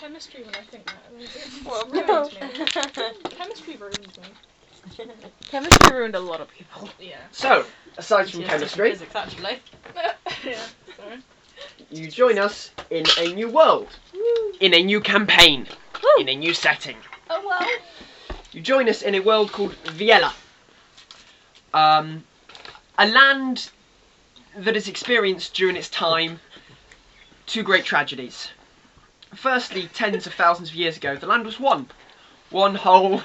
chemistry when I think that. Well, Chemistry ruins me. Chemistry ruined a lot of people. Yeah. So, aside from chemistry, Physics, actually. Yeah, sorry. you join us in a new world, in a new campaign, in a new setting. Oh well. You join us in a world called Velia. A land that has experienced during its time two great tragedies. Firstly, tens of thousands of years ago, the land was one whole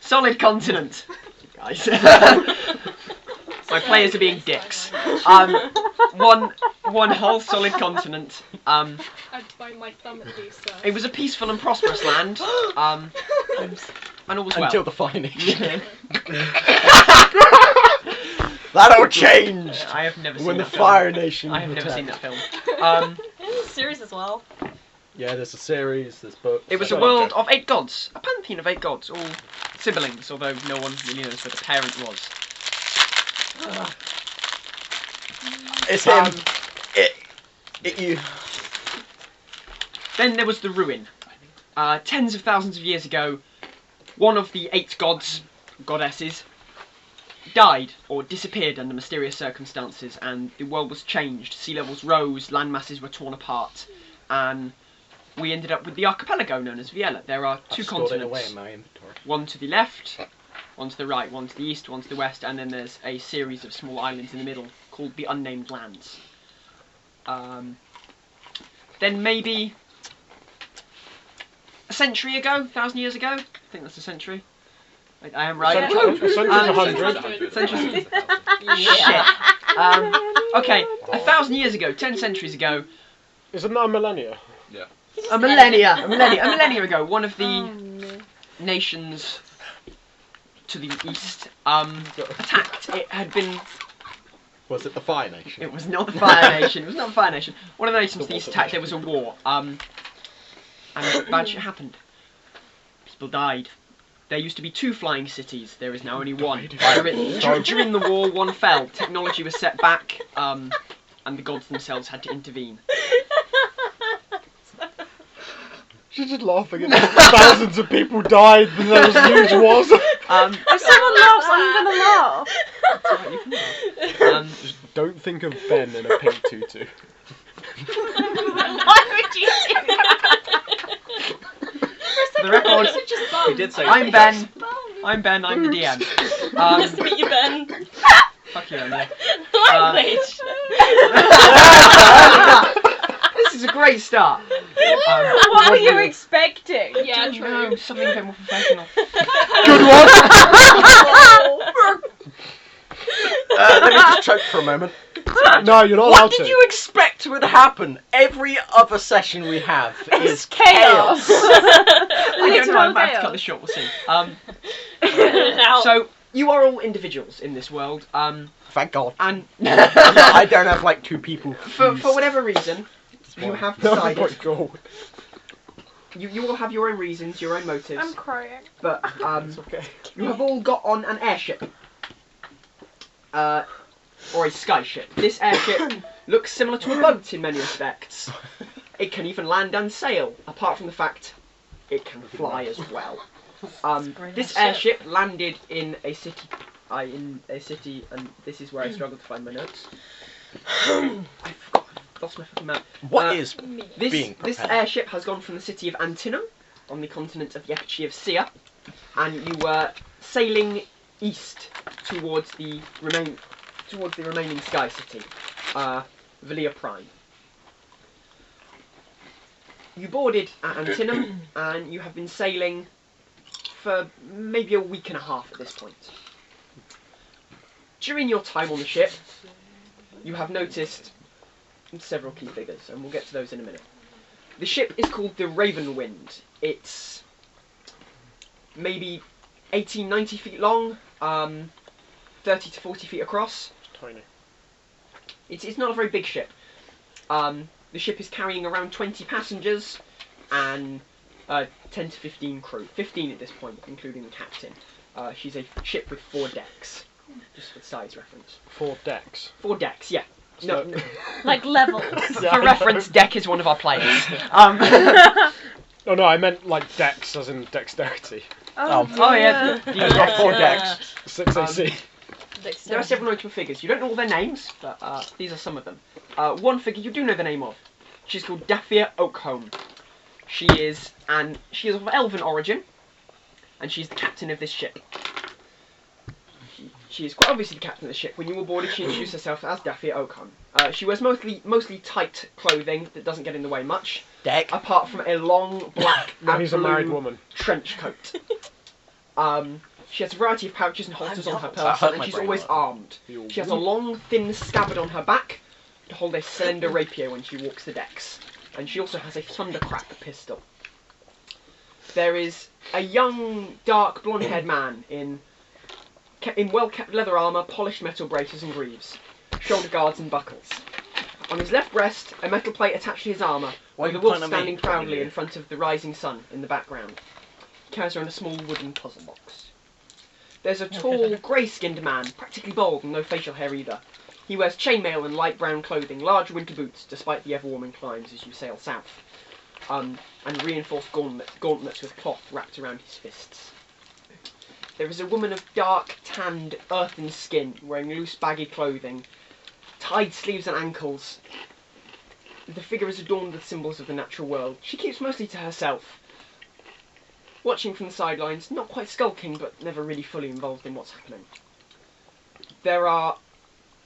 solid continent. Guys, my players are being dicks. One whole solid continent. I'd bite my thumb at least. It was a peaceful and prosperous land. And all was well. Until the Fire Nation. That'll change! I have never seen When the that Fire film. Nation I have never attack. seen that film. There's a series as well. Yeah, there's a series, there's books. It was a world of 8 gods. A pantheon of 8 gods, all siblings, although no one really knows where the parent was. It's him. You. Then there was the ruin. Tens of thousands of years ago, one of the 8 goddesses, died or disappeared under mysterious circumstances, and the world was changed. Sea levels rose, land masses were torn apart, and we ended up with the archipelago known as Velia. There are 2 continents. Away in my inventory. One to the left, one to the right, one to the east, one to the west, and then there's a series of small islands in the middle called the Unnamed Lands. Then maybe a century ago, 1,000 years ago, I think that's a century. I am right. A century's 100. Centuries. Shit. Okay, 1,000 years ago, 10 centuries ago, Isn't that a millennia? a millennia ago, one of the nations to the east attacked. It had been. Was it the Fire Nation? It was not the Fire Nation. It was not the Fire Nation. One of the nations to the east attacked. There was a war. And bad shit happened. People died. There used to be 2 flying cities. There is now only one. During the war, one fell. Technology was set back, and the gods themselves had to intervene. She's just laughing at thousands of people died and there was huge wars. If someone laughs, I'm gonna laugh. Just don't think of Ben in a pink tutu. Why would you do that? For the record, He did say I'm Ben. I'm Ben. I'm the DM. Nice to meet you, Ben. Fuck you, Emily. Language. This is a great start. What were you expecting? Yeah, true. No, something a bit more professional. Good one! Let me just choke for a moment. No, you're not allowed What to. did you expect would happen? Every other session we have is chaos. I need don't to know. roll I'm about to chaos. cut this short. We'll see. Now, So you are all individuals in this world. Thank God. And I don't have like 2 people. for whatever reason, you have No, decided. quite cool. You all have your own reasons, your own motives. I'm crying. But It's okay. you have all got on an airship. Or a skyship. This airship looks similar to a boat in many respects. It can even land and sail, apart from the fact it can fly as well. This airship landed in a city. And this is where I struggle to find my notes. I forgot. I lost my fucking map. What is This being this prepared? airship has gone from the city of Antinum, on the continent of Yekchi of Sia, and you were sailing east towards the remaining sky city, Velia Prime. You boarded at Antinum, and you have been sailing for maybe a week and a half at this point. During your time on the ship, you have noticed several key figures, and we'll get to those in a minute. The ship is called the Ravenwind. It's maybe 18, 90 feet long, 30 to 40 feet across. It's tiny. It's not a very big ship. The ship is carrying around 20 passengers and 10 to 15 crew. 15 at this point, including the captain. She's a ship with 4 decks, just for size reference. 4 decks. 4 decks, yeah. No, like levels. for reference, Deck is one of our players. Oh no, I meant like dex, as in dexterity. Oh. Oh yeah, dear. you got 4 decks. 6 AC. There are several notable figures. You don't know all their names, but these are some of them. One figure you do know the name of. She's called Daphia Oakholm. She is of elven origin, and she's the captain of this ship. She is quite obviously the captain of the ship. When you were boarded, she introduced herself as Daphia Oakholm. She wears mostly tight clothing that doesn't get in the way much, Deck. apart from a long black No, and he's a blue married woman. trench coat. She has a variety of pouches and holsters on her That person, hurt and my she's brain. always armed. She has a long, thin scabbard on her back to hold a slender rapier when she walks the decks. And she also has a thundercrack pistol. There is a young, dark, blonde-haired man in well-kept leather armour, polished metal braces and greaves, shoulder guards and buckles. On his left breast, a metal plate attached to his armour, Why with you a wolf pointing at me? standing proudly in front of the rising sun in the background. He carries around a small wooden puzzle box. There's a tall, grey-skinned man, practically bald and no facial hair either. He wears chainmail and light brown clothing, large winter boots, despite the ever-warming climes as you sail south, and reinforced gauntlets with cloth wrapped around his fists. There is a woman of dark, tanned, earthen skin, wearing loose, baggy clothing, tied sleeves and ankles. The figure is adorned with symbols of the natural world. She keeps mostly to herself, watching from the sidelines, not quite skulking, but never really fully involved in what's happening. There are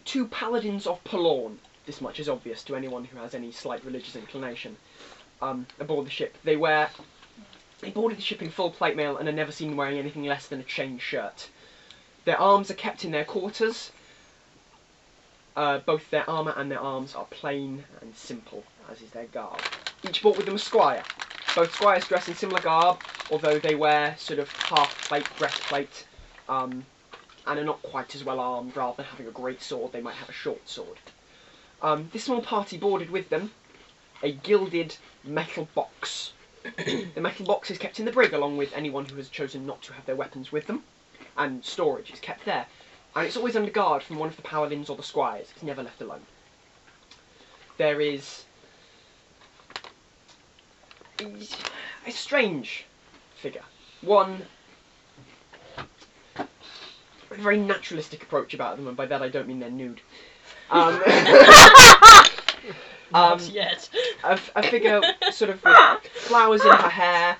2 paladins of Palorn. This much is obvious to anyone who has any slight religious inclination. Aboard the ship, they boarded the ship in full plate mail and are never seen wearing anything less than a chain shirt. Their arms are kept in their quarters. Both their armour and their arms are plain and simple, as is their garb. Each brought with them a squire. Both squires dress in similar garb, although they wear sort of half-plate breastplate, and are not quite as well armed. Rather than having a great sword, they might have a short sword. This small party boarded with them a gilded metal box. The metal box is kept in the brig, along with anyone who has chosen not to have their weapons with them, and storage is kept there. And it's always under guard from one of the paladins or the squires. It's never left alone. There is a strange figure. One with a very naturalistic approach about them, and by that I don't mean they're nude. Not yet. A figure sort of with flowers in her hair,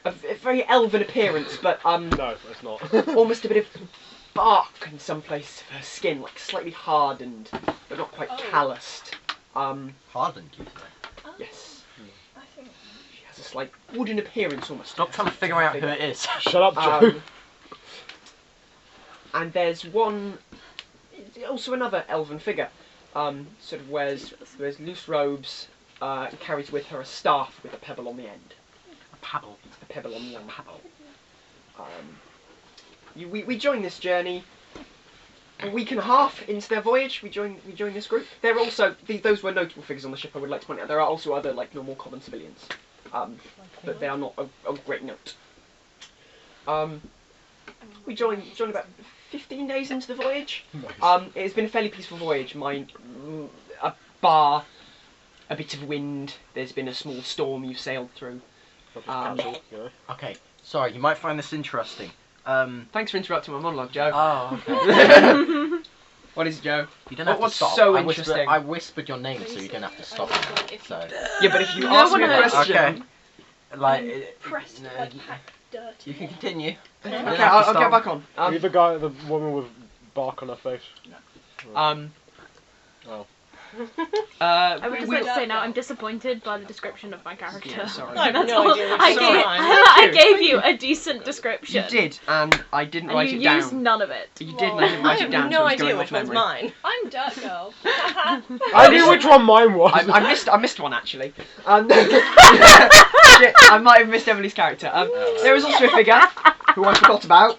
a very elven appearance, but No, it's not. almost a bit of bark in some place of her skin, like slightly hardened, but not quite calloused. Hardened, you say? Yes, I think. she has a slight wooden appearance almost. Stop trying to figure out who it is. Shut up, Joe. And there's also another elven figure, sort of wears loose robes, and carries with her a staff with a pebble on the end. A pebble. A pebble on the end. We join this journey a week and a half into their voyage. We join this group. There are also those were notable figures on the ship. I would like to point out there are also other like normal common civilians, but they are not of great note. We join about 15 days into the voyage. Nice. It has been a fairly peaceful voyage. A bar, a bit of wind. There's been a small storm you've sailed through. Cancel, you know. Okay, sorry, you might find this interesting. Thanks for interrupting my monologue, Joe. Oh, okay. What is it, Joe? You don't have What's to stop. so I interesting? I whispered your name, so you don't have to stop. So, Yeah, but if you No ask one me a heard. question, okay. Like, Pressed no, like hack dirty. you can continue. okay, You don't have I'll to get stop. back on. Are you the guy, the woman with bark on her face? Oh. I would just we- like to say now I'm disappointed by the description of my character. Yeah, sorry. I have That's no all. idea I what's gave, going on. I gave you a decent description. You did, and I didn't And write you it down. used none of it. You did, and I didn't I write have it down. no so it's idea going which off one's memory. mine. I'm Dirt Girl. I knew which one mine was. I missed one actually. Shit, I might have missed Emily's character. There is also a figure who I forgot about,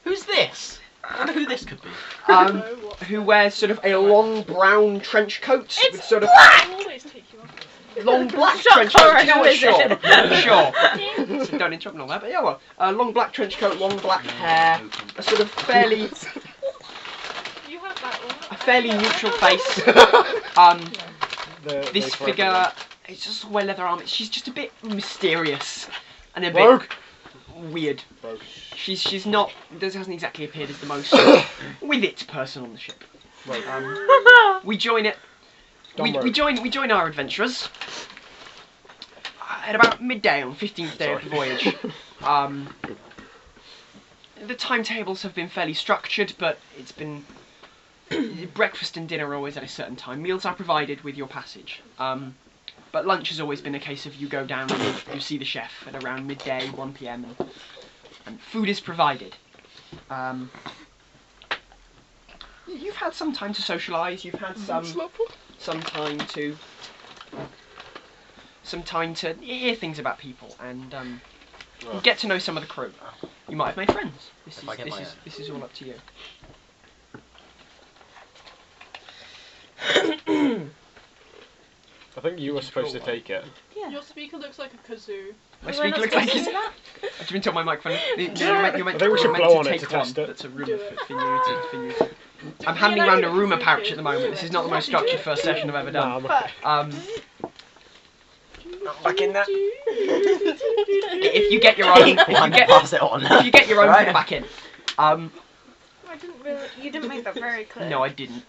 Who's this? I wonder who this could be. who wears sort of a long brown trench coat with sort of I always take you off. long black Shut trench coat. Cora, You know who what? is it? Sure. So don't interrupt and all that, but yeah, well, long black trench coat, long black hair, a sort of fairly You have that one. neutral face. This figure It's just wear leather armor. She's just a bit mysterious and a bit Rogue. weird. Rogue. She's not. Hasn't exactly appeared as the most with it person on the ship. Right. We join it. We join our adventurers at about midday on 15th day of the voyage. The timetables have been fairly structured, but it's been breakfast and dinner are always at a certain time. Meals are provided with your passage. But lunch has always been a case of you go down and you see the chef at around midday, 1 p.m. and food is provided. You've had some time to socialise. You've had some time to hear things about people and get to know some of the crew. You might have made friends. This is all up to you. I think you were supposed to take it. Yeah. Your speaker looks like a kazoo. My speaker looks like it's... I've been told my microphone. I think we should blow on it to test it. That's a rumour for you to. I'm handing around a rumour pouch at the moment. This is not the most structured first session I've ever done. Nah, I'm okay. Back in there. If you get your own, Pass it on. if you get your own, Right. put it back in. I didn't really. You didn't make that very clear. No, I didn't.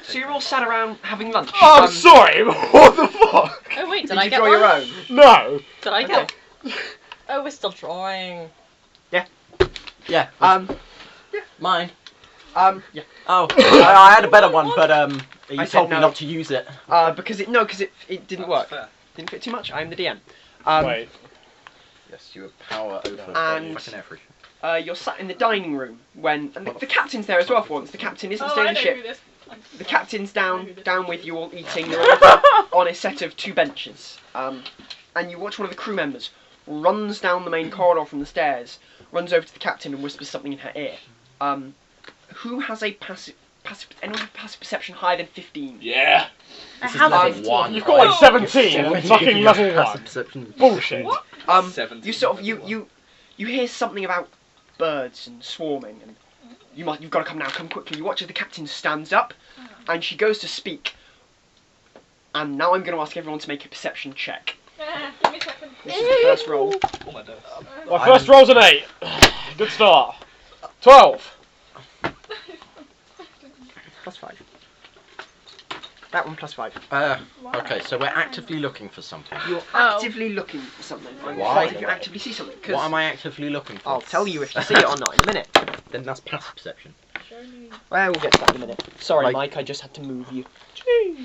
So you're all sat around having lunch. Oh, I'm sorry. What the fuck? Oh wait, did Did I you get draw one? your own? No. Did I Okay. get? Oh, we're still drawing. Yeah. Mine. Yeah. Oh, I had a better one, but you I said told me no. not to use it. Because it didn't work. Didn't fit too much. I'm the DM. Wait. Yes, you have power over And- fucking everything. You're sat in the dining room when and the captain's there as well for once. The captain isn't Oh, staying I in the know ship. who this. The captain's down with you all eating. You're all on a set of 2 benches. And you watch one of the crew members runs down the main corridor from the stairs, runs over to the captain and whispers something in her ear. Who has a anyone have passive perception higher than 15? Yeah. I This is have level 15. 1. You've got like 17 and fucking level Passive 1. perception. Bullshit. You sort of you hear something about birds and swarming, and you've got to come now, come quickly. You watch as the captain stands up, and she goes to speak. And now I'm going to ask everyone to make a perception check. Give me a second. This is the first roll. Oh my days. My first roll's an 8. Good start. 12. +5. That one +5. Okay, so we're actively looking for something. You're Oh. actively looking for something. I'm Why? surprised if you actively see something. 'Cause What am I actively looking for? I'll tell you if you see it or not in a minute. Then that's passive perception. Well, we'll get to that in a minute. Sorry, Like- Mike, I just had to move you.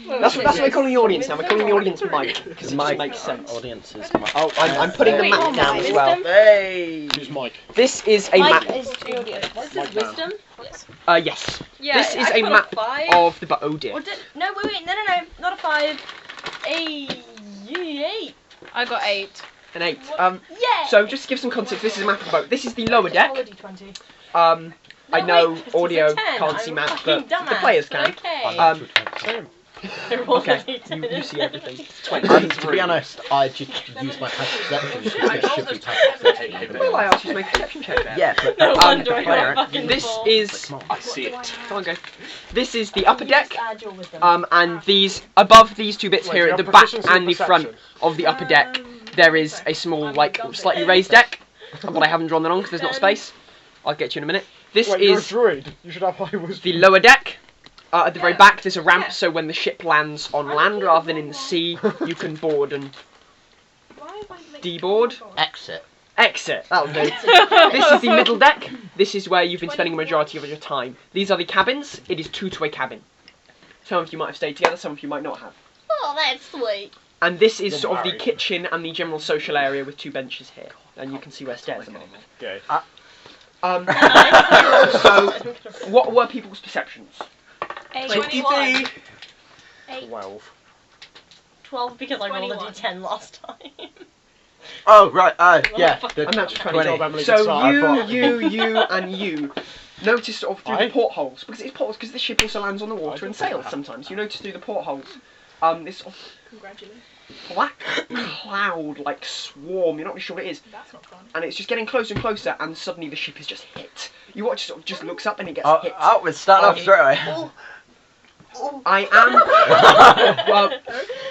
That's what we're calling the audience now. We're calling the audience Mike, because it My just makes sense. audience is Oh, I'm putting the map down as well. Hey! Who's Mike? This is a Mike map. is the audience. This Mike is down. wisdom. Yes. Yes. Yeah. This is I a put map 5. of the... Oh dear. Or no, wait, no, not a 5. A 8. I got 8. An 8. Yeah. So just to give some context, this is a map of the boat. This is the lower deck. Roll a D20. I No, know wait, this is a audio 10. can't see I'm maps, fucking but the dumbass, players but can. Okay. Same. Okay, you see everything. 20. To be honest, I just used my passive perception because there should be passive perception. Well, I asked you to make a perception check there. Yeah, but No wonder I player, got fucking this 4. is... I see it. Come on, go. This is the upper deck. Add your wisdom. And these, above these 2 bits Wait, here you at the have back proficiency and in the front perception? of the upper deck, there is a small, like, slightly raised deck. But I haven't drawn that on because there's not space. I'll get to you in a minute. This Wait, you're a is druid. You should have high wisdom. the lower deck. At the very back, there's a ramp, so when the ship lands on land rather than in the sea, you can board and deboard. exit. Exit. That'll do. This is the middle deck. This is where you've been spending the majority of your time. These are the cabins. It is 2 way-cabin. Some of you might have stayed together, some of you might not have. Oh, that's sweet. And this is You're sort of the married. kitchen and the general social area with 2 benches here. And you can see where stairs are. Okay. So, what were people's perceptions? 21. 12. 12 because I rolled a 21. D10 last time. Oh, right, yeah. I'm not 20. 20. Emily, good So start. you, and you notice sort of through Aye. the portholes, because it's portholes, because the ship also lands on the water and sails sometimes. You notice through the portholes, this sort of Congratulations. black cloud-like swarm. You're not really sure what it is, That's not fun. and it's just getting closer and closer, and suddenly the ship is just hit. You watch it sort of just looks up and it gets hit. Oh, we're starting off straight away. I am. Well,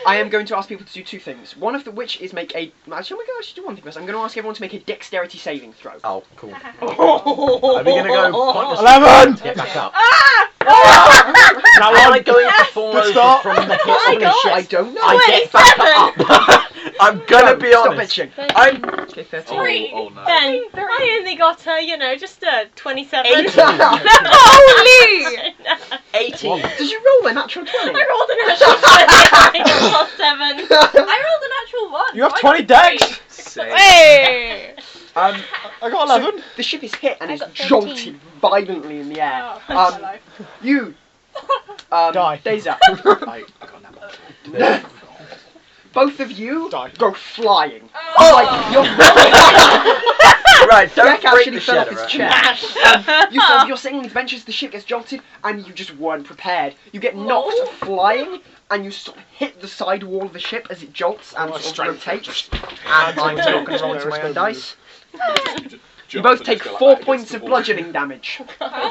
I am going to ask people to do two things. One of which is make a. Actually, I should do one thing first. I'm going to ask everyone to make a dexterity saving throw. Oh, cool. Oh. Are we gonna go pointless? 11! Get back up. Now Am I going to fall Good over start. from the hit Oh my of the God. ship? I don't know. I get back up. I'm gonna be Stop honest. bitching. I'm Okay, 13. Three. Oh no. Ben, I only got just 27. 18. Holy! 18. Did you roll a natural 20? I rolled a natural 20. I got +7. I rolled a natural 1. You have I 20 got dex? three. Hey! Um, I got so 11. the ship is hit and I is got 13. jolted violently in the air. Oh, hello. You, Die. Deja, I got a number. both of you Die. go flying. Oh. Like, you're Right, don't Jack break actually the fell off shed, his right? chair. You're sitting on these benches, the ship gets jolted, and you just weren't prepared. You get knocked Oh. flying, and you sort of hit the side wall of the ship as it jolts and Oh, sort of strength. rotates. And I'm not going to roll into my own dice. You both take Jump 4 like points that of against the wall. bludgeoning damage from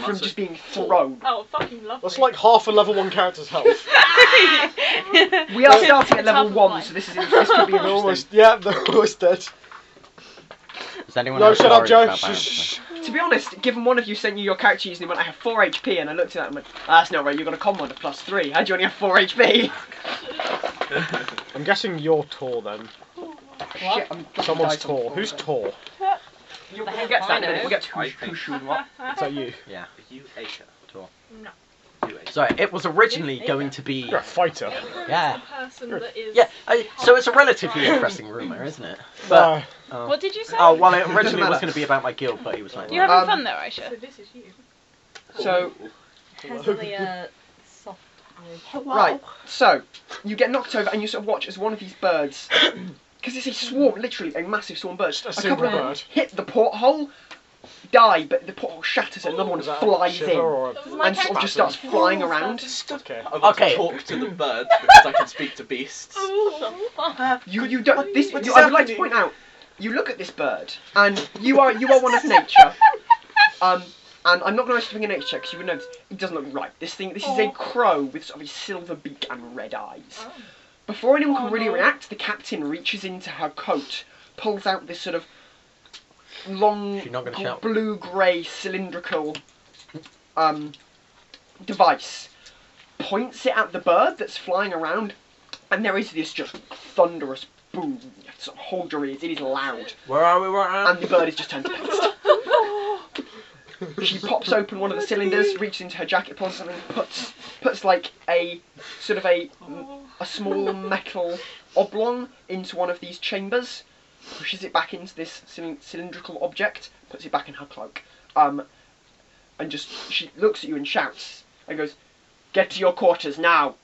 That's just being thrown. Oh, fucking lovely. That's like half a level 1 character's health. We are starting at It's level half of 1, mine. so this could be interesting. They're almost, yeah, they're almost dead. Does anyone No, else shut up, worry Joe. about biology? Shh. To be honest, given one of you sent you your character using when I have 4 HP, and I looked at that and went, that's not right, you've got a con mod of +3. How do you only have 4 HP? I'm guessing you're Tor then. Shit, I'm dropping Someone's dice on the Tor. floor. Who's Tor? We'll The heck get to that in a I minute. know. We'll get to I who, think- who, and what. Is that you? Yeah. You Asia. Tor. No. You Asia. So it was originally going to be. You're a fighter. Yeah. The person that is. Yeah. So it's a relatively interesting rumour, isn't it? But What did you say? oh well, it originally Doesn't was matter. going to be about my guild, but he was like, You having Um, fun though, Aisha? So this is you. So, Heavily soft. right, so, you get knocked over and you sort of watch as one of these birds, because it's a swarm, literally a massive swarm of birds, Just a a couple of single them bird. hit the porthole, die, but the porthole shatters and another one Is that a flies shiver in, or That was a my and sort of character. just starts flying around. Okay. I want Okay. to talk to the birds because I can speak to beasts. You don't, this, What's I would like to happening? point out, you look at this bird, and you are one of nature, and I'm not going to ask you to make a nature check, because you would notice it doesn't look right. This is a crow with sort of a silver beak and red eyes. Before anyone can really react, the captain reaches into her coat, pulls out this sort of long, She's not gonna shout. blue-grey, cylindrical device, points it at the bird that's flying around, and there is this just thunderous boom. You have to sort of hold your ears, it is loud, "Where are we? Where are and the bird is just turned to paste. She pops open one of the cylinders, reaches into her jacket, pulls something, puts like a sort of a small metal oblong into one of these chambers, pushes it back into this cylindrical object, puts it back in her cloak, and just she looks at you and shouts and goes, "Get to your quarters now!"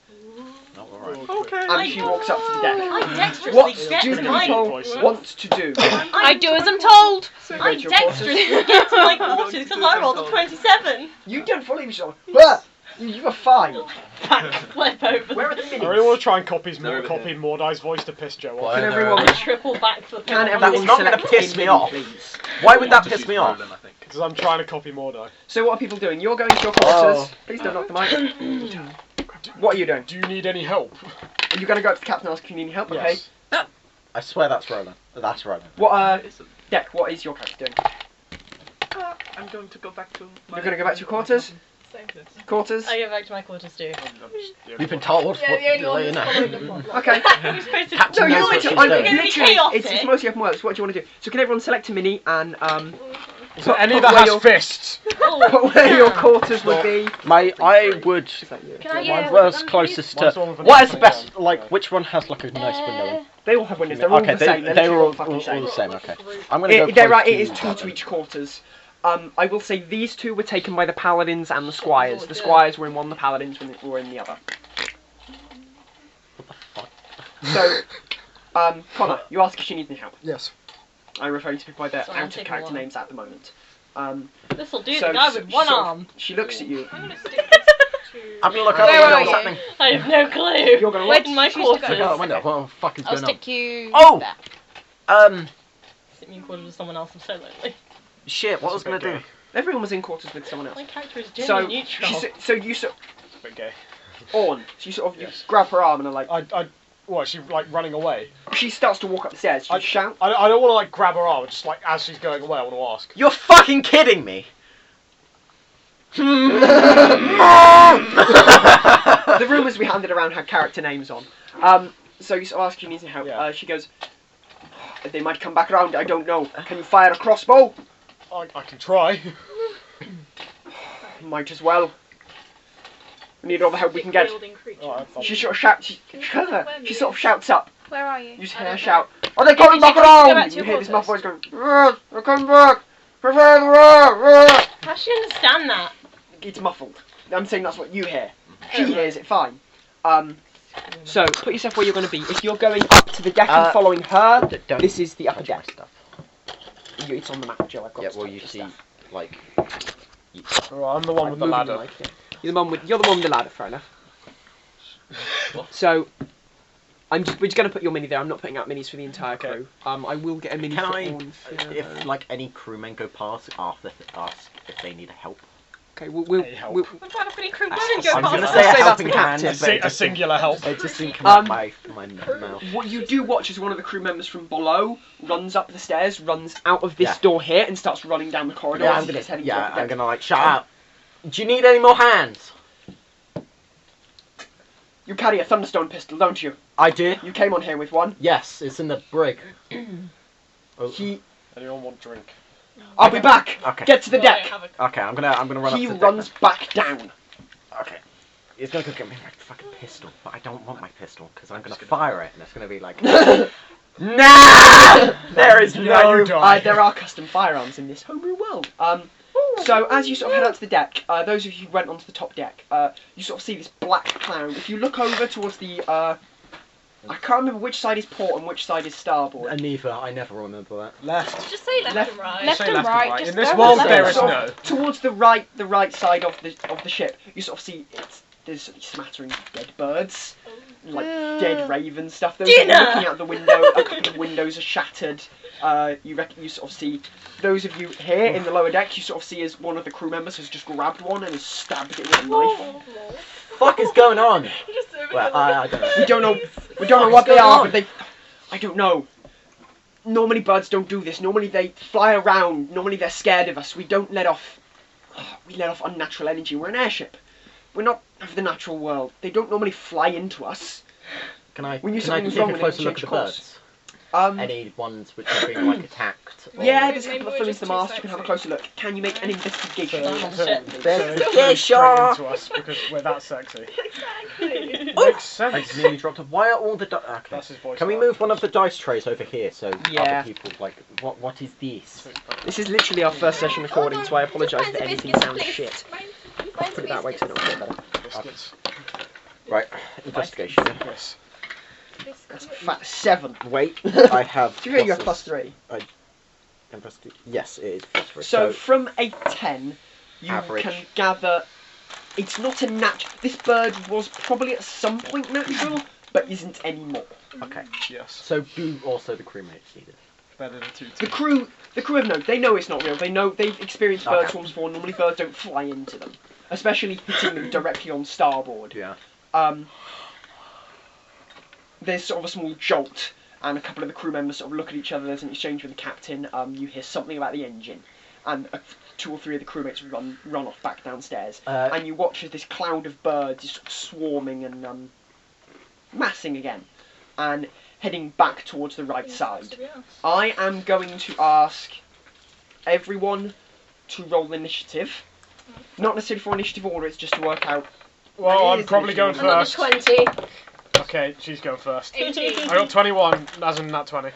Not alright. Okay. And she walks up to the deck. I dexterously What get do to my people want to do? I do as I'm told. I Go to your quarters. dexterously get to my quarters because I rolled a 27. You don't fully sure. Ah! You are fine. Flip over. Where are the I minis? really want to try and copy They're over here. Mordai's voice to piss Joe Why off. Can are everyone- there- Triple backflip. Can That's everyone not gonna select piss a me mini, off. please? Why would that Just piss use me off? Roland, I think. Because I'm trying to copy Mordai. So what are people doing? You're going to your quarters. Oh. Please don't knock the mic. What are you doing? Do you need any help? Are you going to go up to the captain and ask if you need any help? Okay. Yes. I swear that's Roland. That's Roland. What Listen, Deck, what is your character doing? I'm going to go back to my... You're going to go back to your quarters? Quarters? I go back to my quarters too. You've been told. Yeah, what the only to one do, that's you following the know. plot. Okay. You're supposed to Captain No, knows you're what literally, she's I'm doing. gonna be literally, chaotic. it's mostly open works. What do you want to do? So can everyone select a mini and Is there any put that where has your- fists? put where your quarters would be? I would. Is that you? Can I Mine get was one, closest Mine's to. the one with an What is X the on best? it. Like, which one has like a nice window? They all have windows. They're all Okay, the same. they They're were literally all fucking the same. same. Okay, I'm gonna go. They're close right. It is two Paladin. to each quarters. I will say these two were taken by the paladins and the squires. The squires were in one, the paladins were in the other. What the fuck? So, Connor, you ask if she needs any help. Yes. I'm referring to people by their So I'm out of taking character one. names at the moment. This'll do So the guy she with one sort of- arm. She looks at you. I'm gonna stick this to. I'm gonna look out Where the window. are What's you? happening? I have no clue. You're gonna Where what? did my Choose to go. quarters? Look out the window. What the fuck is I'll going on? stick you. Oh! there. Stick me in quarters with someone else. I'm so lonely. Shit! What was That's a I bit gonna do? gay. Everyone was in quarters with someone else. My character is So, genuinely neutral. so you sort. It's a bit gay. on. So you sort of you Yes. grab her arm and are like. What? She like running away? She starts to walk up the stairs. You shout. I don't want to like grab her arm. Just like as she's going away, I want to ask. You're fucking kidding me. The rumours we handed around had character names on. So you sort of ask if you need any help. Yeah. She goes, they might come back around, I don't know. Can you fire a crossbow? I can try. Might as well. We need all the help we can get. Alright, She sort of shouts, she sort of shouts up. Where are you? You just I hear her don't shout, are they coming Maybe back you can go back around? to You your hear this muffled voice quarters. going, they're coming back. Prepare the road. know. How does she understand that? It's muffled. I'm saying that's what you hear. She hears it fine. So put yourself where you're going to be. If you're going up to the deck and following her, Don't this is the upper touch my deck. stuff. It's on the map, Joe. I've got Yeah, to well, touch you the see, stuff. like. Alright, I'm the one Like with the moving ladder. like it. You're the one with the ladder, fair enough. So we're just going to put your mini there. I'm not putting out minis for the entire Okay. crew. I will get a mini Can for I, Orn. if like any crewmen go past, ask if they need help? Okay, we'll Hey, help. I'm trying to put in crew women go I'm past. gonna Let's say say a that's helping the captain. hand, but it A just singular help. It just didn't come out my mouth. what you do watch is one of the crew members from below runs up the stairs, runs out of this Yeah. door here, and starts running down the corridor. Yeah, as I'm he gonna. gets heading Yeah, toward the I'm deck. gonna like shout out. Do you need any more hands? You carry a thunderstone pistol, don't you? I do. You came on here with one. Yes, it's in the brig. Oh, He. Anyone want drink? I'll be back. Okay. Get to the Well, I deck. have a- Okay, I'm gonna run He up to the runs back down. deck. Okay. He's gonna go get me my fucking pistol, but I don't want my pistol because I'm gonna fire it, and it's gonna be like. Nah! There is Now you no. die. There are custom firearms in this homebrew world. So as you sort of head out to the deck, those of you who went onto the top deck, you sort of see this black cloud. If you look over towards the, I can't remember which side is port and which side is starboard. Neither. I never remember that. Left. Just say left, Left- and right. Left Say and right. In Just this go world, left there and is Sort right. no. of towards the right side of the ship, you sort of see there's a smattering of dead birds, like dead ravens stuff. Those of you Dinner! looking out the window, a couple of windows are shattered. You sort of see those of you here in the lower deck. You sort of see as one of the crew members has just grabbed one and has stabbed it with a knife. Fuck is going on? Just over Well, here, I don't know. We don't know What what is they going are, on? but they. I don't know. Normally birds don't do this. Normally they fly around. Normally they're scared of us. We don't let off. We let off unnatural energy. We're an airship. We're not of the natural world. They don't normally fly into us. Can I? When you Can I something's take wrong a and closer they look at change the course. birds? Any ones which have been like attacked? Or... Yeah, there's a Maybe couple of we're films just the too mast. You can have a sexy. closer look. Can you make an investigation? Oh, shit. They Yeah, flew sure. straight into us because we're that sexy. Exactly. Makes I sense. just nearly dropped. Why are all the? Okay. That's his voice. Can we move one of the dice trays over here so Yeah. other people like what is this? This is literally our first session recording, so I apologise if anything sounds shit. Put Put it that way so it'll get better. Biscuits. Right, investigation. Yes. That's a fat 7. Wait, I have. Do you think you have pluses. +3? Yes, it is +3. So from a 10, you Average. can gather. It's not a natural. This bird was probably at some point natural, but isn't anymore. okay. Yes. So do also the crewmates need it? Better than 2. The crew have known. They know it's not real. They know they've experienced bird Okay. swarms before. Normally birds don't fly into them, especially hitting them directly on starboard. Yeah. There's sort of a small jolt, and a couple of the crew members sort of look at each other. There's an exchange with the captain. You hear something about the engine, and 2 or 3 of the crewmates run off back downstairs. And you watch as this cloud of birds is sort of swarming and massing again, and heading back towards the right side. I am going to ask everyone to roll initiative. Not necessarily for initiative order, it's just to work out. Well, It I'm is probably going initiative. Another first. 20. Okay, she's going first. 18. I got 21, as in that 20.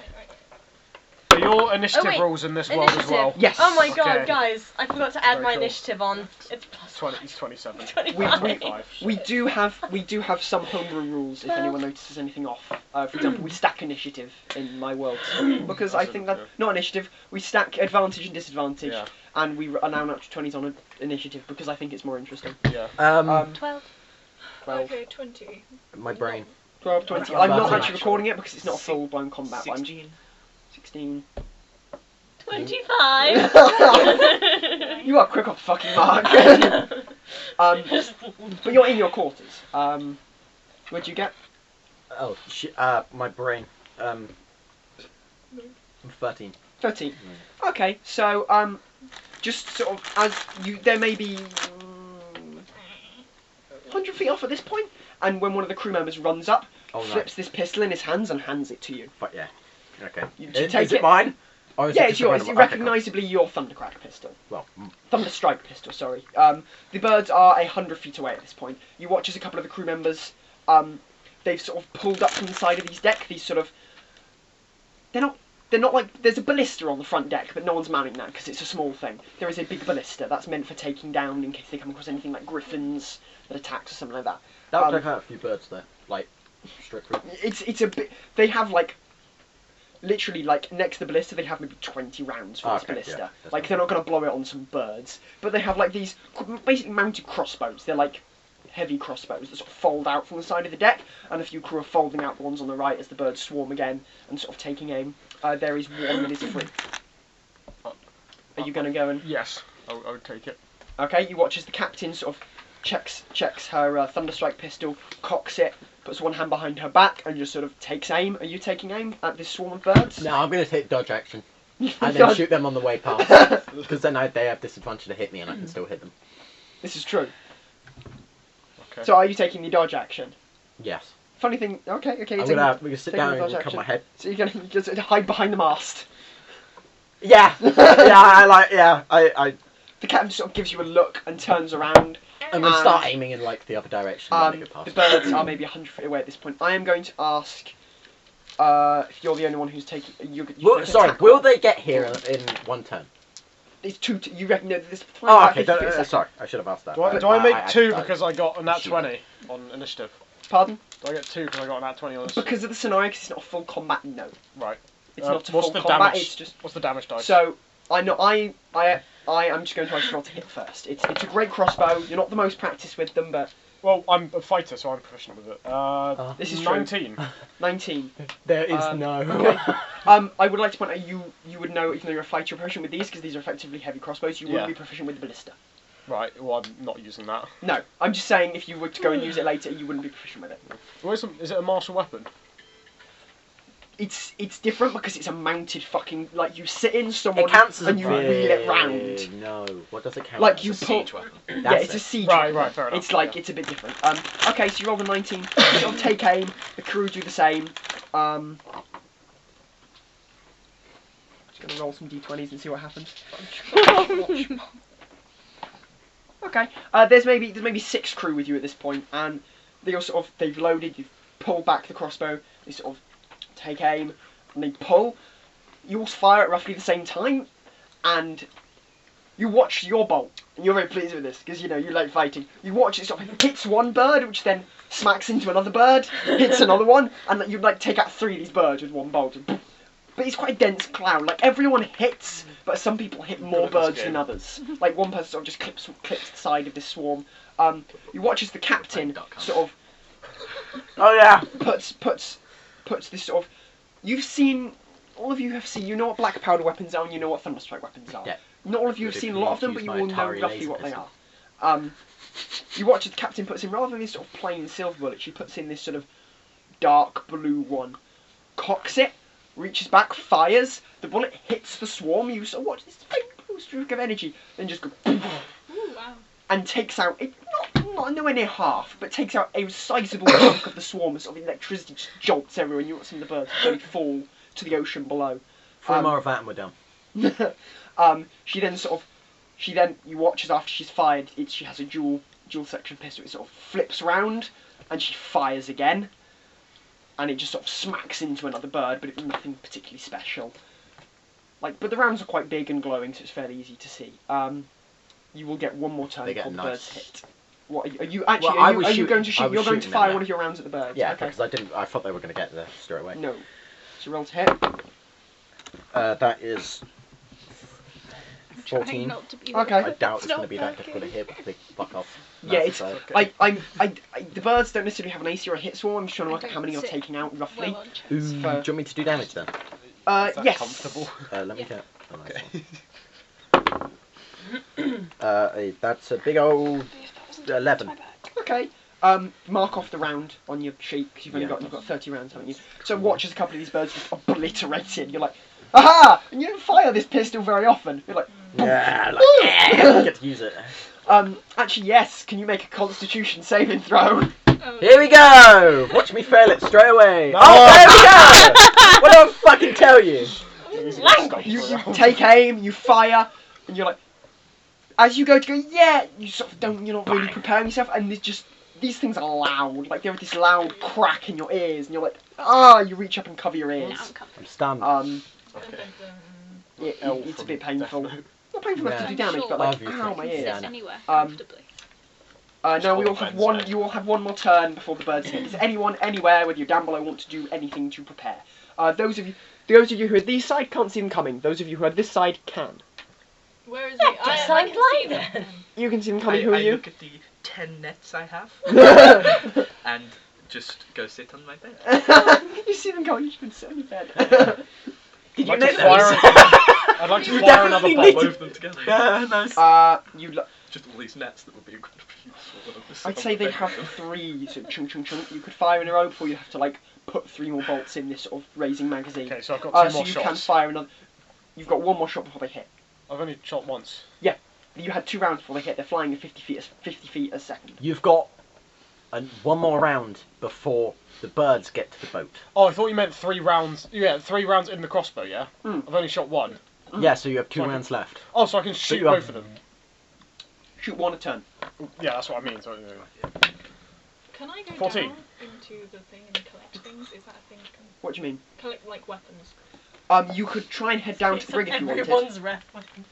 Are your initiative wait. rules in this world as Initiative. well? Yes. Oh my god, Okay. guys, I forgot to add Very my cool. initiative on. It's plus It's 27. 25. We do have some homebrew rules if anyone notices anything off. For example, we stack initiative in my world because I think that not initiative. We stack advantage and disadvantage, Yeah. and we are now natural 20s on initiative because I think it's more interesting. Yeah. 12. 12, Okay, 20. my brain. 12, 20. Well, I'm not that's actually natural. recording it because it's not a full-blown combat. but I'm 16. 16. 25. You are quick off the fucking mark. But you're in your quarters. What'd you get? Oh, my brain. 13. 13. Okay, so just sort of as you, there may be 100 feet off at this point, and when one of the crew members runs up, flips this pistol in his hands and hands it to you. Fuck yeah. Okay. You Is take it mine? Or is Yeah, it it's just a yours. random- It's okay, cool. recognisably your Thundercrack pistol. Well, Thunderstrike pistol, sorry. The birds are 100 feet away at this point. You watch as a couple of the crew members, they've sort of pulled up from the side of these deck. These sort of, they're not like, there's a ballista on the front deck, but no one's mounting that because it's a small thing. There is a big ballista that's meant for taking down in case they come across anything like griffins that attacks or something like that. that would take out a few birds there. Like, strictly. It's a bit. They have like, literally like next to the ballista, they have maybe 20 rounds for this Okay, ballista. yeah, that's Like fine. they're not going to blow it on some birds, but they have like these basically mounted crossbows. They're like heavy crossbows that sort of fold out from the side of the deck, and a few crew are folding out the ones on the right as the birds swarm again and sort of taking aim. There is one that is free. Are you going to go and? Yes, I would take it. Okay, you watch as the captain sort of checks her Thunderstrike pistol, cocks it, puts one hand behind her back, and just sort of takes aim. Are you taking aim at this swarm of birds? No, I'm going to take dodge action. And then Dodge. shoot them on the way past. Because then they have disadvantage to hit me and I can still hit them. This is true. Okay. So are you taking the dodge action? Yes. Funny thing. Okay. I'm You're gonna sit taking down the and dodge cover my action. head. So you're gonna just hide behind the mast. Yeah! I The captain sort of gives you a look and turns around. I'm going to start aiming in like the other direction when they go past. The birds are maybe 100 feet away at this point. I am going to ask if you're the only one who's taking. Well, sorry, will they get here in one turn? It's two. You reckon this? Oh, okay. Sorry, I should have asked that. Do I make two I- because I got a nat 20 on initiative? Pardon? Do I get two because I got a nat 20 on this? Because of the scenario, because it's not a full combat. No, Right. it's not a what's full the combat. damage? It's just. What's the damage dice? So I know I am just going to ask you all to hit first. It's a great crossbow. You're not the most practiced with them, but Well, I'm a fighter, so I'm proficient with it. this is true. 19. 19. There is no. no. Okay. I would like to point out you would know, even though you're a fighter, you're proficient with these because these are effectively heavy crossbows. You Yeah. wouldn't be proficient with the ballista. Right, well, I'm not using that. No, I'm just saying if you were to go and use it later, you wouldn't be proficient with it. Well, is it a martial weapon? It's different because it's a mounted fucking, like you sit in someone It counts as and a you wheel it round. No, what does it count? Like as? you It's a pull. siege weapon. Yeah, That's it's a it. siege. Right, weapon. fair enough. It's like yeah. it's a bit different. Okay, so you roll the 19. You sort of take aim. The crew do the same. Just gonna roll some d20s and see what happens. Okay. There's maybe 6 crew with you at this point, and they've loaded. You've pulled back the crossbow. They sort of take aim and they pull. You all fire at roughly the same time, and you watch your bolt, and you're very pleased with this because you know you like fighting. You watch it sort of hits one bird, which then smacks into another bird, hits another one, and you like take out 3 of these birds with one bolt. But it's quite a dense cloud. Like everyone hits, but some people hit more Good at this birds than game. others. Like one person sort of just clips the side of this swarm. You watch as the captain sort of Oh yeah. puts this sort of. You've seen. All of you have seen. You know what black powder weapons are, and you know what thunderstrike weapons are. Yeah. Not all of you have Good seen if a you lot of them, use but you my will know Atari roughly laser what they pistol. are. You watch as the captain puts in, rather than this sort of plain silver bullet, she puts in this sort of dark blue one. Cocks it, reaches back, fires. The bullet hits the swarm. You sort of watch this faint stroke of energy, then just go Ooh, wow. and takes out it. Not nowhere near half, but takes out a sizable chunk of the swarm. As sort of electricity just jolts everywhere, and you watch some of the birds slowly fall to the ocean below. 3 more of that and we're done. She then you watch as after she's fired, she has a dual section pistol. It sort of flips round and she fires again, and it just sort of smacks into another bird, but it's nothing particularly special. But the rounds are quite big and glowing, so it's fairly easy to see. You will get one more turn They get before the nice. birds hit. What are you actually? Well, I was are you shooting- going to I shoot? was You're going to shooting fire them one now. of your rounds at the birds. Yeah, Okay. because I thought they were going to get there straight away. No. So roll to hit. That is Trying 14. not to be Okay. I doubt it's not going to be that working. difficult to hit, but they fuck off. Yeah, That's it's. okay. The birds don't necessarily have an AC or a hit swarm. I'm just trying to I work out how many you're don't sit taking out roughly. Well on chest. Ooh, do you want me to do damage then? Is that Yes. comfortable? Let me Yeah. get. Oh, nice one. That's a big old 11. Okay. Mark off the round on your sheet because you've got 30 rounds, haven't you? So watch as a couple of these birds just obliterated. You're like, aha! And you don't fire this pistol very often. You're like, Yeah, I get to use it. actually, yes. Can you make a Constitution saving throw? Here we go! Watch me fail it straight away. No. Oh, there we go! What do I fucking tell you? You take aim, you fire, and you're like, as you go, yeah, you sort of don't, you're not really preparing yourself, and there's just, these things are loud, like they have this loud crack in your ears, and you're like, you reach up and cover your ears. I'm stunned. Okay. It's a bit painful. Not painful enough to do Yeah. damage, but like, Obviously. ow, my ears. Yeah. Anywhere Um, comfortably. No, we all have one. You all have one more turn before the birds hit. Is anyone anywhere, whether you're down below, want to do anything to prepare? Those of you who are this side can't see them coming. Those of you who are this side can. Where is Yeah, he? just I like can see Lion. them. You can see them coming. I, Who are I you? look at the 10 nets I have and just go sit on my bed. You see them coming. You should sit on your bed. Did I'd you like know to fire, that? I'd like to You fire another definitely bomb. need Both of them together. Yeah, nice. Just all these nets that would be incredibly useful. I'd say they have 3, so chunk, chunk, chunk. You could fire in a row before you have to like put 3 more bolts in this sort of raising magazine. Okay, so I've got 2 So more you can shots. fire another. You've got 1 more shot before they hit. I've only shot once. You had 2 rounds before they hit. They're flying at 50 feet a second. You've got one more round before the birds get to the boat. Oh, I thought you meant 3 rounds. Yeah, 3 rounds in the crossbow, yeah? Hmm. I've only shot 1. Yeah, so you have 2 So I can- rounds left. Oh, so I can shoot you have- both of them. Shoot 1 a turn. Yeah, that's what I mean. So, Can I go 14. down into the thing and collect things? Is that a thing? Can What do you mean? collect like weapons? You could try and head down to the brig if you wanted, Everyone's ref weapons.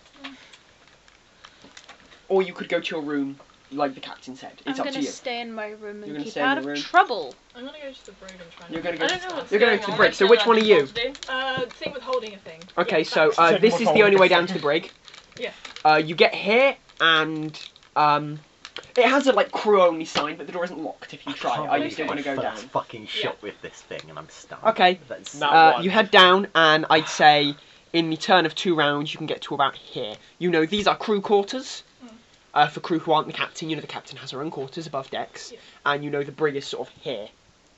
or you could go to your room, like the captain said. It's I'm up to gonna you. stay in my room You're and gonna keep stay in out your of room? trouble. I'm gonna go to the brig and try and... You're gonna go. I don't know what's You're going going to the on. brig. So which one are you? Thing with holding a thing. Okay, Yeah, so that's- this is the only way down to the brig. Yeah. You get here and it has a like crew only sign, but the door isn't locked if you try. Can't Are you believe still my want to go down? first fucking shot with this thing, and I'm stunned. Okay. That's No. You head down, and I'd say in the turn of 2 rounds, you can get to about here. You know, these are crew quarters. For crew who aren't the captain, you know the captain has her own quarters above decks, Yeah. and you know the brig is sort of here,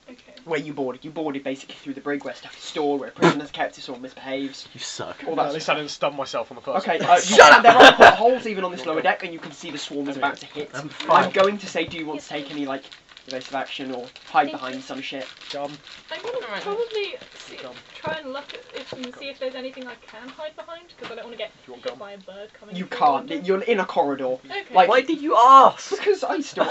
Okay. where you boarded. You boarded basically through the brig where stuff is stored, where prisoners are kept if someone misbehaves. You suck. All At that least stuff. I didn't stun myself on the first. Okay, Shut up! there are potholes even on this lower deck, and you can see the swarm is about to hit. I'm I'm fine. going to say, do you want to take any like evasive action or hide behind some shit? Jump. I'm gonna Alright. probably Jump. try and look at if and see if there's anything I can hide behind, because I don't want to get Do you want hit gum? by a bird coming. You through can't. the window. You're in a corridor. Okay. like- Why did you ask? Because I still.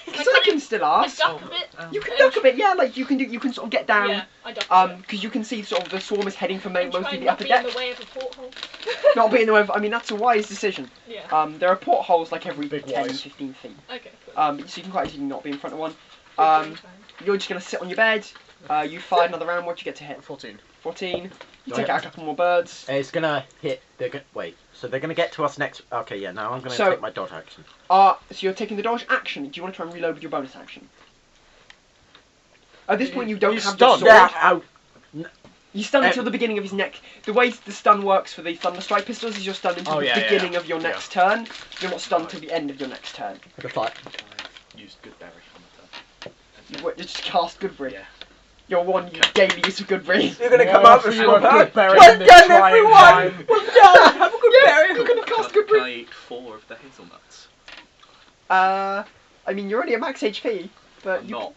Because I can't can still I ask. duck a bit. You can duck a bit, yeah. Like you can sort of get down. Yeah, I duck a bit. Because you can see sort of the swarm is heading for And try mostly and the not upper be in deck. the way of a porthole. Not be in the way of. I mean, that's a wise decision. Yeah. There are portholes like every Big 10, wise. 15 feet. Okay. Cool. So you can quite easily not be in front of one. Good game time. You're just gonna sit on your bed. You fire another round. What you get to hit? 14. 14. You Do take I- out a couple more birds. It's gonna hit. Wait. So they're gonna get to us next. Okay, yeah. Now I'm gonna So- take my dodge action. So you're taking the dodge action. Do you want to try and reload with your bonus action? At this point, you don't You have stunned. the sword. Ow. You stun until the beginning of his neck. The way the stun works for the Thunderstrike pistols is you're stunned until Oh, the yeah, yeah, beginning yeah. of your next turn. You're not stunned until the end of your next turn. Just like, I used good berry on the turn. You just cast Goodberry. Yeah. Your one daily use of Goodberry. you're gonna come Yeah, up for with you, your a good berry Well in this done, trying everyone! time. Well done! Have a good berry! You're gonna cast Can Goodberry. I eat 4 of the hazelnuts? I mean, you're already at max HP, but I'm you. not.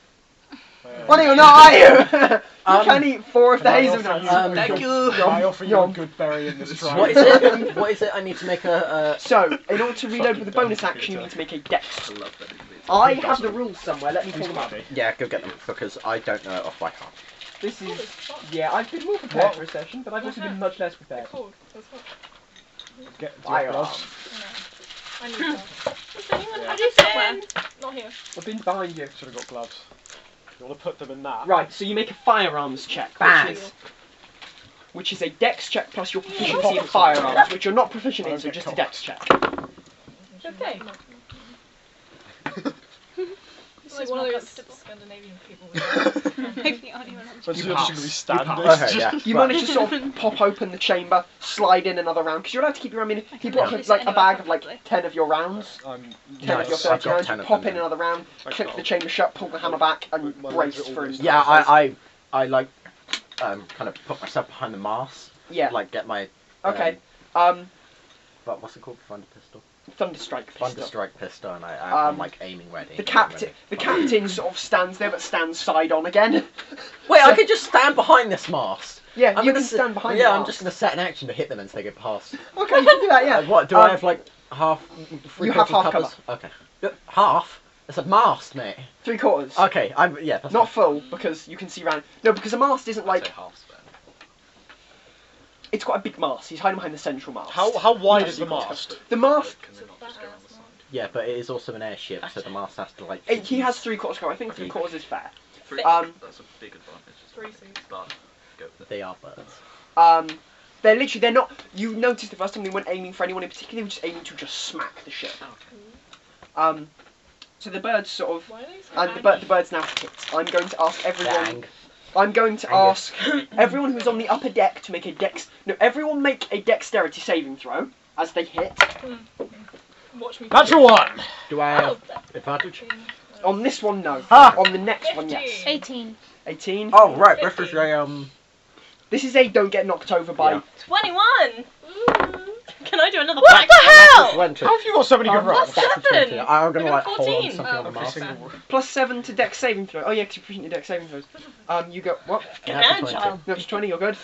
Well, no, you're not, are you? You Um, can eat 4 of the Can I hazelnuts. offer you a Thank good- you. Can I offer you a Yum. good berry in this try? What is it? What is it? I need to make a. So, in order to reload with a bonus Fucking action, you dumb need to make a dex. I love that. I have the rules somewhere. Let me pull He's them up. bloody. Yeah, go get them because I don't know it off by heart. This Cool is. as fuck. Yeah, I've been more prepared What? for a session, but I've also Uh-huh. been much less They're prepared. cold as fuck. Get do you have gloves. I need gloves. Does anyone Yeah. have a pen? Not here. I've been behind you. Should have got gloves. You want to put them in that? Right, so you make a firearms check, Bang. which is a dex check plus your proficiency in firearms, which you're not proficient in, I'll so get just a caught. dex check. Okay. always one of more those comfortable. Scandinavian people. Maybe aren't even on But You you're just pass. going to be You standing. pass. Okay, yeah. You Right. manage to sort of pop open the chamber, slide in another round, because you're allowed to keep your. I mean, I he can brought literally like sit a anywhere bag of like comfortably. 10 of your rounds, 10 of your Nice. I've 30 got rounds. 10 You of pop them in another round, I've click got- the chamber shut, pull the hammer back, and My brace legs are for always- his. Yeah, I like kind of put myself behind the mast. Yeah. Like get my. Okay. But what's it called? Thunder pistol. Thunderstrike pistol. Thunderstrike pistol, and I'm Um, like aiming ready. The captain sort of stands there, but stands side on again. Wait, So- I could just stand behind this mast. Yeah, I'm you gonna can stand behind. Yeah, the I'm mast. just gonna set an action to hit them as they go past. Okay, you can do that. Yeah. What do I have like half? Three You have quarters half covers? Okay. Half? It's a mast, mate. 3/4. Okay, yeah. That's Not fine. full because you can see round. No, because a mast isn't I'd like. say half span. It's quite a big mast. He's hiding behind the central mast. How wide Yes, is the you can mast? The mast. Can they not just go around the side? Yeah, but it is also an airship, so the mast has to like. He has 3/4 cover. I think 3/4 is fair. Three, Um, that's a big advantage. Three seats. But go with it. They are birds. They're not. You noticed the first time they weren't aiming for anyone in particular. They were just aiming to just smack the ship. Okay. So the birds sort of. Why are they so And the birds now hit. I'm going to ask everyone. Dang. I'm going to Angus. ask everyone who's on the upper deck to make a everyone make a dexterity saving throw as they hit. Watch me. Natural 1! Do I have advantage? On this one, no. Ah! On the next one, yes. 18. 18. Oh right, 50. reference a This is a don't get knocked over by. Yeah. 21. Can I do another What black? the hell? How have you got so many good rolls? Seven. I'm gonna I like got hold on 14. to something on the Oh, Every mast. single Plus 7 to dex saving throw. Oh yeah, because you're pushing your dex saving throws. You got what? Get Natural an 20. child. No, it's 20. You're good.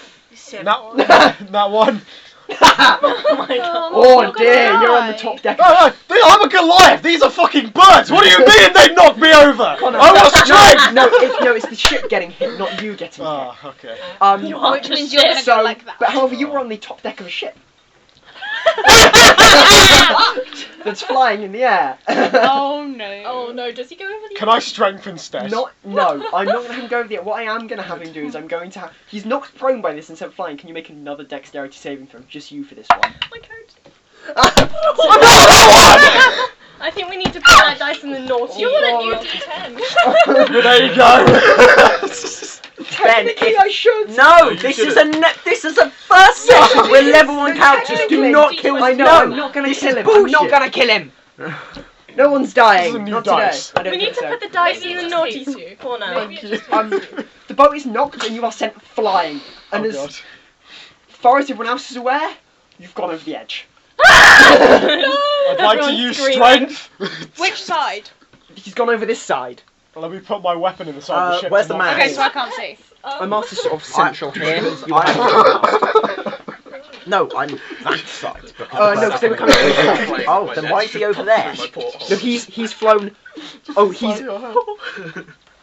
That one. Oh my god. Oh you're gonna dear, you're on the die. top deck. No, I'm a Goliath. These are fucking birds. What do you mean they knocked me over? Connor. I was strength. No, it's the ship getting hit, not you getting hit. Ah, okay. You are Which the means you're shit. gonna So, go like that. but however, you were on the top deck of a ship that's flying in the air. Oh no. Oh no, does he go over the Can I strength instead? No, I'm not going to have him go over the. What I am going to have him do is I'm going to have. He's knocked prone by this instead of flying. Can you make another dexterity saving throw? Just you for this one. My code. Oh, I think we need to put that dice in the naughty. You want a new God. D10. But there you go. Technically, I should. No, you this is shouldn't. this is a first session. We're level 1 characters. Do technically. not kill us. I know. No, I'm not going to this kill is him. I'm not bullshit. going to kill him. No one's This is dying. a new Not dice. today. I don't We need think to so. put the dice Maybe in it the just naughty hates you. corner. Maybe it just The boat is knocked and you are sent flying. And Oh as god. far as everyone else is aware, you've gone over the edge. I'd like to Everyone's use screaming. strength. Which side? He's gone over this side. Let me put my weapon in the side of the ship. where's to the knock man? Okay, so I can't see. My master's sort of central here. No, I'm that side. because No, the 'cause they were birds coming are over coming. Oh, then why is he over there? No, he's flown. Oh, he's.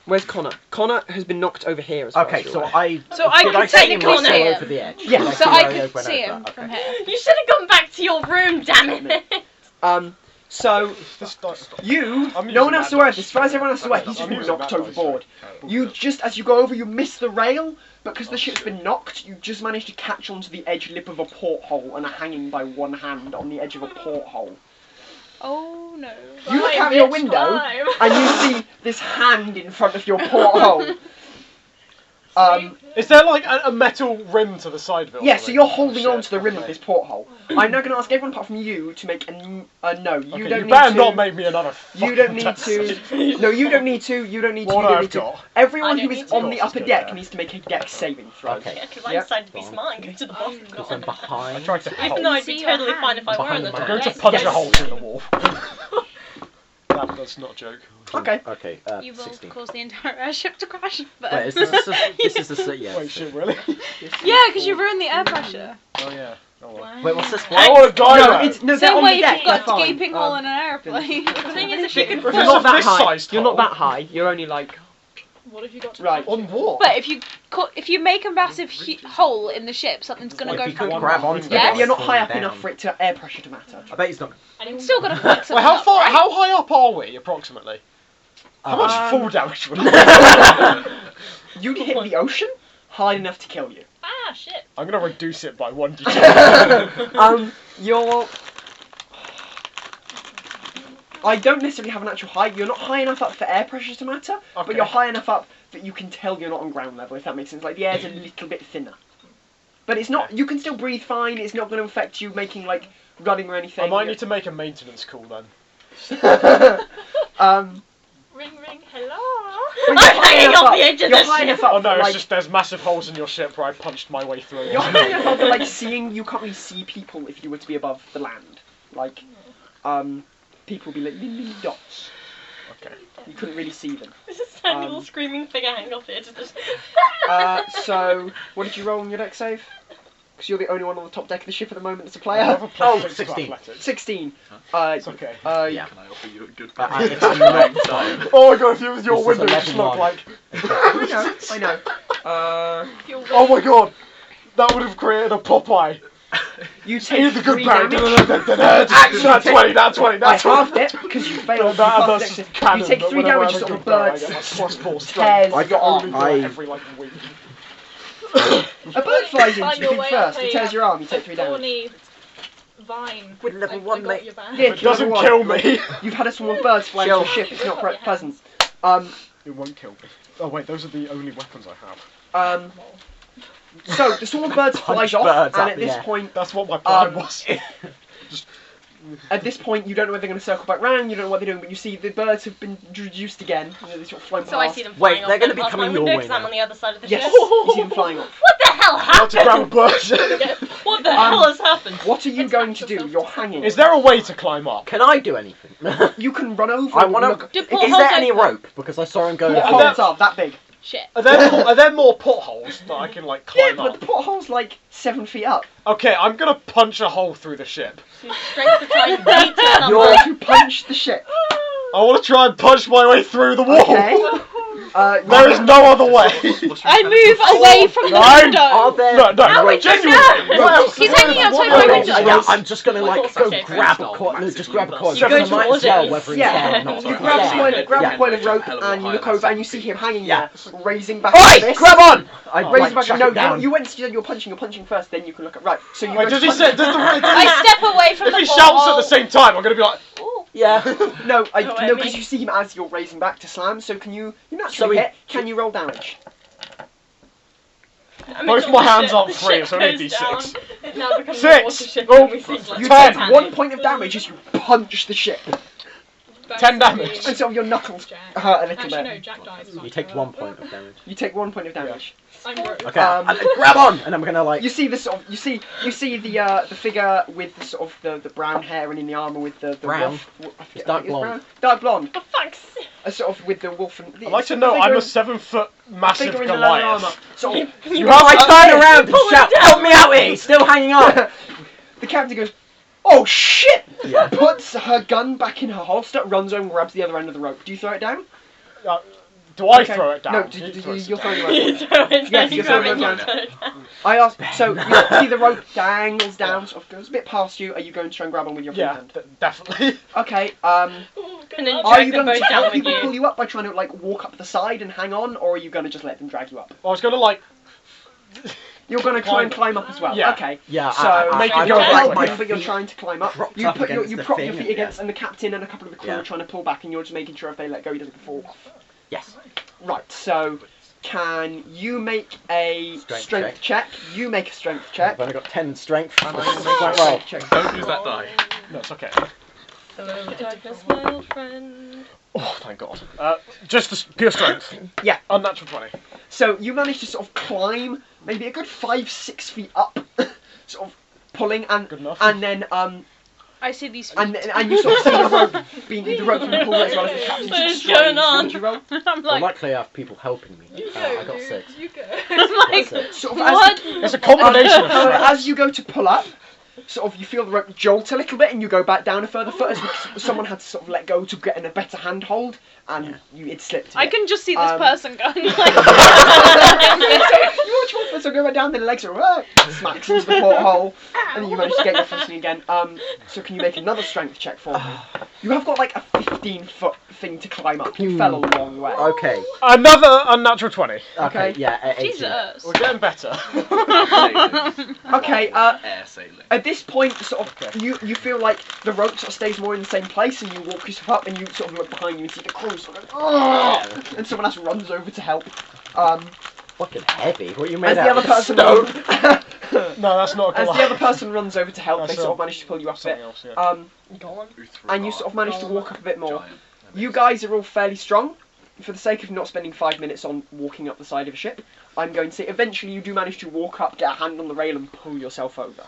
Where's Connor? Connor has been knocked over here as far Okay, as you're so aware. I. So I did can say he technically was see still him. over the edge? Yeah, Did So see I where he could went see over? him Okay. from here. You should have gone back to your room, damn it. So This dice. you, I'm no using one else that is aware of dice. this. As far as everyone else is aware, I'm he's just been using knocked that dice, overboard. sorry. You just, as you go over, you miss the rail, but because the ship's been knocked, you just managed to catch onto the edge lip of a porthole and are hanging by one hand on the edge of a porthole. Oh no. You look Climb, out your bitch, window climb. and you see this hand in front of your porthole. Is there like a metal rim to the side of it? or Yeah, so something? you're holding on Shit, to the rim of okay. this porthole. I'm now going to ask everyone apart from you to make a no. You Okay, don't you need better to. not make me another. You don't need to. No, you don't need to. You don't need to. What You don't I've need to. got. Everyone I who don't is need to. on the Yours is upper good, deck yeah. needs to make a dex saving throw. Okay. Yeah, because I Yep. decided to be smart and go to the bottom. Because I'm behind. I tried to help. Even though I'd be See your totally fine hand. if I were on the Behind top I'm going to deck. punch Yes. a hole through the wall. That's not a joke. Okay. Okay, You will 16. cause the entire airship to crash. But Wait, is this the yeah. Wait, shit, really? yeah, because you ruined the air pressure. Oh yeah. Oh well. Wait, what's this? I want to die. No, though. it's no. They're Same on way the if deck. you've got they're a fine. gaping hole in an airplane. The thing is, if you could If You're it's not a that fish high. sized You're not hole. that high. You're only like What have you got to right. On what? But if you make a massive hole in the ship, something's gonna If go you through. could grab onto Yeah, it, but You're not high fall up down. enough for it to air pressure to matter. I bet he's not. It's still gonna fuck something Wait, how up, far? right? How high up are we approximately? How much fall damage would You'd hit the ocean high enough to kill you. Ah, shit. I'm gonna reduce it by 1d2. You're. I don't necessarily have an actual height. You're not high enough up for air pressure to matter, Okay. but you're high enough up that you can tell you're not on ground level, if that makes sense. Like, the air's a little bit thinner. But it's not, you can still breathe fine, it's not going to affect you making, like, running or anything. I might need to make a maintenance call then. Ring, ring, hello. But I'm hanging off the edge of you're the high ship. enough up Oh no, for, it's like, just there's massive holes in your ship where I punched my way through. you're high enough up for, like, seeing, you can't really see people if you were to be above the land. Like, people would be like little dots. Okay. You couldn't really see them. There's a tiny little screaming figure hanging off the edge of the ship. So, what did you roll on your deck save? Because you're the only one on the top deck of the ship at the moment that's a I player. have a plus 6 to 16. athletics. 16. It's okay. Yeah. Can I offer you a good It's not time? Oh my god, if it was your This is window, it 11 just looked like... I know. Oh my god! That would have created a Popeye. You He's take the good 3 Barry. damage. That's 20, that's 20, I that's 20. halved it because you failed. That's You canon, take but 3 whenever I damage have as a a good Barry, I bird get like plus 4 tears strength. your I arm. only do it every like week. A bird flies Find into your you way first. up It a, tears your arm. You take 3 damage. thorny vine. With level I 1, got mate. your back. Yeah, It doesn't level kill 1. me. You've had a swarm of birds fly into Chill. a ship. It's not pleasant. It won't kill me. Oh wait, those are the only weapons I have. So the swarm of birds flies Punch off, birds and up at the this air. point, That's what my plan was. at this point, you don't know whether they're going to circle back round. You don't know what they're doing, but you see the birds have been introduced again. You know, they sort of flying So I past. see them Wait, flying off they're gonna and be past coming my your window way 'cause I'm now. on the other side of the Yes, ship. you see them flying off. What the hell How to happened? grab a bird. What the hell has happened? What are you It's going back to to do? You're hanging. Is there a way to climb up? Can I do anything? You can run over. I and want look. Do to. portholes Is there any open? rope? Because I saw him go. What Yeah, holes are that big? Shit. Are there more potholes that I can like Yeah, climb but up? the porthole's like 7 feet up. Okay, I'm gonna punch a hole through the ship. Strength to try and beat it. You're going to punch the ship. I want to try and punch my way through the wall. Okay. There is no other way. I move away from the Nine. window. Are there? No, How would you genuinely. know? What else? He's hanging outside What my else? window. Yeah, I'm just gonna like Of go course, okay, grab a fine. coil. No, just grab a coil. You So go I might as towards well it. whether he's Yeah. there or not. You Yeah. grab a coil, grab Yeah. a coil of rope, Yeah. and you look over and you see him hanging Yeah. there, raising back Oi! his fist. Grab on! I Raise like, back. chuck No, it down. you went. You're punching first. Then you can look at. Right. So you. Wait, go does to he punch- say? Does I step away from if the he shouts at porthole. the same time, I'm gonna be like, Yeah. No, Oh, I no, because mean- you see him as you're raising back to slam. So can you? You So naturally he- hit. Can you roll damage? both my hands aren't free, it's only D6. It now becomes 6. a water ship Oh, and we sink like You Ten. take 1 point of damage as you punch the ship, 10 damage. and so your knuckles Jack. hurt a little Actually, bit. no, Jack dies. You take 1 point of damage. You take 1 point of damage. I'm broke. Okay. Um, Grab on! And I'm gonna like. You see the sort of you see the figure with the sort of the brown hair and in the armor with the Brown? wolf. I It's think dark it's blonde. brown. Dark blonde. For fuck's sake. Sort of with the wolf and. I'd like to know I'm a 7-foot massive figure in the leather armor. Goliath. Sort of, You have I turn around and Pull shout, him down. "Help me out here! He's still hanging on!" the captain goes, "Oh shit!" Yeah. Puts her gun back in her holster, runs over and grabs the other end of the rope. Do you throw it down? Do I Okay. throw it down? No, He you're throws it throwing down. the You rope. throw it Yes, down, you you throw grab it it, down. you throw it down. I asked. So you see the rope dangles down, sort of goes a bit past you. Are you going to try and grab on with your free Yeah, hand? definitely. Okay. And then you Are drag you them going to both down help with people pull you. you up by trying to like walk up the side and hang on, or are you going to just let them drag you up? I was gonna like. You're going to try and climb up as well. Yeah. Okay. Yeah, So Make it you're go helping, quickly. but you're trying to climb up. propped You up put against you the prop your thing feet and- against, and the captain and a couple of the crew Yeah. are trying to pull back, and you're just making sure if they let go, he doesn't fall off. Yes. Right. So, can you make a strength check? You make a strength check. I've only got 10 strength. And That's I will make quite a well. strength check. Don't use that die. No, it's okay. Hello, darkness, my old friend. Oh, thank God. Just the pure strength. Yeah. Unnatural 20. So you manage to sort of climb maybe a good 5-6 feet up, sort of pulling, and Good enough. and then I see these feet. and you sort of see the rope being pulled as well as the captain. What is strains. going on? What did you roll? I'm Well, like, luckily I have people helping me. I got 6. You go. I'm like, That's it. Sort of what? It's a combination of strength. as you go to pull up, sort of you feel the rope jolt a little bit, and you go back down a further foot as if someone had to sort of let go to get in a better handhold, and it slipped. a I bit. can just see this person going like. You watch one person go back down, then the legs are smacks into the porthole, and then you manage to get your footing again. So can you make another strength check for me? You have got like a 15-foot thing to climb up. You fell a long way. Okay. Another unnatural 20. Okay. Yeah, 18. Jesus. We're getting better. Okay, Air sailing. at this point, sort of, you feel like the rope sort of stays more in the same place, and you walk yourself up, and you sort of look behind you and see the crew sort of, "Ugh!" and someone else runs over to help. Fucking heavy. What you As made the out other of person, stone? No, that's not a as Goliath. the other person runs over to help, That's they sort of manage to pull you up a something bit. else, yeah. Go on. And you sort of manage to walk up a bit more. Giant. You guys are all fairly strong. For the sake of not spending 5 minutes on walking up the side of a ship, I'm going to say eventually you do manage to walk up, get a hand on the rail, and pull yourself over.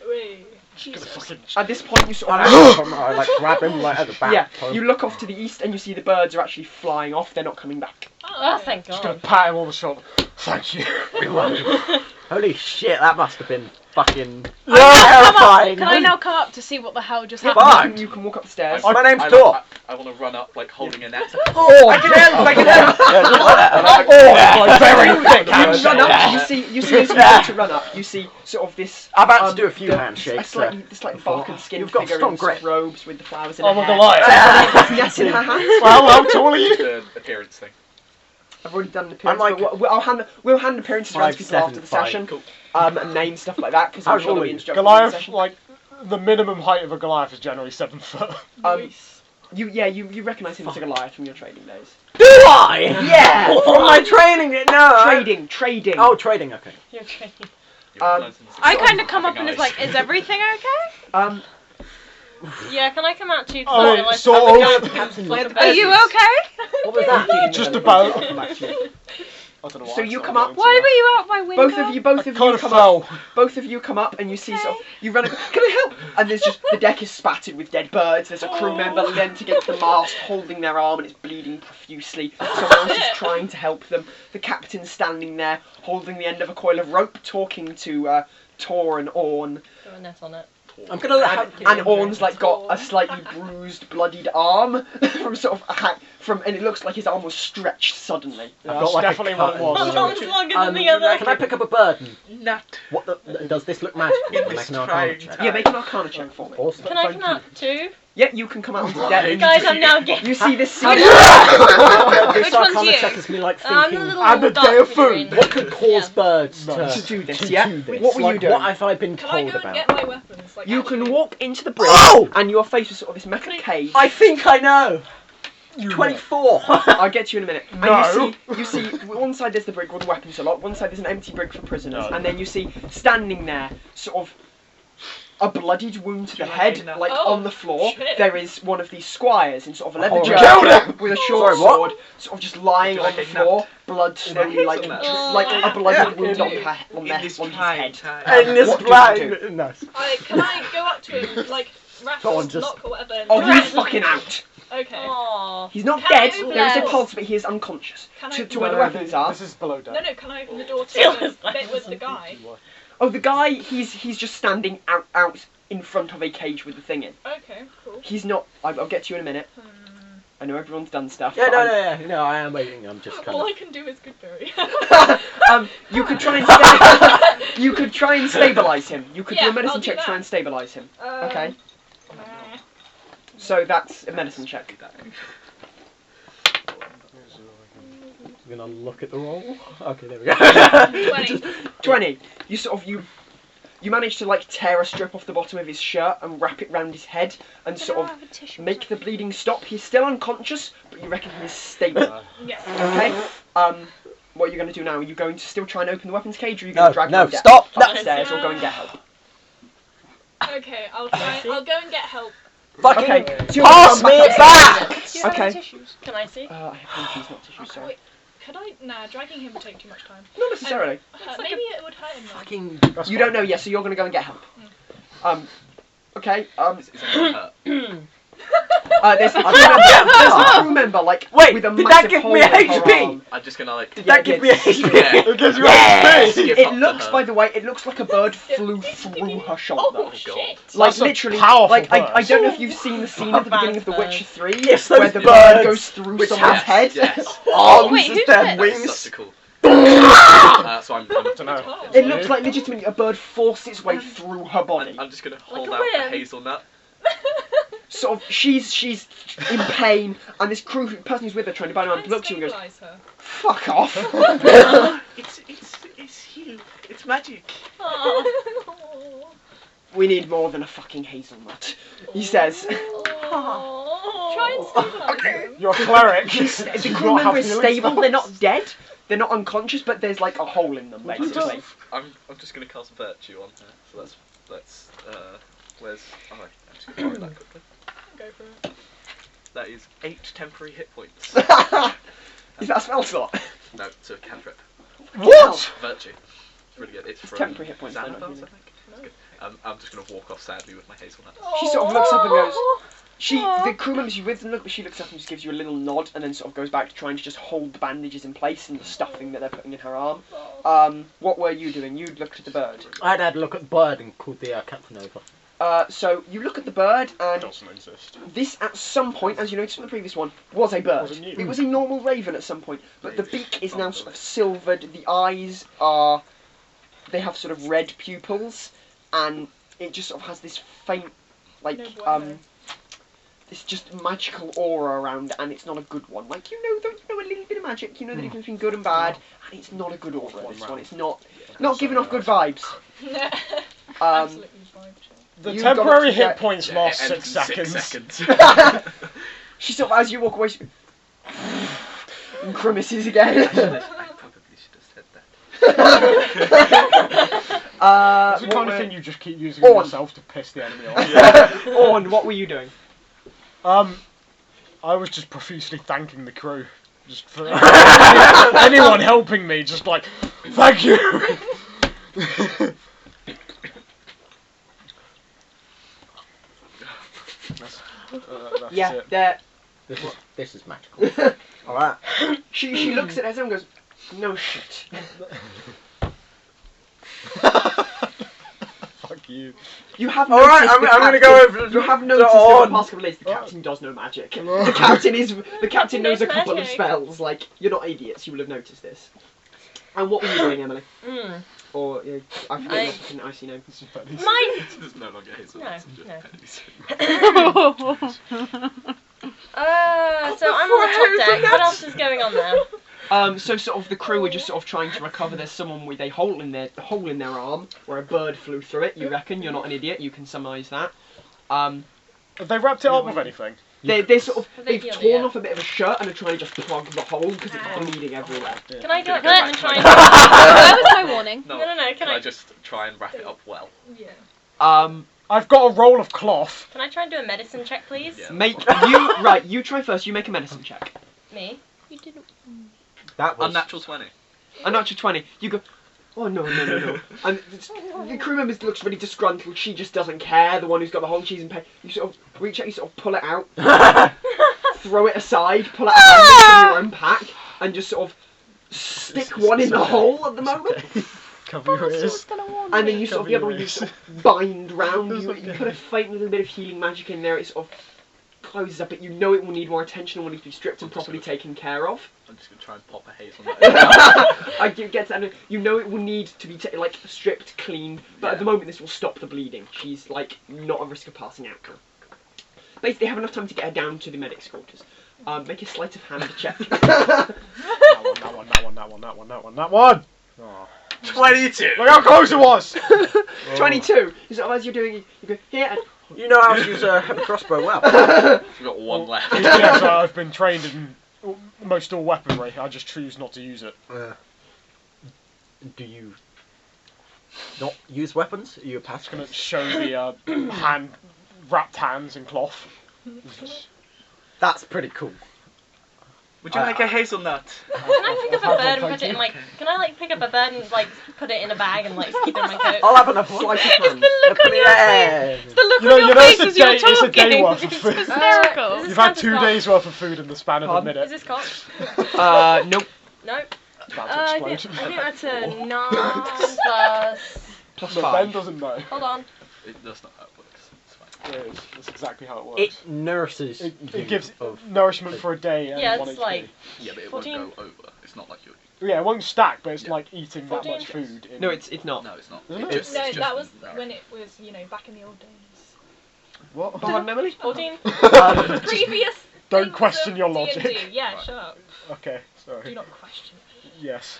Wait. Gonna fucking... At this point, you sort I of like grab him like at the back. yeah, you look off to the east, and you see the birds are actually flying off. They're not coming back. Oh, thank Just gonna God. pat him on the shoulder. Thank you. Holy shit, that must have been fucking Can I terrifying. Can I now come up to see what the hell just Yeah, happened? you can walk up the stairs. My name's I Tor. want to run up like holding a net. Oh, I can help! I can help! Oh, my very thick You handshake. run up. You see as you go to run up. You see sort of this. I'm about to do a few handshakes, A slightly bark and skin You've got figure strong in sort of grip. robes with the flowers in Oh, her my hair. Goliath. Yes, in her hands. Well, how tall are you? The appearance thing. I've already done an appearance, I'm like- but we'll hand appearances around to people after the 5'7", session. Cool. And name stuff like that because I'm How's sure there'll be Ollie? instructions in the Goliath, session. like, the minimum height of a Goliath is generally 7 foot. You recognise him as a Goliath from your trading days. Do I? Yeah! From my training? No. Trading. Oh, trading, okay. You're okay. I kind of come up and it's like, is everything okay? Yeah, can I come out too? Oh, I realised sort I'm of. going Are you okay? What was that? Just about. I'll come back to you. I don't know So why you I'm come not up- going Why to. were you out my window? Both of you Kind of come fell. up. Both of you come up and you see sort of, you run. Can I help? And there's just the deck is spattered with dead birds. There's a crew member leant against the mast, holding their arm, and it's bleeding profusely. Someone else is trying to help them. The captain's standing there, holding the end of a coil of rope, talking to Tor and Orn. Throw a net on it. I'm gonna let And Orn's like got a slightly bruised, bloodied arm from sort of and it looks like his arm was stretched suddenly. Yeah, I've got that's like a definitely cut. what it was. One's longer than the other. Can I pick up a bird? Not. What does this look magical? In Can I this make an arcana trying check? time. Yeah, make an Arcana check for me. Awesome. Can I come out too? Yeah, you can come out onto the deck. Guys, I'm now getting. You see this How scene. This Which one's arcana you? check is me like I'm thinking. the little And a dark day of figurine. food. What could cause birds To do this, to yeah? do this? What were you Like, doing? What have I been Can I told go and about? get my weapons? Like, You actually? can walk into the bridge, Oh! and you're faced with sort of this metal cage. I think I know. You 24. I'll get to you in a minute. And No. you see, one side there's the brig where the weapons are locked, one side there's an empty brig for prisoners, No. and then you see standing there, sort of a bloodied wound to the you head, like enough? like Oh, on the floor. shit. There is one of these squires in sort of a leather Oh, jacket with a short Sorry, what? sword, sort of just lying Would you on the like a floor, blood slowly, like hazelnut? like a bloody Yeah. wound on their on his head. In this What do you blind. Nice. Can I go up to him, like, Go on, rattle, just- knock, or whatever? and Oh, grab he's him? fucking out. Okay. Aww. He's not Can I dead. open There is a the pulse, but he is unconscious. Can I To open where the No, weapons are. This is below deck. No, can I open the door to Still the is like bit with the something. guy? Oh, the guy, he's just standing out in front of a cage with the thing in. Okay, cool. He's not. I'll get to you in a minute. I know everyone's done stuff. Yeah, but no, I am waiting. I'm just kind All I of. can do is Goodberry. You could try and you could try and stabilize him. You could do Yeah, a medicine I'll do check to try that. and stabilize him. Okay. Nah. So that's a medicine check. I'm gonna look at the roll. Okay, there we go. 20. 20. You sort of you manage to like tear a strip off the bottom of his shirt and wrap it round his head and sort of make the bleeding stop. He's still unconscious, but you reckon he is stable. Yeah. Okay. What are you going to do now? Are you going to still try and open the weapons cage, or are you going to drag No, him down stop. upstairs, or go and get help? Okay, I'll try. I'll go and get help. Fucking Okay. So you're pass gonna me come it back back. Do you have any Okay. tissues? Can I see? I have tissues, not tissues. Sorry. Wait, could I? Nah, dragging him would take too much time. Not necessarily. Maybe it would hurt him though. Fucking. You don't know yet, so you're going to go and get help. Okay. Is it gonna hurt? There's a crew member like Wait, with a did that massive give hole me a in her HP? arm. I'm just gonna like. Did Yeah, that give it me a did. HP? Yeah. It gives you Yes! a Skip It up to looks, her. by the way, it looks like a bird flew through her shoulder. Oh God. shit! Like That's a literally, powerful like I bird. don't know if you've seen the scene at the beginning of The Bad Witcher 3, Yes, where those the birds bird goes through which someone's have- head. Yes. Arms Wait, who's instead, this? wings. That's such a cool. Ah! So I'm don't know. It looks like legitimately a bird forced its way through her body. I'm just gonna hold a out the whim. hazelnut. Sort of, she's in pain, and this person who's with her trying to bind her arm looks at you and goes, Stabilise her. "Fuck off." It's heal. It's magic. Aw. We need more than a fucking hazelnut, he says. Try and stabilise them. You're a cleric. The crew member is stable, they're not dead, they're not unconscious, but there's like a hole in them, basically. I'm just gonna cast Virtue on her. So that's where's I'm just gonna borrow that quickly. Go for it. That is 8 temporary hit points. Is that a spell slot? No, it's a cantrip. What? Virtue. It's really good. It's from temporary hit points, Xanathars, they're not I think. It's good. I'm just gonna walk off sadly with my hazelnut. She sort of looks up and goes. The crew member she's with them look, but she looks up and just gives you a little nod, and then sort of goes back to trying to just hold the bandages in place and the stuffing that they're putting in her arm. What were you doing? You looked at the bird. I'd had a look at the bird and called the captain over. So you look at the bird, and Doesn't exist. this at some point, as you noticed from the previous one, was a bird. Wasn't you? It was a normal raven at some point, but the beak is now sort of silvered. The eyes are, they have sort of red pupils, and it just sort of has this faint, like No bueno. this just magical aura around it, and it's not a good one. Like, you know a little bit of magic, you know the difference between good and bad, and it's not a good aura, this one. It's not giving off good vibes. Absolutely vibe check. The You got temporary up to hit get- points Yeah, last it 6 ends in seconds. 6 seconds. She sort of, as you walk away, she and grimaces again. I probably should have said that. It's the what kind were- of thing you just keep using On. yourself to piss the enemy off. Orn, what were you doing? I was just profusely thanking the crew. Just for anyone helping me, just like, thank you! That's Yeah, it. there. This is magical. Alright. She looks at Ezra and goes, no shit. Fuck you. You have Alright, noticed I'm gonna go over to You have noticed Orn. over the past couple of days the captain does know magic. The captain knows a couple of magic. spells. Like, you're not idiots. You will have noticed this. And what were you doing, Emily? Or I forget your fucking icy name. Mine. There's no longer hazel. No, It's just no. pennies. So I'm on the top deck. What else is going on there? So sort of the crew are just sort of trying to recover. There's someone with a hole in their arm where a bird flew through it. You reckon? You're not an idiot. You can surmise that. Have they wrapped it up with anything? They're sort of they've healed it, torn yeah. off a bit of a shirt and are trying to just plug the hole because it's bleeding everywhere. Can I do it? Go Can I back. try and... That was my warning. No, No. Can Can I I just try and wrap it up well? Yeah. I've got a roll of cloth. Can I try and do a medicine check, please? Yeah. You try first. You make a medicine check. Me? You didn't. That was Unnatural 20. A natural 20. You go. Oh no. And the crew member looks really disgruntled. She just doesn't care. The one who's got the whole cheese and pain. You sort of reach out. You sort of pull it out, throw it aside, pull out a bandage from your own pack, and just sort of stick one in the hole at the moment. Cover your ears. And then you sort of the Cover other one your you ears. sort of bind round. You put a faint little bit of healing magic in there. It sort of closes up. But you know it will need more attention. It will need to be stripped and properly taken care of. I'm just gonna try and pop a hazelnut. I get that. You know it will need to be like stripped, cleaned. But at the moment, this will stop the bleeding. She's like not at risk of passing out. Basically, they have enough time to get her down to the medic's quarters. Make a sleight of hand check. That one. Oh. 22! Look how close it was! 22. So as you're doing, you go here. You know how to use a heavy crossbow well. We've got one left. Yes, I've been trained in most all weaponry. I just choose not to use it. Do you not use weapons? Are you a Just pacifist? gonna show the wrapped hands in cloth. That's pretty cool. Would you like a hazelnut? Can I pick up a bird and put it in my... Can I like pick up a bird and like put it in a bag and like keep it in my coat? I'll have enough Sleight of It's hand. the look on your face. It's the look on your know, face it's as a you're day- it's a day talking. worth of It's food. hysterical. Is this You've had count as 2 not? days worth of food in the span of a Pardon? minute. Is this cocked? Nope. No. It's about I to think explode. that's a 9 plus... Plus Look, 5. Ben doesn't know. Hold on. That's not how it works. It's fine. It is. That's exactly how it works. It nourishes It you gives of nourishment for a day and Yeah, 1 it's HP. like... Yeah, but it 14. won't go over. It's not like you're... Yeah, it won't stack, but it's Yeah. like eating that 14. much food. In... No, it's not. No, it's not. Isn't it? Just, No, it's that just was when it was, back in the old days. What? Pardon, Emily? 14? Previous. Don't things question of your D&D. logic. Yeah, Right. shut up. Okay, Do sorry. not question. Yes.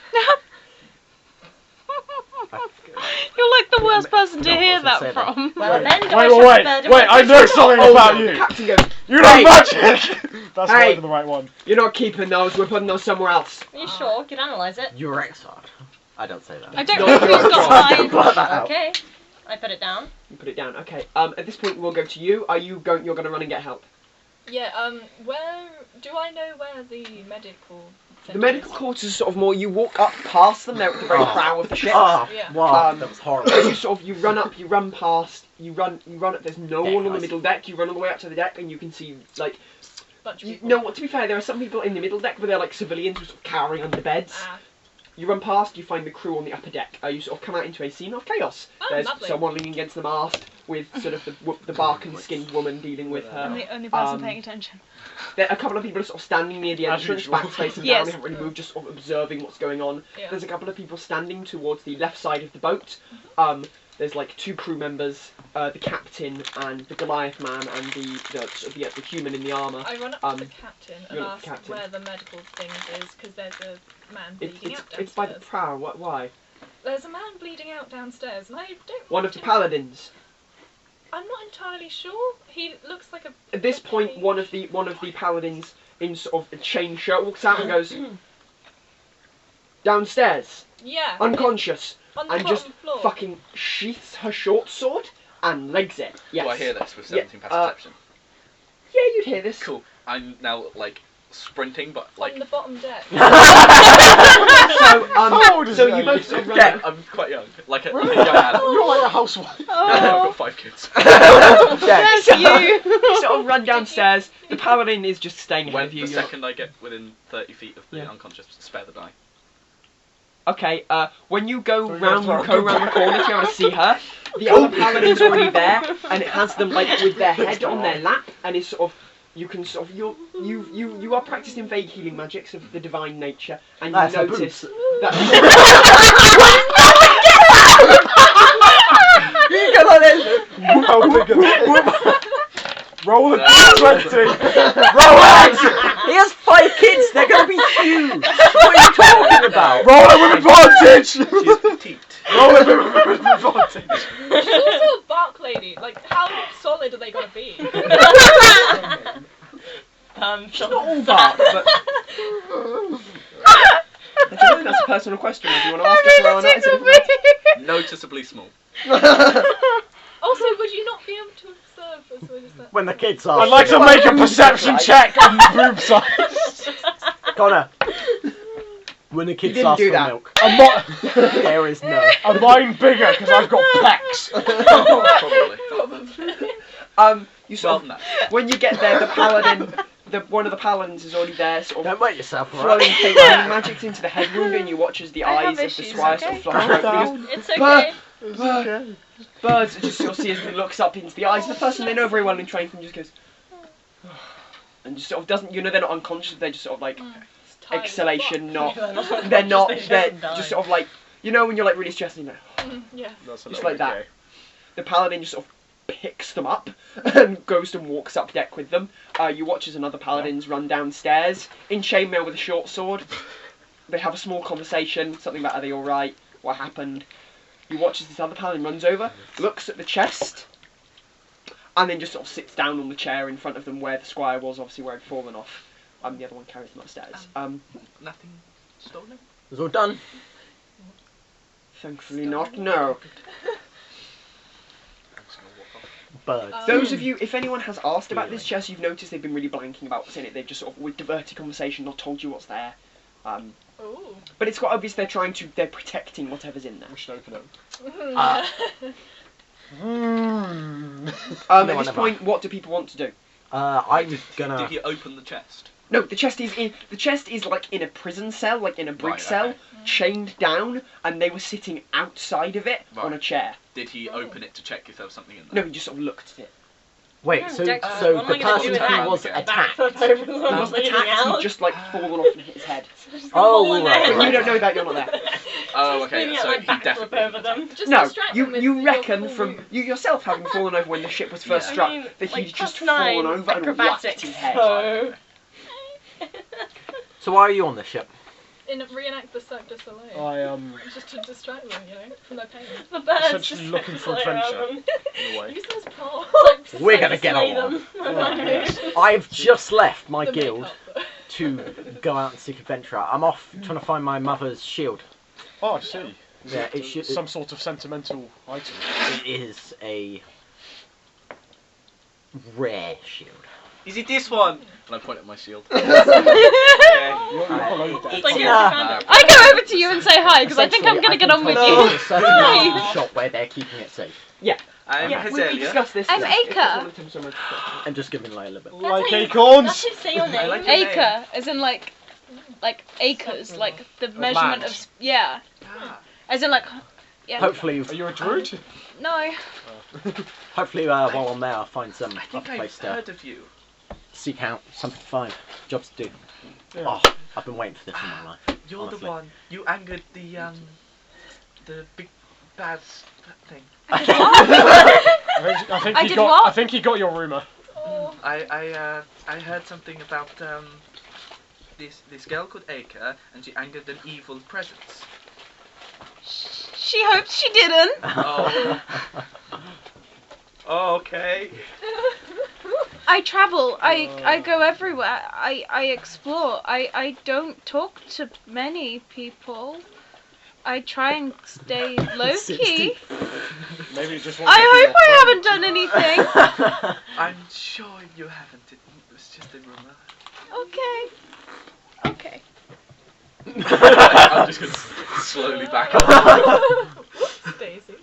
You're like the the worst person to No, I hear was gonna that say that. from? Well, then do I Wait, shut the wait, bed and wait, I know something Oh, about no. you. The captain goes, You know Hey. magic! That's Hey. not the right one. you're not keeping those, we're putting those somewhere else. Are you sure? Could analyse it. You're exiled. I don't say that. I don't No, know who's no, got no. mine. Blur that out. Okay. I put it down. You put it down, okay. At this point we'll go to you. Are you going, you're gonna run and get help? Yeah, where do I know where the medical The centre medical is? quarters are sort of more, you walk up past them, they're at the very Oh. prow of the ship. Oh, Yeah. wow, Um, that was horrible. As you sort of, you run up, you run past, you run up, there's no Deck, one on the I middle deck, you run all the way up to the deck and you can see, like, Bunch of people. no, to be fair, there are some people in the middle deck, but they're like civilians who are sort of cowering under beds. Ah. You run past, you find the crew on the upper deck. You sort of come out into a scene of chaos. Oh, There's lovely. someone leaning against the mast with sort of the bark-and-skinned woman dealing with I'm her. the only person Um, paying attention. A couple of people are sort of standing near the As entrance, usual. back facing Yes. down. They haven't really moved, just sort of observing what's going on. Yeah. There's a couple of people standing towards the left side of the boat. There's like 2 crew members, the captain and the Goliath man and the human in the armour. I run up Um, to the captain you and run up ask to the captain. where the medical thing is, because there's a man bleeding out downstairs. It's by the prow. Why? There's a man bleeding out downstairs, and I don't One want of the to- paladins. I'm not entirely sure. He looks like a... At this point, Okay. one of the paladins in sort of a chain shirt walks out and goes downstairs, Yeah. unconscious, on the and bottom just floor. fucking sheaths her short sword and legs it. Yes. Do I hear this with Yeah, 17 perception? Yeah, you'd hear this. Cool. I'm now like sprinting, but like On the bottom deck. So, How old is so he? you both sort of run yeah, out. I'm quite young, like a young adult. You're like a housewife. I've Oh, got 5 kids. that's you. Sort of run downstairs. The paladin is just staying ahead When of you. the You're- second I get within 30 feet of the Yeah. unconscious, spare the die. Okay, when you go So you're round, gonna you throw go round the corner to be able to see her, the other paladin's already there, and it has them like with their head on their lap, and it's sort of, you can sort of, you are practicing vague healing magics of the divine nature, and you That's her notice boobs. that. You go like this. How big are they? Roll a 20. Roll it. He has 5 kids. They're gonna be huge. What are you talking about? Roll it with advantage. She's petite. Roll it with advantage. She's also a bark lady. Like, how solid are they gonna be? It's not all bark, but I don't know, that's a personal question. Do you want to ask us around that? Is it- Noticeably small. Also, would you not be able to observe as well as that? When the kids are. I'd like to make a perception check on the boob size. Connor. When the kids didn't ask do for that. milk, Am I- there is no. Are mine bigger because I've got pecs? Probably. You sort Well, of, no. when you get there, the paladin, one of the paladins is already there, sort of Don't wet yourself, throwing alright? things magic into the head wound, and you watch as the I have eyes of the issues, squire sort okay? of flutter out. Calm He goes, It's okay. birds, and just you'll see as he looks up into the eyes of the person they know very well in training, and just goes, and just sort of doesn't, you know, they're not unconscious, they're just sort of like It's tired as exhalation, fuck. not, they're not, they're just sort of like, you know, when you're like really stressed, and you're like, Yeah. That's a just little like bit that. gay. The paladin just sort of picks them up and goes and walks up deck with them. You watch as another paladins run downstairs in chainmail with a short sword. They have a small conversation, something about are they alright, what happened. You watch as this other paladin runs over, looks at the chest, and then just sort of sits down on the chair in front of them where the squire was, obviously where he'd fallen off. The other one carries them upstairs. Nothing stolen? It's all done. Thankfully not, no. I'm just gonna walk off. Birds. Those of you, if anyone has asked about this chest, you've noticed they've been really blanking about what's in it. They've just sort of, with diverted conversation, not told you what's there. Ooh. But it's quite obvious they're protecting whatever's in there. We should open it. At No, this never. point, what do people want to do? I'm gonna. Did you open the chest? No, the chest is like in a prison cell, like in a brick Right, cell, okay. chained down, and they were sitting outside of it on a Right. chair. Did he open it to check if there was something in No, there? he just sort of looked at it. Wait, so What so am the I gonna do person with that? who was Okay. attacked. He was attacked, he'd just like fallen off and hit his head. Oh, right. But you don't know that, you're not there. Oh, okay. So he definitely. over them. Just No, distract them with you your reckon cool from move. you yourself having fallen over when the ship was first Yeah. struck I mean, that like, he'd just +9 fallen over and whacked acrobatics, his head. so- So why are you on this ship? reenact the Cirque du Soleil. Just to distract them, from their pain. The birds Essentially just looking for fly around adventure. them. In a way. Use them as props. We're gonna get slay on. them. I've just left my The guild makeup. to go out and seek adventure. I'm off trying to find my mother's shield. Oh, I see. Yeah, it should. Some sort of sentimental item. It is a rare shield. Is it this one? And I point at my shield. You're Uh, below deck. it's Like, in yeah, a- found it. I go over to you and say hi because I think I'm gonna get on with essentially, you. I can take it to a shop where they're keeping it safe. I'm Yeah, we Velia. discussed this. I'm Yes, Acre. it's one of Tim's summary. I'm just giving like a little bit. Like That's how you acorns. say your name. like it. Acre, as in like acres, like the measurement land. of yeah, Ah. as in like yeah. Hopefully, Are you a druid? No. hopefully, while I'm there, I'll find some I other think place I've to heard of you. seek out something to find, jobs to do. Yeah. Oh, I've been waiting for this in my life. You're honestly. the one. You angered the big bad thing. I think I he did got. what? I think he got your rumor. Oh. I heard something about this girl called Acre, and she angered an evil presence. She hopes she didn't. Oh. Oh, okay. I travel. I go everywhere. I explore. I don't talk to many people. I try and stay low key. Maybe he just wants I to be hope your I friend. haven't done anything. I'm sure you haven't. It was just a rumor. Okay. I'm just gonna slowly back up. Daisy.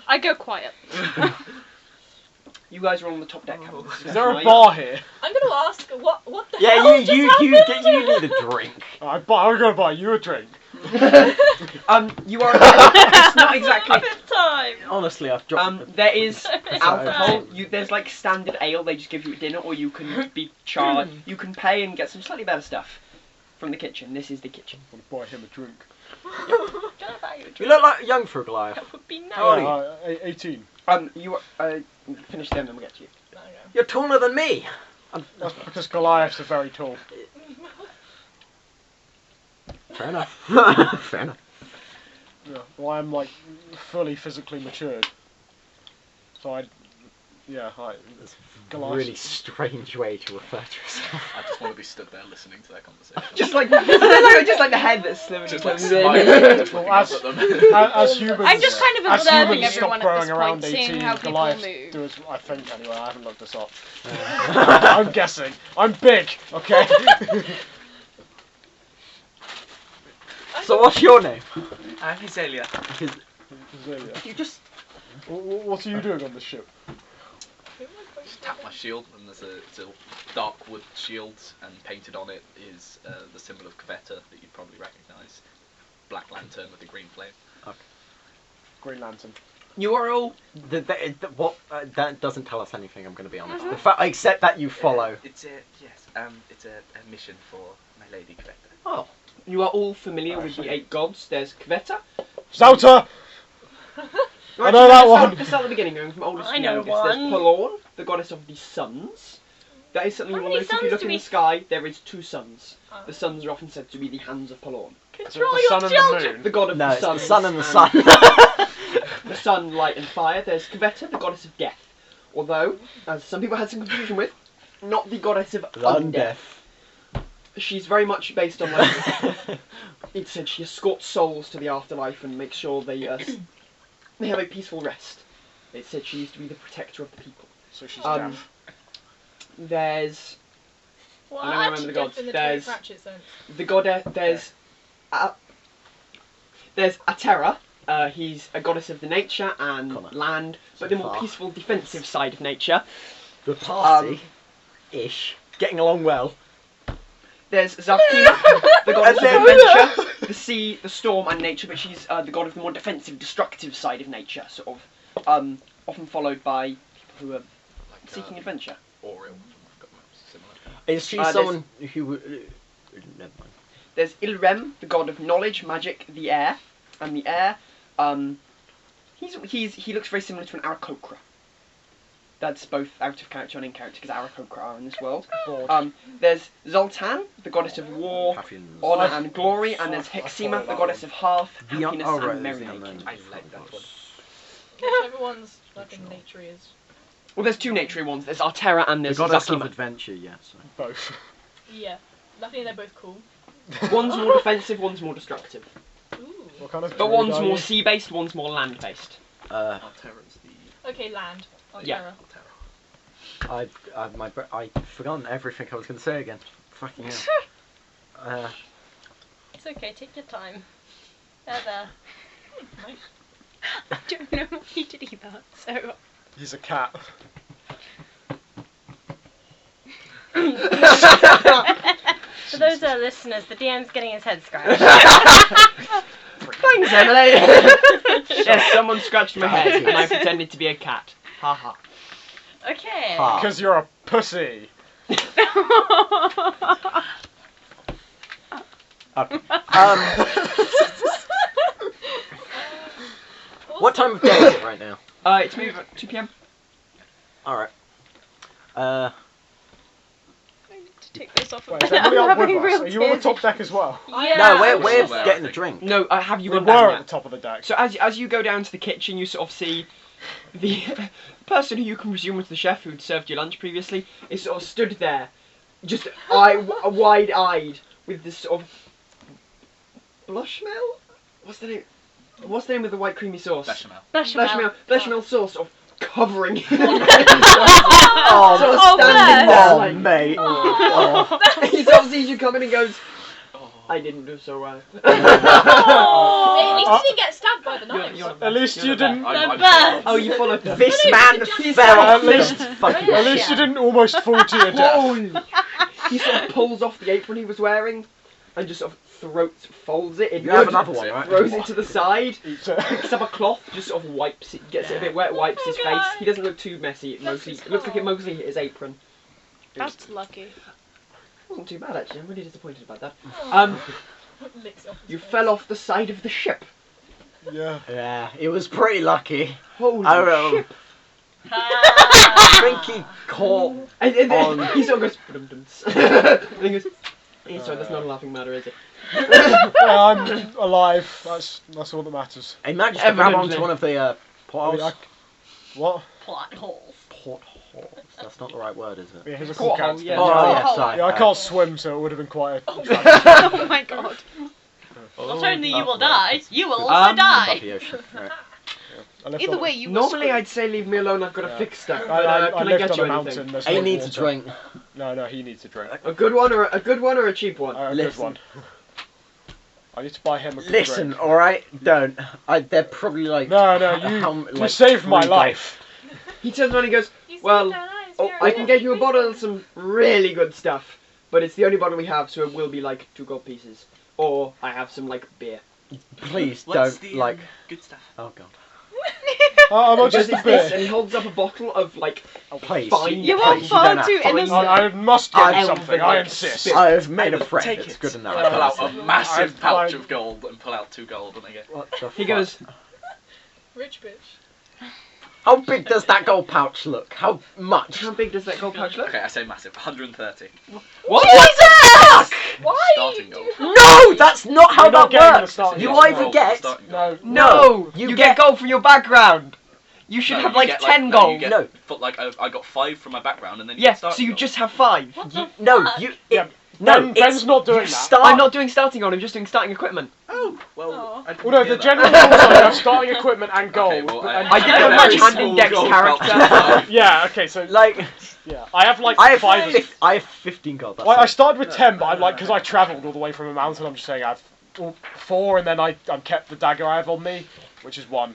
I go quiet. You guys are on the top deck. Oh. Is there a bar here? I'm gonna ask what the Yeah, hell you just need a drink. I'm gonna buy you a drink. You are. It's not exactly. Time. Honestly, I've dropped. There is Sorry. alcohol. There's like standard ale they just give you at dinner, or you can be charged. You can pay and get some slightly better stuff from the kitchen. This is the kitchen. I'm gonna buy him a drink. You look like a young for a Goliath. That would be nice. How old are you? 18. You finish them, then we'll get to you. You're taller than me. That's because Goliaths are very tall. Fair enough. Fair enough. Yeah. Well, I'm like fully physically matured. So I. Yeah, hi. That's a Goliath. really strange way to refer to yourself. I just want to be stood there listening to their conversation. Just like just like the head that's slowly Just like comes in. smiling, just looking Well, up at them. As humans, I'm just kind of as observing humans everyone stop at this growing around point, seeing 18, how people Goliaths move. do as I think anyway. I haven't looked this up. I'm guessing. I'm big. Okay. So what's your name? I'm Velia. You just What are you doing on the ship? Just tap my shield, and it's a dark wood shield, and painted on it is the symbol of Kveta that you'd probably recognise. Black lantern with a green flame. Green Lantern. You are all. that doesn't tell us anything. I'm going to be honest. The fact, except that you follow. It's a mission for my lady Kveta. Oh, You are all familiar with the 8 gods. There's Kveta. Zouter! I know that one. Let's start at the beginning, going from oldest I to know youngest. one. There's Pelorn, the goddess of the suns. That is something How you will many notice if you suns look do in we- the sky. There is 2 suns. Oh. The suns are often said to be the hands of Pelorn. Control the your sun and the children. moon. The god of no, the it's the suns sun and the sun. the sun, light, and fire. There's Kveta, the goddess of death. Although, as some people had some confusion with, not the goddess of undeath. She's very much based on like. It said she escorts souls to the afterlife and makes sure they have a peaceful rest. It said she used to be the protector of the people. So she's Um, deaf. There's Well, I don't I remember the actually gods. did in the There's- Terry Pratchett sense. the goddess. There's Atera. He's a goddess of the nature and Connor. land, So but the more far. peaceful, defensive side of nature. The party, ish, getting along well. There's Zavkina, the goddess of And then- adventure, the sea, the storm, and nature, but she's the god of the more defensive, destructive side of nature, sort of. Often followed by people who are Like seeking adventure. Oriel. I've got similar. Is she there's- someone who would? Never mind. There's Ilrem, the god of knowledge, magic, the air, and the air. He looks very similar to an Aarakocra. That's both out of character and in character because Aarakocra are in this world. Bored. There's Zoltan, the goddess of war, Paphians. honour and glory, and there's I Hexima, follow the that goddess of hearth, The happiness oh, right, and there's the merrymaking. unknown. I like that one. Whichever one's fucking nature is. Well, there's two nature ones. There's Altera and The there's goddess of Zakima. adventure, yes. Both. Yeah. Luckily they're both cool. One's more defensive, one's more destructive. Ooh. What kind of But druid one's are more you? sea-based, one's more land-based. Altera's the Okay, land. Yeah. Altera. I've forgotten everything I was going to say again. Fucking hell. It's okay, take your time. There. Nice. I don't know what he did either, so... He's a cat. For those listeners, the DM's getting his head scratched. Thanks, Emily! Yes, someone scratched my head and I pretended to be a cat. Ha ha. Okay. Ha. Because you're a pussy. What time of day is it right now? It's maybe about 2 PM. Alright. I need to take this off. Wait, is I'm Emily up having with us? real Are you on the tears. top deck as well? Yeah. No, we're We're getting getting a drink. No, have you We gone down were yet? at the top of the deck. So as you go down to the kitchen, you sort of see the person who you can presume was the chef who'd served your lunch previously is sort of stood there, just wide-eyed with this sort of blushmel. What's the name? What's the name of the white creamy sauce? Bechamel. Bechamel sauce, sort of covering him. Oh, Sort of oh, standing bless. there, Oh, like, mate. oh. He sort of sees you coming and goes, I didn't do so well. At least you didn't get stabbed by the knives. At least you You're the didn't. I'm best. Oh, you followed them. This man He's fell at off least- the fucking At least you didn't almost fall to your death. Holy! He sort of pulls off the apron he was wearing and just sort of folds it in. You have another one, right? Throws it to the side, Eats it. picks up a cloth, just sort of wipes it, gets it a bit wet, wipes his face. He doesn't look too messy. It Bless mostly his looks like it heart. mostly hit his apron. That's lucky. Wasn't too bad actually. I'm really disappointed about that. Oh. Licks off his You face. fell off the side of the ship. Yeah. Yeah, it was pretty lucky. Holy Oh, shit! I think he caught. And then On- he sort of goes. "Ba-dum-dums." And he goes. "Eh, sorry, that's not a laughing matter, is it? Yeah, I'm alive. That's all that matters. He managed to grab Evidently. onto one of the I portholes. mean, what? Plot holes. Portholes. That's not the right word, is it? Yeah, he's a cool Porthole, cat. yeah. Oh, yeah, Porthole. sorry. Yeah, I can't swim, so it would have been quite a Oh my god. Not only you will right. die, you will also Um, die. Above the ocean. Right. I lived Either on- way, you were Normally, screwed. I'd say leave me alone. I've got Yeah. to fix stuff. I, But I can I lived get on you a anything? mountain. There's He no needs a water. drink. No, he needs a drink. A good one or a cheap one? A good Listen. one. I need to buy him a good Listen, drink. alright? Don't. They're probably like. No, you like saved my 3 life. He turns around and goes, You see Well, their eyes, "Oh, they're I can get you a really bottle of some really good stuff, but it's the only bottle we have, so it will be like 2 gold pieces. Or I have some like beer." Please What's don't the like. good stuff? Oh god. Oh, I'm He not goes, just a "It's this," bit. and he holds up a bottle of like Please. Fine. You please, are you far don't have too to. innocent. I must get I've something. I insist. spit. I have made a friend. Take It's it. good enough. I pull out a I've- massive pouch I've- of gold and pull out 2 gold and I go, What the He fuck? goes, Rich bitch. How big does that gold pouch look? How much? "How big does that gold pouch look?" okay, I say massive, 130. What? Why? Starting gold. No, that's not how You're not that getting the works. starting You gold. either Gold, get starting gold. No. No, You you get- get gold for your background. You should No, have you like get, 10 no, gold. you get, No. But like I got 5 from my background and then you Yeah, get starting so you gold. just have 5. No, you. Yeah, No, Ben's not doing you that. Start, I'm not doing starting gold, I'm just doing starting equipment. Oh, well, Aw. I didn't Well, no, hear the that. general rules are you have starting equipment and gold. Okay, well, and- I didn't have much hand in Dex character. Yeah, okay, so like. yeah, I have like I have 5. I have 15 gold. That's I it. started with 10, but I'm like, because I travelled all the way from a mountain, I'm just saying I have 4, and then I'm kept the dagger I have on me, which is 1.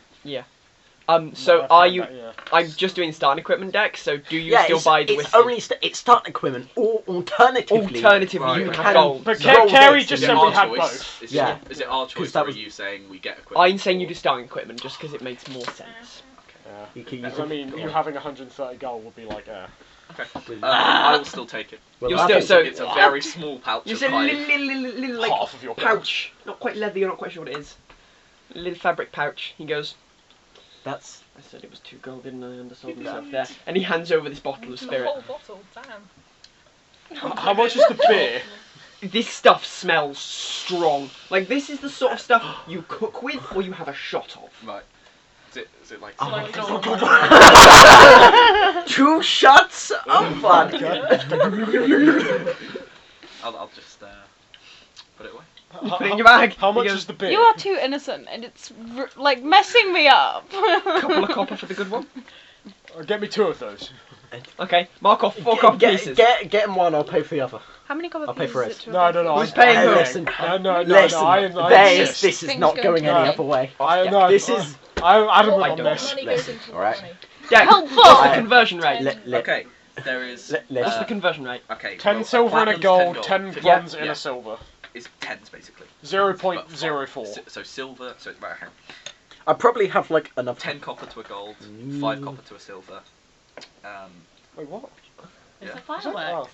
So I've are had you? that, yeah. I'm just doing starting equipment Dex. So do you Yeah, still it's, buy the it's whiskey? only it's starting equipment, or alternatively. Alternatively, you Right. have And- gold. But Roll Carrie this just Is said it we our had choice? both. Yeah. Is it our choice that or are was- you saying we get equipment? I'm saying you do starting equipment just because it makes more sense. Yeah. You can use Because I mean, you having 130 gold would be like, Okay. I will still take it. Well, You'll that's- still- so- It's a very small pouch You of said hide. little like half of your gold. pouch, not quite leather. You're not quite sure what it is. A little fabric pouch. He goes, That's. I said it was 2 gold, didn't I? Undersold You myself did. there. And he hands over this bottle of The spirit. whole bottle, damn. How much is the beer? This stuff smells strong. Like, this is the sort of stuff you cook with or you have a shot of. Right. Is it like? Oh my Slightly God. 2 shots of vodka. I'll just put it away. You put it in your bag. How much You go, is the beer? You are too innocent, and it's like messing me up. couple of copper for the good one. Get me 2 of those. Okay, mark off 4 copper pieces. Get him 1, I'll pay for the other. How many copper I'll pay pieces for is it. it to No, a no, no. Who's I'm paying paying. who? Listen, No, listen. I This insist. is Things not going going any right. other way. No, This is. I'm adamant I on don't this. money goes Listen, into alright. money. Yeah, Helpful. what's the conversion rate? Okay. There is. What's the conversion rate? Okay. 10 well, silver and a platinum's gold, 10 10 bronze Yeah, and yeah. a silver. It's 10s basically. 0.04. So silver. So right, hang on. I probably have like enough. 10 copper to a gold, 5 copper to a silver. Wait, what? It's Yeah. a fireworks.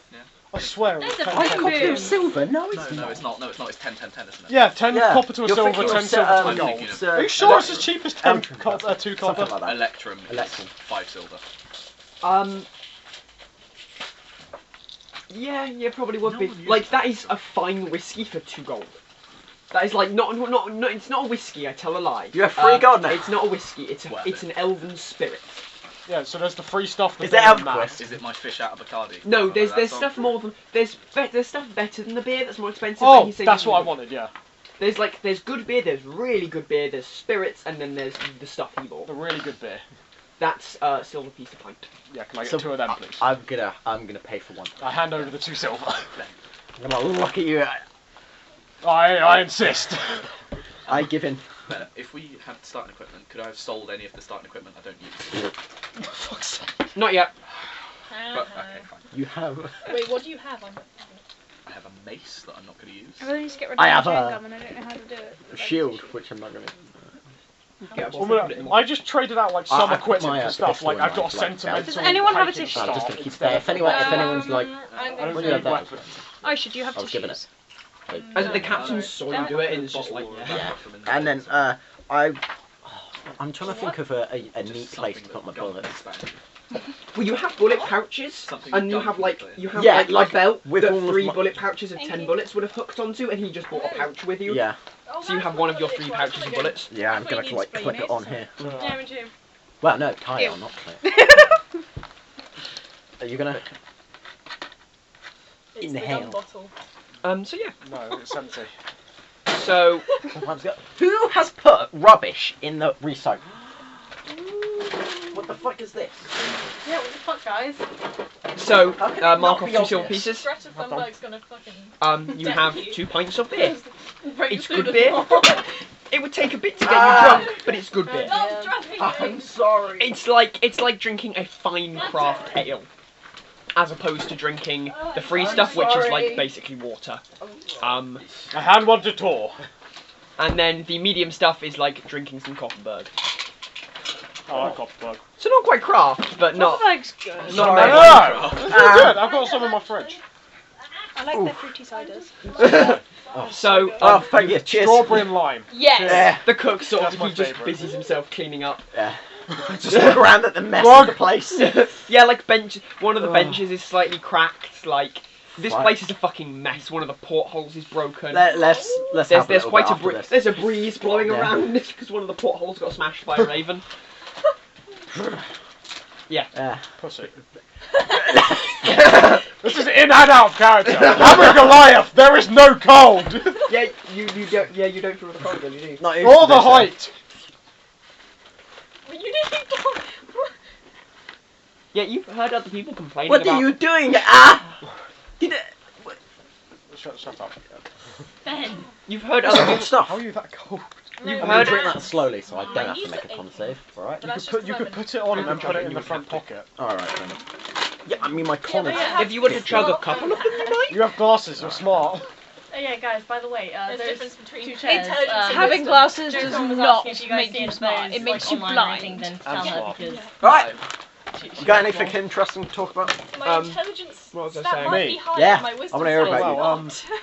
I swear. There's it's a 10 big copper. boom. Silver? No, No, it's not. No, it's not. It's 10, 10, 10, isn't it? Yeah, 10 Yeah. copper to a You're silver, thinking 10 of, silver to a I'm gold. thinking of- Are you sure it's as cheap as 10 2 copper? Something like that. Electrum. Electrum. 5 silver. Yeah, probably would No be. one uses Like, that that is stuff. a fine whiskey for 2 gold. That is like not. It's not a whiskey. I tell a lie. You have 3 gold now. It's not a whiskey. It's Worth it's it. an elven spirit. Yeah, so there's the free stuff. The Is beer it and that. Elfquist? Is it my fish out of Bacardi? No, Like there's that song? stuff more than there's stuff better than the beer that's more expensive. but Oh, he's saying that's what I something. wanted, yeah. There's good beer. There's really good beer. There's spirits, and then there's the stuff he bought. The really good beer. That's silver piece a pint. Yeah, can I get So, 2 of them, please? I'm gonna pay for 1. I hand over the 2 silver. I'm gonna look at you. I insist. I give in. Better. If we had starting equipment, could I have sold any of the starting equipment I don't use? Fuck's sake. Not yet. But, okay, fine. You have. Wait, what do you have? I have a mace that I'm not going to use. I really need to get rid of I my have chewing a gum and I don't know how to do it. Shield, which I'm not gonna. Get a Well, bottle, put it in the I just traded out like some I put equipment my, for stuff. pistol Like in I've got a my, like, sentimental. Does anyone have a hiking tissue? I'm style just gonna keep instead that. of- If anyone's like, I'm I going don't What to do you have need that? weapons. Oh, should you have I was given it. tissues? As the captain saw you do it, and it's just like, Yeah. And then I'm trying to think of a neat place to put my bullets. well, you have bullet pouches, Something and you done have with like it. you have Yeah, like a belt with that all of 3 my- bullet pouches of Thank 10 you. bullets would have hooked onto, and he just brought a pouch with you. Yeah, So you have one of your 3 pouches of bullets. yeah. I'm That's what gonna you need like to spray clip it mace. on here. Yeah, me too. Well, no, tie it Ew. on, not clip. Are you gonna? It's In the the gun hail. bottle. So yeah. No, it's empty. So Sometimes go. Who has put rubbish in the recycle? What the fuck is this? Yeah, what the fuck, guys? so How can it not mark off be 2 silver obvious? pieces. Greta Thunberg's gonna fucking. You have 2 pints of beer. break It's the good food beer. as well. It would take a bit to get you drunk, but it's good beer. Stop driving I'm me. sorry. It's like drinking a fine craft ale, as opposed to drinking the free stuff, which is like sorry. basically water. I hand one to Tor. And then the medium stuff is like drinking some Koppenberg. I like Copperberg. So not quite craft, but not Koppenberg's good. not Sorry. American. It's good. I've got some in my fridge. I like their fruity ciders. So Oh, thank you. Cheers. Strawberry and lime. Yes! Yeah. the cook sort of That's my he just favourite. busies himself cleaning up. Yeah. Just look around at the mess Grog. of the place. Yeah, like one of the Oh. benches is slightly cracked. Like this What? place is a fucking mess. One of the portholes is broken. Let's There's have there's a quite a bit after this. there's a breeze blowing Yeah. around because one of the portholes got smashed by a raven. Yeah. Pussy. This is in and out of character. I'm a Goliath. There is no cold. Yeah, you don't feel the cold, really, do you? Not Or the height. You need to. Yeah, you've heard other people complaining What about. are you doing? Ah! Did it? Shut up. Ben! You've heard other Good people. stuff. How are you that cold? You've I'm heard. gonna drink that slowly, so I don't I have to used make it a con in- save. All right. But You that's could just put it on and then put it in the front pocket. All right. Then. Yeah, I mean my con but is. you have If you were to to chug a swallow- couple of them, you might. You have glasses. You're smart. Oh yeah, guys, by the way, There's a there's difference between 2 chairs. intelligence and Having wisdom. glasses Joe does Tom was not asking if you guys make see you if smart. there's, It makes like, you online blind. rating, then I'm tell her smart. because Right. she You got knows anything more. interesting to talk about? My Um, intelligence what was I stat saying? might Me? be higher Yeah, than my wisdom I wanna hear stat about is you. not.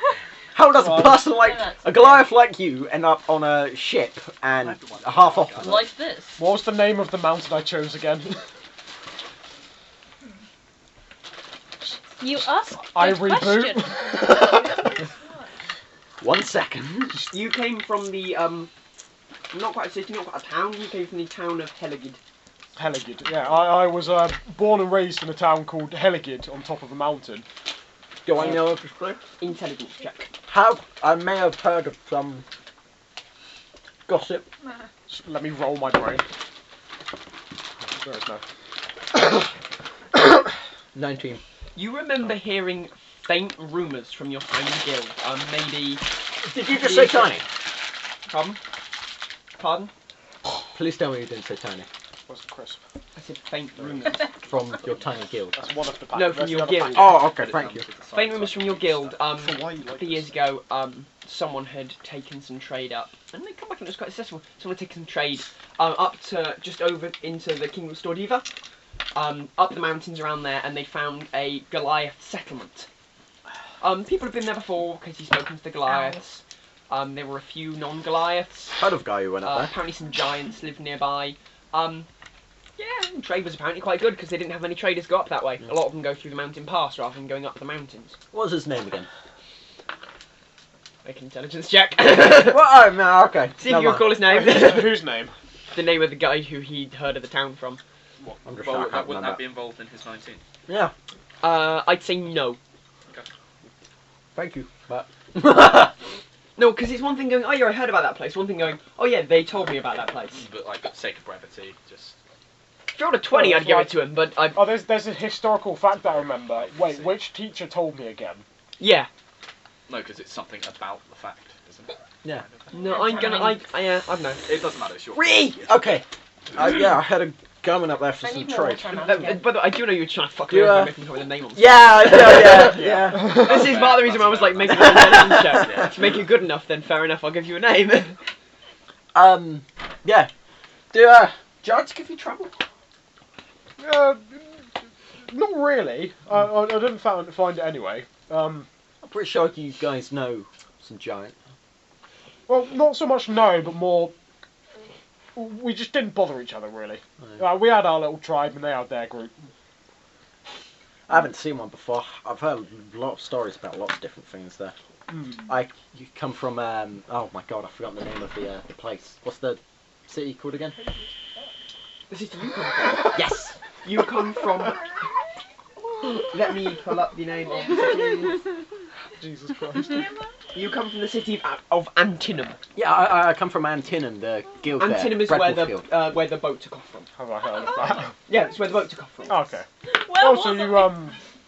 How does a Well, person like yeah, that's a Goliath like you end up on a ship and half off? Like this. What was the name of the mountain I chose again? You asked I the question. reboot. 1 second. You came from the not quite a city, not quite a town. You came from the town of Heligid. Heligid. Yeah, I was born and raised in a town called Heligid on top of a mountain. Do I know of this place? Intelligence check. How I may have heard of some gossip. Just let me roll my brain. There is no. 19. You remember hearing faint rumours from your time in the guild. Maybe. Did you just say tiny? Pardon? Pardon? Please tell me you didn't say tiny. Where's the crisp? I said faint rumours. From your tiny guild. That's one of the pack. No, from Where's the your other guild. pack? Oh, okay, Put it thank down you. to the side Faint so rumours I from can your guild. For why you like A few years this? ago, someone had taken some trade up, and they come back and it was quite successful. Someone had taken some trade up to just over into the Kingdom of Stordiva, up the mountains around there, and they found a Goliath settlement. People have been there before because he's spoken to the Goliaths. There were a few non-Goliaths. Heard of guy who went up there. Apparently some giants lived nearby. Yeah, and trade was apparently quite good because they didn't have many traders go up that way. A lot of them go through the mountain pass rather than going up the mountains. What was his name again? Make an intelligence check. Well, oh, no, okay. See if Never you can mind. call his name. Whose name? The name of the guy who he'd heard of the town from. I'm just Well, sure I can't wouldn't remember. that be involved in his 19? Yeah, I'd say no. thank you. But No, because it's one thing going, oh yeah, I heard about that place. One thing going, oh yeah, they told me about that place. But like, for sake of brevity, just If you rolled a 20, Oh, I'd give right. it to him, but I... Oh, there's a historical fact that I remember. Wait, which teacher told me again? Yeah. no, because it's something about the fact, isn't it? yeah. No, I'm gonna... I don't know. It doesn't matter. It's your Re! Okay. Yeah, I had a garment up there for I some need more trade. time out By again. the way, I do know you were trying to fuck You, me over making the name on Yeah. This is part of the reason why I was like, making an intelligence check. To make you good enough, then fair enough, I'll give you a name. Yeah. Do giants give you trouble? Not really. I didn't find it anyway. I'm pretty sure you guys know some giant. Well, not so much no, but more. We just didn't bother each other really. No. We had our little tribe and they had their group. I haven't seen one before. I've heard a lot of stories about lots of different things there. You come from oh my god, I've forgotten the name of the place. What's the city called again? This is you come from. Yes. You come from... Let me pull up the name of the city. Jesus Christ. You come from the city of Antinum. Yeah, I come from Antinum, the guild there. Antinum is where the boat took off from. Have I heard of that? Yeah, it's where the boat took off from. Okay. Well, Oh, so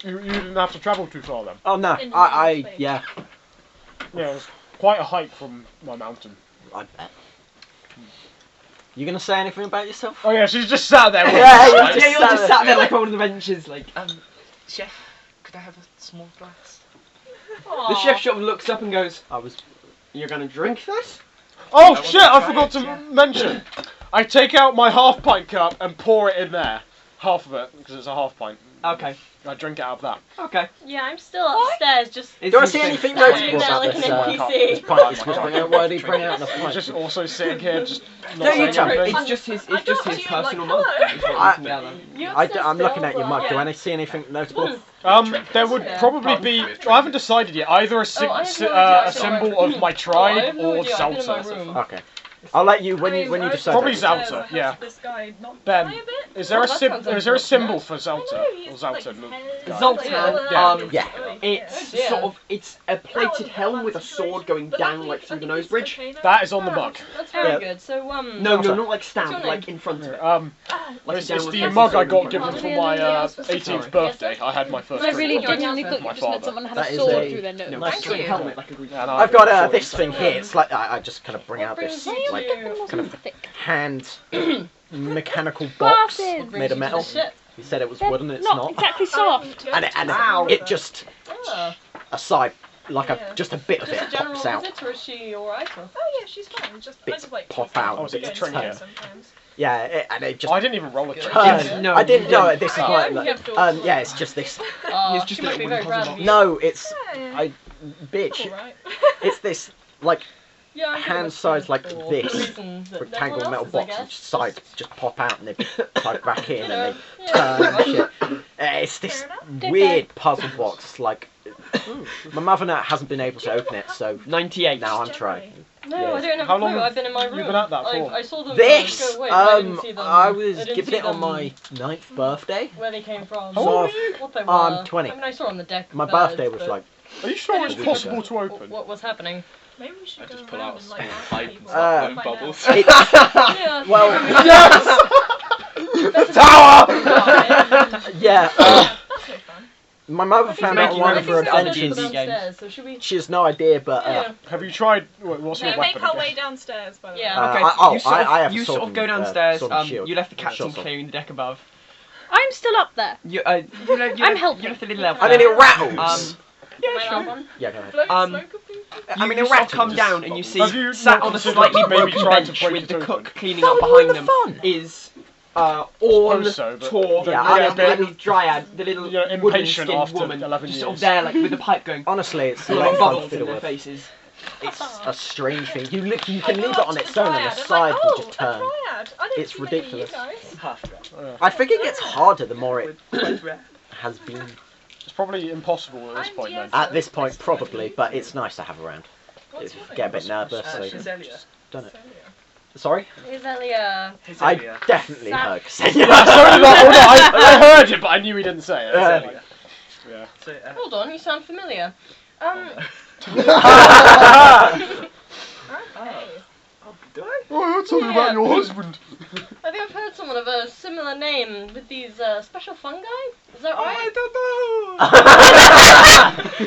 you didn't have to travel too far then? Oh no, In the I space. yeah, Yeah, it's quite a hike from my mountain. I bet. You gonna say anything about yourself? Oh yeah, she's just sat there. Yeah, Yeah, just you're sat just there. sat there like on one of the benches, like... Chef, could I have a small glass? The chef sort of looks up and goes, I was. "You're gonna drink this?" Oh I shit! I wasn't forgot to trying, mention. I take out my half pint cup and pour it in there. Half of it, because it's a half pint. Okay. I drink it out of that. Okay. Yeah, I'm still upstairs, just It's Do I his see thing. anything standing notable there about like this? an cup. NPC. Pint he's supposed to bring out? Why did he bring out the I'm pint? just also sitting here, just not No, you saying tell me. anything. It's just his. I It's just don't his see it personal like mug. colour. Is what I- he's together. You're I'm looking at your mug. Do yeah. I see anything notable? There would probably be. I haven't decided yet. Either a symbol of my tribe or Zelta. Okay. I'll let you when you decide. Probably that. Zelta, yeah. This guy not Ben, play a bit? is there a that sounds is there a unfortunate. symbol for Zelta No, or he's like Zelta? head- Zoltan, Yeah. it's Yeah. sort of it's a plated helm with a sword going down like through the nose bridge. That is on the mug. That's very Yeah. good. So, No, Zelta. not like What's stand, your like name? in front of it. Like It's down the with mug I got the given sword. for my 18th Sorry. birthday. I had my first I drink. really Your genuinely announcement. thought My you just meant father. someone had That a is sword a- through their nose. No, Nice it's like a drink. helmet, like a green. And I've got sword. this thing here. It's like I just kind of bring out this Why are like you getting kind of thick? hand mechanical box Glasses. made of metal. Ship. He said it was They're wooden. It's not not. exactly soft. And Ow. it just Ah. aside like Yeah. just a bit of Just it a general pops out. visit, or is she alright? Oh yeah, she's fine. Just Bits I just like pop out. Oh, so going it's to trinket. sometimes. Yeah, and it just I didn't even roll a trick. turns. No, I didn't you know didn't. this is Yeah, quite. you have to yeah, it's just this. Oh, It's just she a must be little very wooden proud puzzle of you. No, it's Yeah. I bitch. Alright. It's this like Yeah, I'm gonna hand size like for this the reason that rectangular no one metal else is, I box, and guess. sides just pop out and they plug back in You and know, they yeah, turn and pretty shit. much. It's this Fair weird puzzle box. Like my mother now hasn't been able to open it, so 98. now I'm trying. No, Yeah. I don't have How a clue. long have I've been in my room. you been at that for? I saw them This go away. I didn't see them. I was didn't given see it on them my 9th birthday. where they came from. How So old I've- are you? What they were. I'm 20. I mean, I saw on the deck. My birds, birthday was but like Are you sure it's Maybe possible so. to open? What was happening? Maybe we should I go just pull around out a and small like ask pipe and people. start Find blowing out. bubbles. Yeah. well, That's Tower! a- yeah. That's no fun. My mother found out making one ready of for her the other adventures. D&D games. downstairs, so should we? She has no idea, but Yeah. Have you tried? What's We your make weapon? our again? way downstairs, by the way. Yeah. Okay, I you sort of, have a you sword sort of go and, downstairs. sword and shield. You left the Short captain sword. clearing the deck above. I'm still up there. You I'm helping. You left a little elf. I mean, there. it rattles. Yeah, Am I sure. allowed one? Yeah, go ahead. Blowing Um, smoke at people? I mean, it you sort of come rattles. down and you see Have you sat not on a considered slightly maybe broken trying to bench break with it the open? cook cleaning That up would be behind them fun. is Orn, Suppose so, but Tor, then Yeah, and I- the little dryad, the little You're wooden impatient skinned after woman, 11 just sort of years. there, like with the pipe going, Honestly, it's a blowing lot of fun to bubbles in fiddle their with. faces. It's a strange thing. You can I leave go it up on to its the own and dryad, the I'm side like, will oh, just a turn. dryad. I don't It's see many, ridiculous. you guys. I think it gets harder the more it has been. It's probably impossible at this And point yes, then. At this point, probably, but it's nice to have around. What's If your you name? get a bit nervous, so Velia. done it. Celia. Sorry? Velia. I definitely Sam- heard So did I heard it, but I knew he didn't say it. Yeah. Yeah. So, Hold on, you sound familiar. Okay. do I? Oh, you're talking about your husband. I think I've heard someone of a similar name with these special fungi. Is that Oh, right? I don't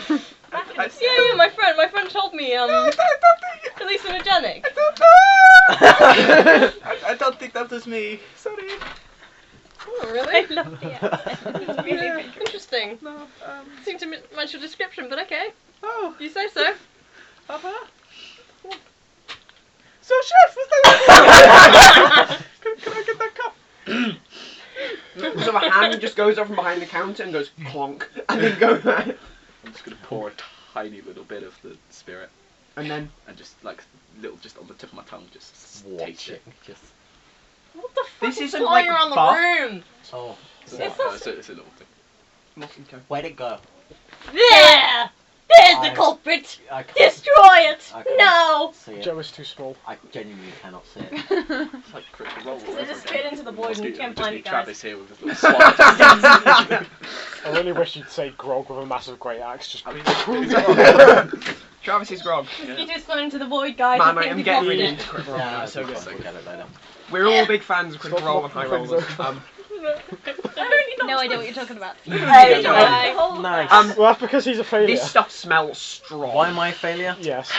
know. Back in I- the Yeah, my friend. My friend told me hallucinogenic. I don't think that was me. Sorry. Oh, really? I love the accent. It's really Yeah. big. Interesting. No, Seemed to match your description, but okay. oh, You say so. So, chef, what's that? Can I get that cup? So a hand just goes up from behind the counter and goes clonk, and then go back. I'm just gonna pour a tiny little bit of the spirit, And then and just like little, just on the tip of my tongue, just taste Watching. it. Just. What the fuck This is isn't flying like around the buff. room? Oh. It's, It's not, not- it's a little thing. Mosquito. Where'd it go? There! There's the I- culprit! I can't Destroy it! I can't No! see it. Joe is too small. I genuinely cannot see it. It's like Critical Role. They just get into the void and you can't find it, guys. Travis here with his little swat. I really wish you'd say Grog with a massive great axe. Just. I mean, Travis's grog. You just went into the void, guys. Man, I I think am we getting covered really it. into Critical Role. Yeah, That's so good. we'll get it later. We're all big fans of Critical Stop Role and High knocking Rollers. things No idea what you're talking about. Hey, Anyway. Nice. Well, that's because he's a failure. This stuff smells strong. Why am I a failure? Yes.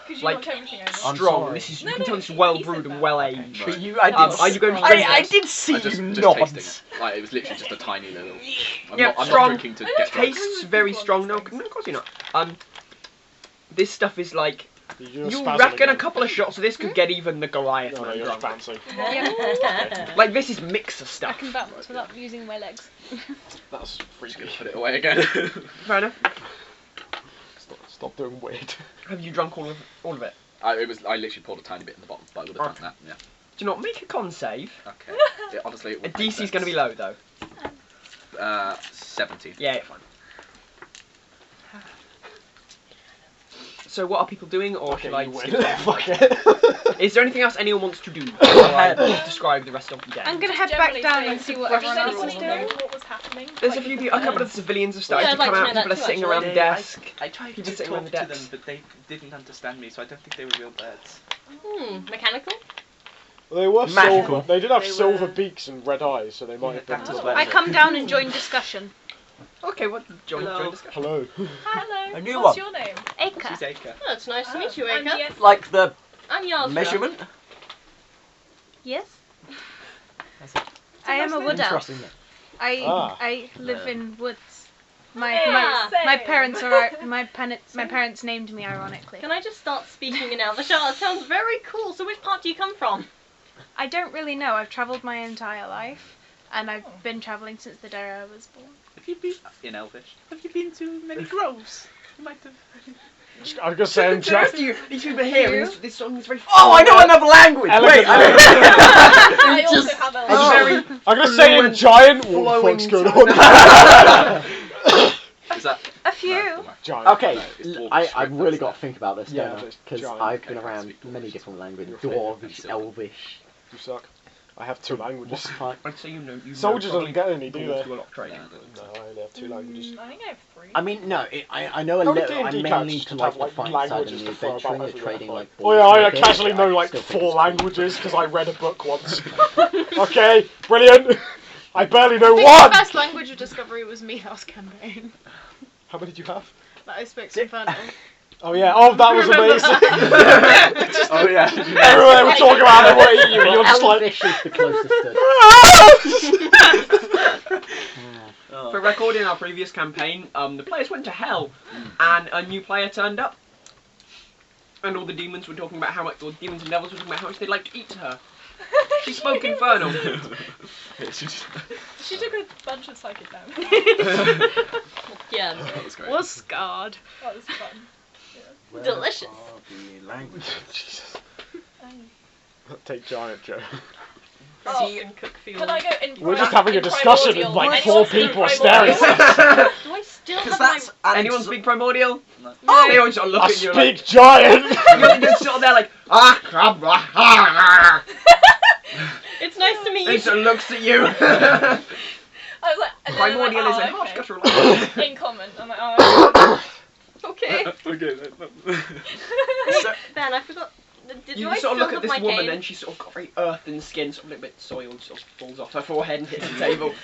Because you Like- knocked everything over. I'm Strong. sorry. This is. No, You can no, tell this is he well said brewed and that. well aged. But you, I did. Are you going to I- drink I this? did see just you tasting. nods. Like, it was literally just a tiny little. I'm Yeah, not strong. drinking to get drunk. Tastes very strong. No, of course you're not. This stuff is like. You're You spazzing reckon a again. couple of shots of this could get even the Goliath No, no, man you're drunk. fancy. Like this is mixer I stuff. can balance without using my legs. That's Just freaky. gonna put it away again. Fair enough. Stop doing weird. Have you drunk all of it? I literally poured a tiny bit in the bottom, but I would have done that. Yeah. Do you not make a con save? Okay. Yeah, honestly, it A would make DC's going to be sense. low though. 17. Yeah, fine. So what are people doing, or should I you skip win. that? Fuck it. Is there anything else anyone wants to do before I describe the rest of the game? I'm gonna head Generally back down saying and see to what brush everyone else anyone is know doing. what was happening. There's Like, a couple of civilians have started Yeah, to I'd like come to out. know that People are too, sitting actually. around the desk. I tried People to sitting around talk the to them, desk. but they didn't understand me, so I don't think they were real birds. Mechanical? They were Magical. silver. They did have They silver were- beaks and red eyes, so they might have been. That's the what I better. come down and join discussion. Okay, what? Join discussion. Hello. Hello. A new What's one. your name? Acre. She's Acre. Oh, it's nice to meet you, And Aka. yes, Like the I'm Yasra. measurement? Yes. That's it. I am a wood elf. Interesting. I live in woods. My Yeah, my same. parents are my parents named me ironically. Can I just start speaking in Elvish? That sounds very cool. So which part do you come from? I don't really know. I've travelled my entire life, and I've been travelling since the day I was born. Have you been in Elvish? Have you been to many groves? I'm just saying, The rest of you, these people here, this song is very. Oh, I know another language. Wait, I also have a Very I'm gonna say in fluent, giant. What the fuck's going on? Is that A few. no, Giant. Okay, No, it's dwarf I've script, really that's got it. to think about this, Yeah, don't I? but it's Because giant. I've been Okay, around speak many Dwarvish. different languages. Your favourite Dwarvish, pencil. Elvish. You suck. I have 2 languages. What I'd say you Soldiers don't get any, do they? Do a lot of training. No, I only have 2 languages. I think I have 3. I mean, no, I know a How many little. I'm D&D mainly characters to just like have, the like, fight side languages and the to throw about adventuring, the everywhere? trading, like. Oh yeah, balls I and casually shit, know I like still think 4 it's cool. languages because I read a book once. Okay, brilliant. I barely know I think one. the first language of discovery was me last campaign. How many did you have? That I spoke Infernal. Oh yeah, oh that was Remember amazing. that? Oh yeah. Everyone they were talking about it, what you, and you're just like. Elvish is the closest to. For record, in our previous campaign, the players went to hell, and a new player turned up, and all the demons were talking about how much, or demons and devils were talking about how much they'd like to eat her. She spoke Infernal. She took a bunch of psychic damage. Yeah, That was great. was scarred. That was fun. Where Delicious. are the languages? Jesus. Take giant Joe. Oh, And cook field. can I go in? We're just having a discussion and like 4 people are staring at us. Do I still Because have my... that's Anyone speak primordial? No. Oh, they all sort of look I at you like. speak giant. You're sort of there like, crab, It's nice to meet They you. sort of looks at you. I was like, and then Primordial is a I'm harsh like, guttural oh, language. okay. In common. I'm like, oh. Okay. Okay. Ben, I forgot. Did You I sort of look fill at up this my woman cane? and she's sort of got very earthen skin, sort of a little bit soiled, sort of falls off her forehead and hits the table.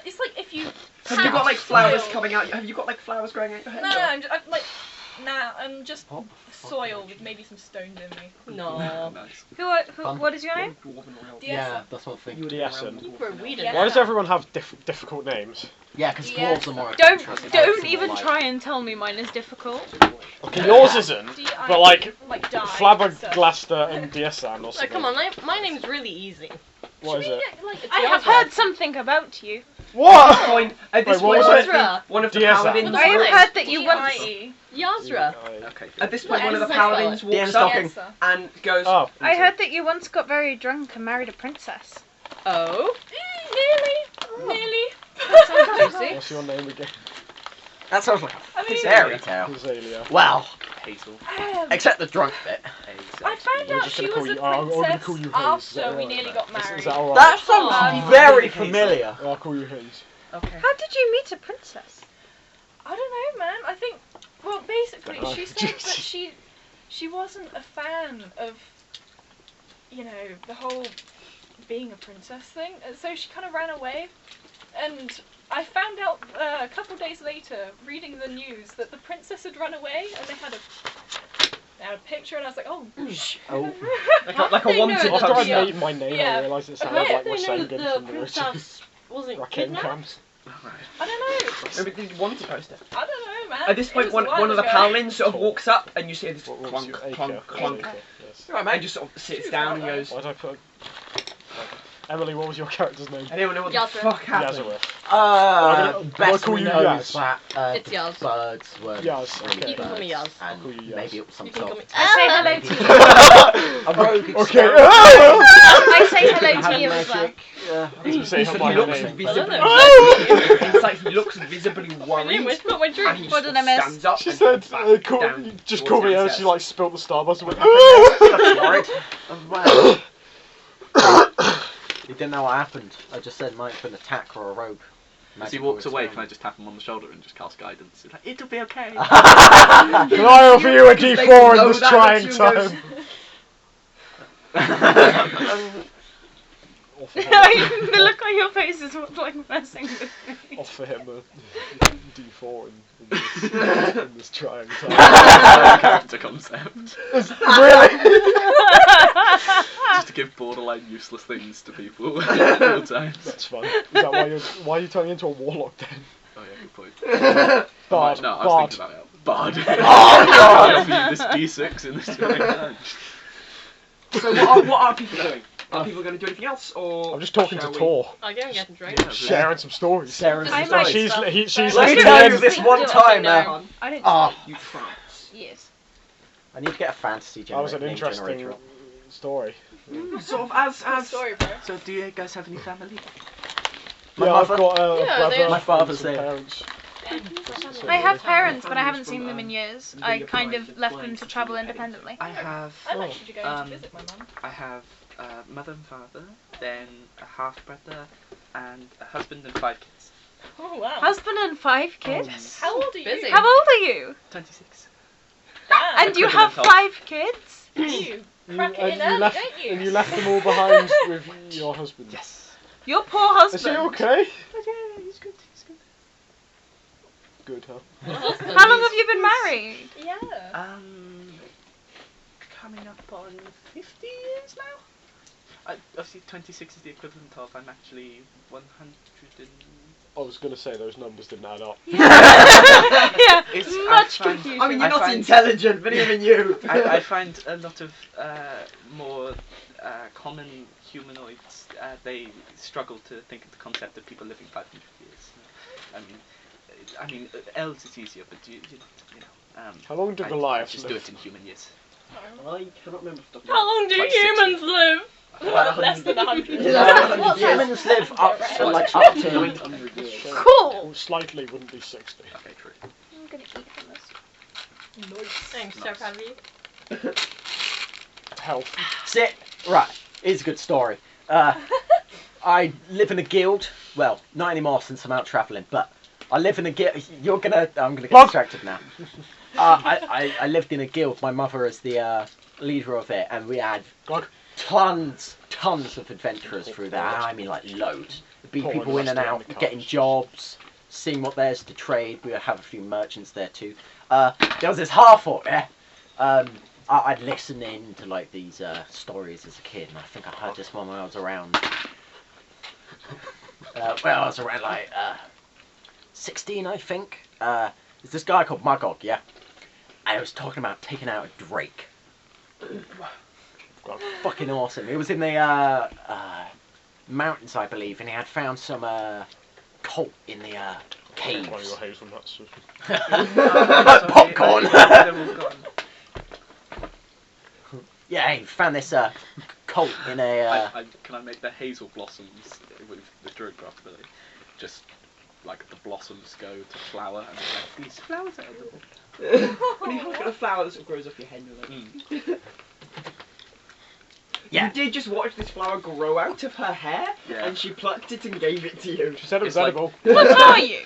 It's like if you. Have you got like flowers soil. coming out? Have you got like flowers growing out your head? No, I'm just soil with maybe some stones in me. No. Nice. What is your name? Yeah, that's what I'm thinking. DSM. You were weird. Yeah. Why does everyone have difficult names? Yeah, because Yes. dwarves are more. Don't adventurous and don't elves are even more, like- try and tell me mine is difficult. Okay, yours isn't. But like die. Flabberglaster and DSM or No, something. come on, my name's really easy. What is it? I have heard something about you. What? At this Wait, what point, was it? Yazra. one of the DSM. paladins. I have Nice. heard that you once. D-I-E. Yazra. Okay. At this point, What one of the is my paladins spell? walks DM's up talking. Sir. and goes. Oh. I heard that you once got very drunk and married a princess. Oh. Nearly. That sounds juicy. What's your name again? That sounds like I a mean, fairy tale. Azalea. Well, Hazel. except the drunk bit. I found We're out just she gonna call was a you- I'm gonna princess call you Hayes. Is that after we alright? nearly got Is married. that alright? That sounds very familiar. I'll call you Hayes. Okay. How did you meet a princess? I don't know, man. I think, well, basically, Dunno. she said that she wasn't a fan of, you know, the whole being a princess thing, and so she kind of ran away. And I found out a couple days later, reading the news, that the princess had run away, and they had a picture, and I was like, oh, shit. Oh. Like a They know wanted that After I poster. the- made my name, Yeah. I realised it How sounded did like they know Rasengan that from the the princess wasn't Raken kidnapped? camps. I don't know. No, but the wanted poster. I don't know, man. At this It point, was a while one of the ago. paladins sort of walks up, and you see this What was clunk, your clunk, acre? clunk. Acre, yes. Right, mate. And just sort of sits down and goes. Why did I put... Emily, what was your character's name? Anyone know what the Yazra. fuck happened? Yazareth. Uh, I'll best call we you know Yaz. is that It's Yaz. birds were Yaz, really okay. You can call me birds, Yaz. I'll call you and Yaz. maybe it was some You can call sort me. I say hello maybe to you. a rogue Okay. experiment. I say hello Have to you as well. magic, yeah. You say He her said by he her looks name. visibly. Oh! It's like he looks visibly My name worried, was not my and drink. he What just did I miss? stands up. She and said, goes call, back down just towards call me the and recess. she like spilled the Starbucks and went, Worried as well. He didn't know what happened. I just said might have been an attack or a rogue. As he walks away, can I just tap him on the shoulder and just cast guidance? He's like, it'll be okay. Can I offer you a D4 in No, this that trying lets you go. time? The look on your face is what's like messing with me. Offer him a D4 in this trying time. Character concept. Really? Just to give borderline useless things to people at all times. That's fun. Is that why are you turning into a warlock then? Oh yeah, good point. Bard. No, I was Bard. thinking about it. Bard. Oh, God. I'll be this D6 in this trying time. So what are people doing? Are people going to do anything else, or I'm just talking to shall we- Tor, I'll go and get a drink. Yeah, sharing some stories. Sarah's I story. might She's stop. she's Let Let me listening tell in. you this one time. I didn't. You France. Yes. I need to get a fantasy That was an name interesting generator. story. Sort of as Good story, bro. So, do you guys have any family? My Yeah, I've mother- got a Yeah, brother. my father's and some there. parents. I have parents, but I haven't seen them in years. I kind of left them to travel independently. I have. I'm actually going to Um, visit my mum. I have mother and father, then a half brother, and a husband and 5 kids. Oh wow. Husband and 5 kids. How old are you? Busy. How old are you? 26. Damn. And you have Equivalent of- 5 kids? You crack it in and you early, left, don't you? and you left them all behind with your husband. Yes. Your poor Is he husband. okay? Yeah, he's good. He's good. Good, huh? How long have you been married? Yeah. Coming up on 50 years now. Obviously, 26 is the equivalent of I'm actually 100 and. I was gonna say those numbers didn't add up. Yeah, It's- much I find- confusion. I mean, you're I not find- intelligent, but even you. I find a lot of more common humanoids, they struggle to think of the concept of people living 500 years. I mean, elves is easier, but you know. How long did I Goliath just live? do it in human years. I cannot remember. off the top of my How long do Like 60. humans live? About Less than 100. Yeah. Humans live up to head. like up to 900 years. Cool. Oh, slightly wouldn't be 60. Okay, true. I'm gonna eat from this. I'm so Nice. proud of you. Health. Sit. Right. Here's a good story. I live in a guild. Well, not anymore since I'm out travelling, but I live in a guild. I'm gonna get Plug. distracted now. I lived in a guild. My mother is the leader of it, and we had Plug. tons of adventurers through there. I mean, like loads. There'd be Paul people in and must be out, in the getting cars. jobs, seeing what there's to trade. We would have a few merchants there too. There was this half-orc there. I'd listen in to like these stories as a kid, and I think I heard this one when I was around. I was around like 16, I think. There's this guy called Magog, yeah, and he was talking about taking out a drake. Fucking awesome. It was in the mountains, I believe, and he had found some colt in the One of caves. your hazelnuts. Popcorn. They're all gone. Yeah, he found this colt in a. Can I make the hazel blossoms with the druid craft ability? Just like the blossoms go to flower and like, these flowers are edible. When you look at a flower that sort of grows off your head, you're like, Yeah. You did just watch this flower grow out of her hair, Yeah. and she plucked it and gave it to you. She said it was It's like- edible. What are you?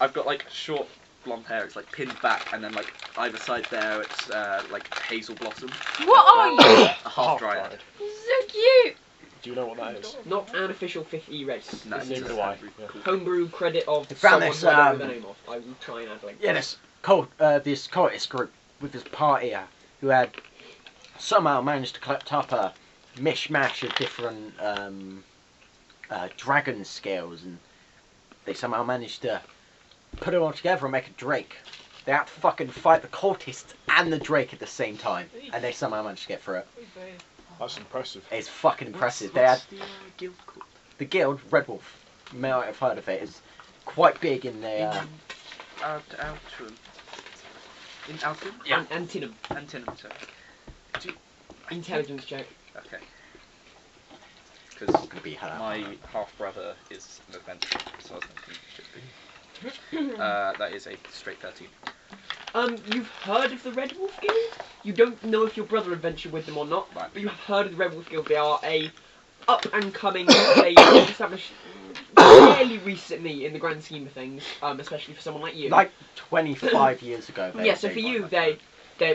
I've got like short blonde hair. It's like pinned back, and then like either side there, it's like hazel blossom. What are you? A half dryad. So cute. Do you know what that is? Not an official 5e race. No, This it's is Neither a do I. hybrid. Yeah. Cool. homebrew credit of Found someone this, who I don't know the name of. I will try and add links. Yeah, this cultist group with this party who had somehow managed to collect up a mishmash of different dragon scales, and they somehow managed to put it all together and make a drake. They had to fucking fight the cultists and the drake at the same time, and they somehow managed to get through it. That's impressive. It's fucking impressive. What's They had the guild called? the guild, Red Wolf. You may not have heard of it. It's quite big in the. Outram. In Altram? Yeah. Antinum. Antinum, sorry. Intelligence check. Okay. It's Because gonna be her. my half brother is an adventurer, so I was thinking it should be. That is a straight 13. You've heard of the Red Wolf Guild? You don't know if your brother adventured with them or not, Right. but you have heard of the Red Wolf Guild. They are a up-and-coming, they were established fairly recently in the grand scheme of things, especially for someone like you. Like 25 years ago. Yeah, so for you, they're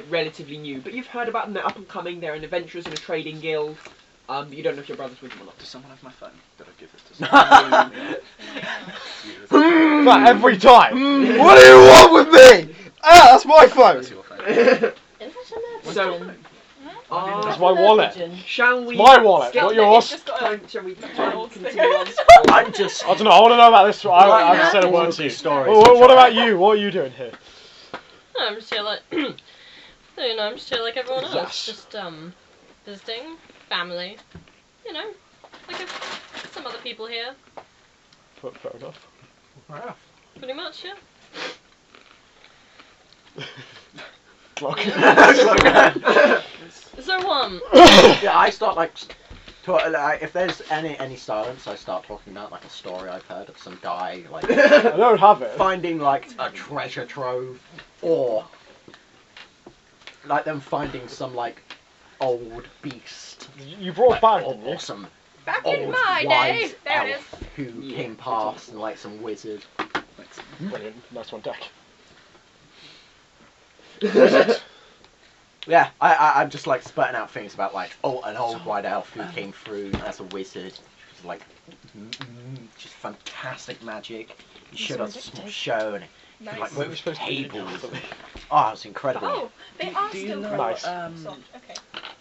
relatively new, but you've heard about them, they're up-and-coming, they're an adventurers in a trading guild. You don't know if your brother's with them or not. Does someone have my phone? Did I give it to someone? You. But every time. What do you want with me? Ah, that's my phone. That's your phone. So, That's my wallet. shall we... It's my wallet, skip not this? yours. Just got Shall we old continue thing. on? I'm just. I don't know. I want to know about this. Right, I've said a all word of to you. these stories Well, which what are- about you? What are you doing here? I'm just here like, I'm just here like everyone else. Yes. Just visiting family. you know, like some other people here. Fair enough. Wow. Pretty much, yeah. So, Yeah, I start like if there's any silence, I start talking about like a story I've heard of some guy like I don't have it. finding like a treasure trove, or like them finding some like old beast, You brought back, didn't you? or some Back in old my day. wise There it is. elf who came past, and like some wizard. Brilliant. Nice one, Deck. Yeah, I'm just like spurting out things about like an old white elf who came through as a wizard, who's like just fantastic magic. He showed us a small show and he could, like What are we move supposed to do? tables. Oh, it was incredible. Oh, they are Do you still know, quite Nice. soft. Okay.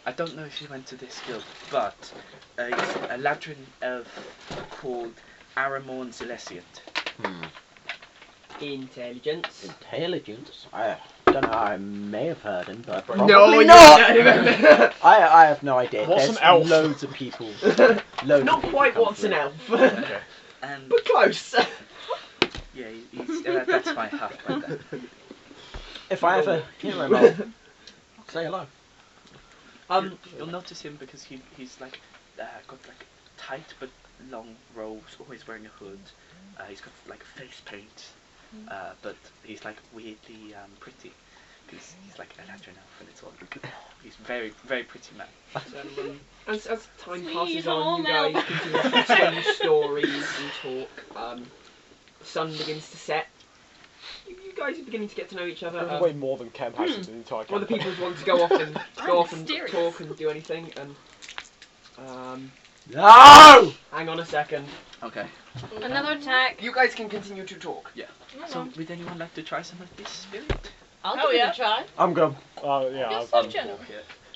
I don't know if you went to this guild, but it's a Ladrin elf called Aramorn Zelesiant. Intelligence. Intelligence? I don't know, I may have heard him, but probably No, not! not. I have no idea. What's There's an elf? loads of people. Not quite what's an elf, Okay. And but close. yeah, that's my half brother. If I ever hear him, I'll say hello. You'll notice him because he's like got like tight but long robes, always wearing a hood. He's got like face paint, but he's like weirdly pretty because he's like a Ladrin elf, and it's all he's very pretty man. As time Sweet passes on, you home guys continue to exchange stories and talk. The sun begins to set. You guys are beginning to get to know each other. Way more than Kem has in the entire One of the campaign. people want to go off and Mysterious. talk and do anything. No! Hang on a second. Okay. Another attack. You guys can continue to talk. So would anyone like to try some of this spirit? I'll Oh, give yeah. it a try. I'm good. Oh, yeah. You're I'll- so generous.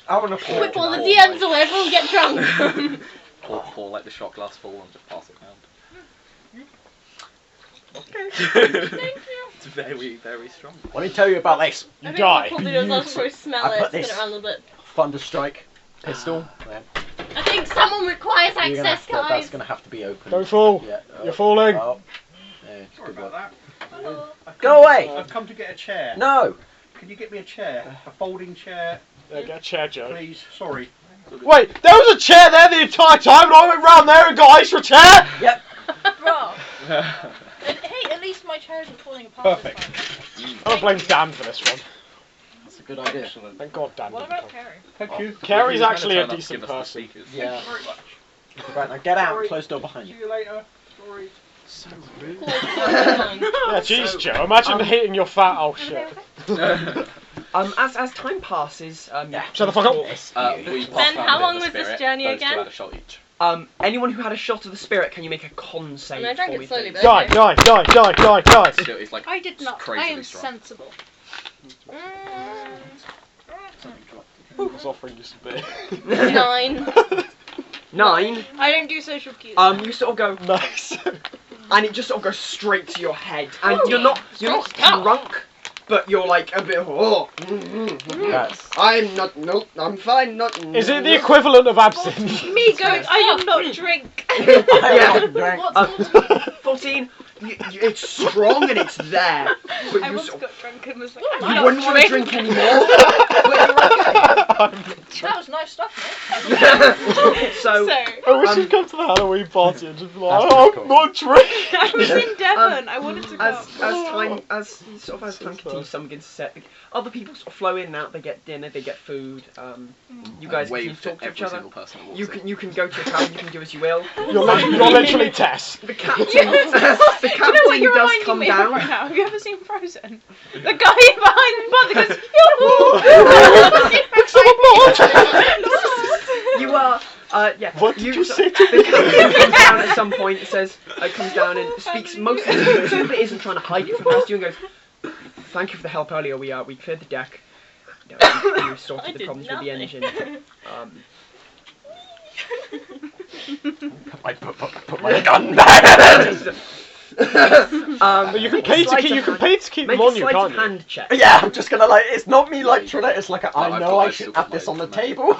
I want to pour. Quick while the DM's away, everyone get drunk. Pour like the shot glass full and just pass it around. Thank you. It's very strong. Let me tell you about this. You I think die. what we'll do is I'll just probably smell I it, put spin this- it around a little bit. Thunderstrike pistol. Yeah. I think someone requires You're gonna access, have to- that's guys. going to have to be open. Don't fall. Yeah. You're falling. Oh. Yeah, Sorry good about work. that. Go away! I've come to get a chair. No! Can you get me a chair? A folding chair, Yeah, get a chair, Joe. please? Sorry. Wait, there was a chair there the entire time, and I went round there and got ice for a chair. Yep. Bro. And, hey, at least my chair isn't falling apart. this Perfect. time. I'm gonna blame Dan for this one. That's a good idea. Excellent. Thank God Dan What didn't about come. Carrie? Thank you. Carrie's He's actually gonna a turn up to decent give us the person. speakers. Yeah. Thank you very much. Right, now get out. Sorry. Close door behind See you. you later. Sorry. So rude. Yeah, jeez, Joe. Imagine hitting your fat old shit. As time passes, Shut the fuck up. We Ben, how long was this journey Those again? two had a shot each. anyone who had a shot of the spirit, can you make a con save? I mean, I drank for it me, slowly, please? but- Die. Still, it's like I did not. I crazily am strong. sensible. I was offering you some beer. 9. 9. I don't do social cues. You sort of go, Nice. and it just sort of goes straight to your head, and you're not drunk, but you're like a bit. Yes. I'm not. Nope. I'm fine. Not. Is it the equivalent of absinthe? Me going, I do not drink. Yeah. 14. It's strong and it's there, but I you once sort of, got drunk and was like, you I'm not wouldn't want to drink anymore. But That was nice stuff, mate. you're okay. So. I wish you'd come to the Halloween party and just be like, That's oh, cool. I'm not drinking. I was in Devon. I wanted to go. As time continues, some begins to set. Other people sort of flow in and out. They get dinner. They get food. You guys can Wave talk to to each every other. single person that walks You can go to your town. You can do as you will. You're literally Tess. The captain. The Do you know what captain you're does reminding come me of down. right now? Have you ever seen Frozen? The guy behind the bar that goes, yoo-hoo! You are. Yeah. What did you say to The captain comes down at some point. Says, comes down and speaks mostly in English, but it isn't trying to hide it from the rest of you, and goes, "Thank you for the help earlier. We cleared the deck. We sorted the problems with the engine. I put my gun back. But you can pay to sleight keep. of You can hand- pay to keep Make them a on you, sleight can't of you? hand check. Yeah, I'm just gonna like. It's not me like trying to. It's like I've I know got I my should super have this on the lights, table.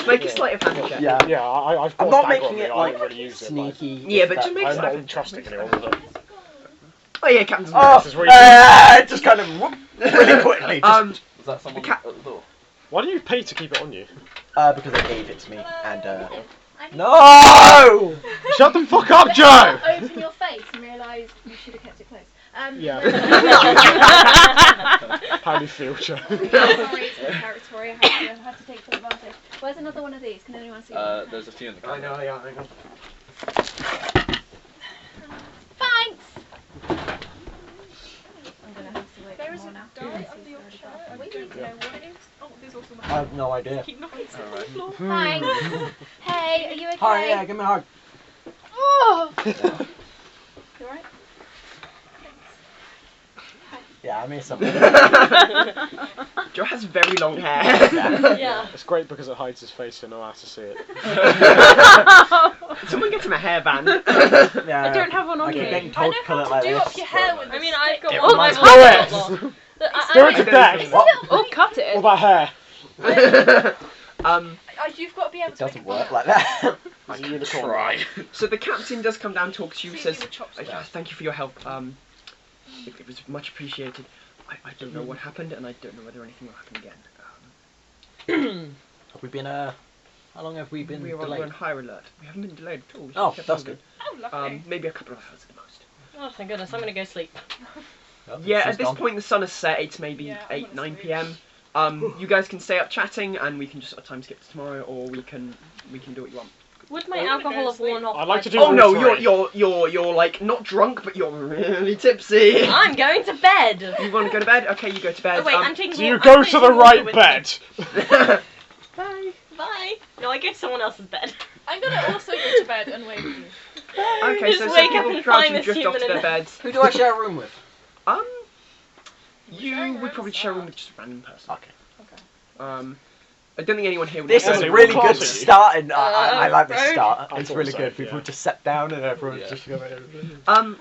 Make a sleight of hand check. Yeah. Yeah, I've got I'm a not dagger making on me, it I like don't really use it. Like, sneaky. Yeah, but just make I'm sleight not of hand. trusting anyone with it. Oh yeah, Captain's Oh, This is where you just kind of whoop, really quickly. Just, Was that someone cat- at the door? Why do you pay to keep it on you? because they gave it to me, and no. Shut the fuck up, Joe! Open your face and realise you should have kept it close. Yeah. How do you feel, Joe? Sorry, it's my territory. I had to take full advantage. Where's another one of these? Can anyone see one? There's a few in the I car. know, yeah, I know. Thanks! I'm gonna have to wait There for is more a now. die under your chair. I We don't need know what it is. Oh, there's also I have no idea. keep knocking stuff on Alright. the floor. Thanks! Hey, are you okay? Hi, yeah, give me a hug. Oh! You alright? Yeah, I mean something. Joe has very long hair. Yeah. It's great because it hides his face, so no one has to see it. Someone get him a hairband. Yeah. I don't have one on I keep me. getting I told know to pull how it to like do this. up your hair with I a mean, stick. I've got It one. reminds I've me of got it. one. Spirit of death! What? Oh, cut it. What about hair? You've got to be able It to doesn't make work it like that. It's a unicorn. Try. So the captain does come down, talks to you, See says, your chops "Yeah, first. thank you for your help. It was much appreciated. I don't know what happened, and I don't know whether anything will happen again. Have we been How long have we been We're delayed? on high alert. We haven't been delayed at all. We Oh, kept that's moving. Oh, lovely. Maybe a couple of hours at the most. Oh, thank goodness, I'm gonna go sleep. Oh, Yeah, she's at this gone. point the sun has set. It's maybe Yeah, I 8, wanna 9 sleep. p.m. You guys can stay up chatting, and we can just sort of time skip to tomorrow, or we can do what you want. Would my alcohol have worn off? I'd like to do Oh all no, three. you're like not drunk, but you're really tipsy. I'm going to bed. You want to go to bed? Okay, you go to bed. Oh wait, I'm taking. So you I'm go to taking the water right with bed. me. Bye. No, I go to someone else's bed. I'm going to also go to bed and wait for you. Okay, Just so some wake up people and try find to this drift off to human their in beds. Who do I share a room with? You would probably share a room with just a random person. Okay. I don't think anyone here would. This Yeah, is they really will good class you. starting. I like this Road. start. I It's thought really so, good. People yeah. just sat down and everyone's Yeah. just going.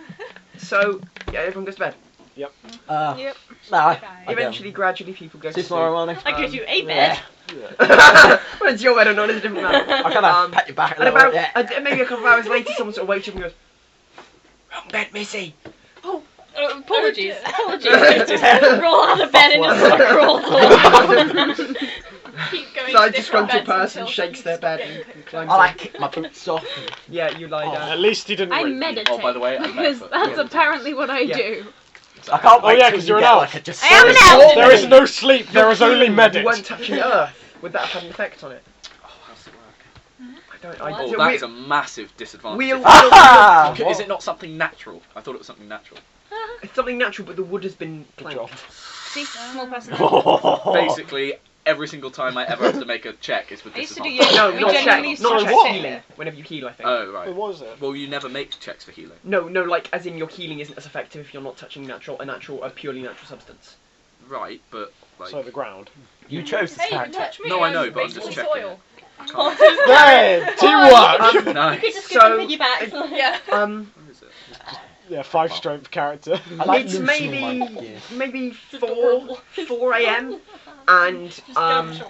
So yeah, everyone goes to bed. Yep. No. Bye. Eventually, gradually, people go See to you tomorrow sleep. morning. I go to a bed. Well, it's your bed or not, it's a different matter. I kind of pat your back a And little about bit. maybe a couple of hours later, someone sort of wakes up and goes, "Wrong bed, Missy." Apologies. Oh, Apologies. Just roll out of bed and just sort of crawl towards Keep going So a to different disgruntled beds person until shakes you their stop bed getting and picked climbs up. I like kick my boots off. Yeah, you lie At down. least he didn't I rape you. meditate Oh, by the way, I'm because barefoot. that's apparently what I Yeah. do. I can't Oh, wait yeah, till 'cause you you're get an like elf. a just. I am an solid elf. wall. There is no sleep. There is only You medic. weren't touching Earth. Would that have had an effect on it? Oh, how's it work? I don't. What? Oh, so that is a massive disadvantage. We'll- Ah! Is it not something natural? I thought it was something natural. It's something natural, but the wood has been Good job. planked. See, small person. Basically, every single time I ever have to make a check is with I used to do disadvantage. yoga. No, We not genuinely check. Not So check. what? Healing. Whenever you heal, I think. Oh, right. What was it? Well, you never make checks for healing. No, like as in your healing isn't as effective if you're not touching a purely natural substance. Right, but, like... So the ground. You chose this Hey, you can character. touch me. No, I know, but I'm basically just checking soil. I can't... Hey, teamwork. You could Nice. just give So- them piggybacks. Yeah. Where is it? Yeah, 5 strength character. I like It's loosening my gear. maybe adorable. 4 a.m. and Just gunshots.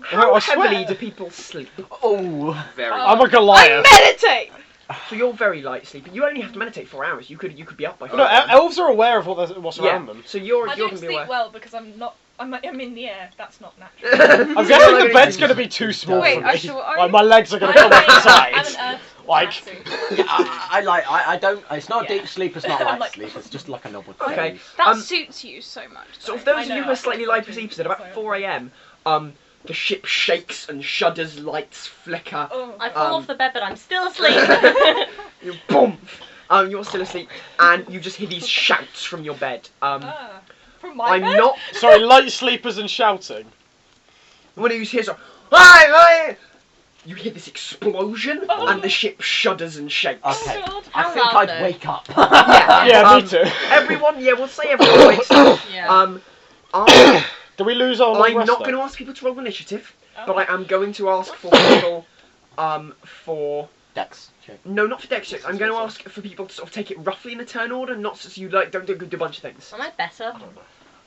how I swear. heavily do people sleep? Oh. Very... I'm a I Goliath. meditate. So you're very light sleeping. You only have to meditate 4 hours. You could be up by 4 No, hours. elves are aware of what's Yeah. around them. So you're I going don't to be sleep aware. well because I'm not. I'm in the air. That's not natural. I'm guessing the bed's going to be too small Wait, for me. Ashton, what are Like, you? my legs are going to come off the I'm sides. an earth. Like- taxi. Yeah, I don't. It's not Yeah. deep sleep. It's not I'm light like- sleep. It's just like a normal. Okay. phase. That suits you so much. So though. if those I of you know, who I are slightly thought light so. sleepers, at about So- 4 a.m., the ship shakes and shudders, lights flicker. Oh. I fall off the bed, but I'm still asleep. You boom. You're still asleep, and you just hear these shouts from your bed. Ah, from my I'm bed? not. Sorry, light sleepers and shouting. When you hear so, hi, you hear this explosion, Oh. and the ship shudders and shakes. Okay. God. I How think loud, I'd though? wake up. Yeah, me too. Everyone, yeah, we'll say everyone wakes up. Yeah. Do we lose our long I'm rest not though? going to ask people to roll initiative, Oh. but I am going to ask for people, for Dex check. No, not for dex checks. I'm going to ask for people to sort of take it roughly in a turn order, not so you like don't do a bunch of things. Am I better?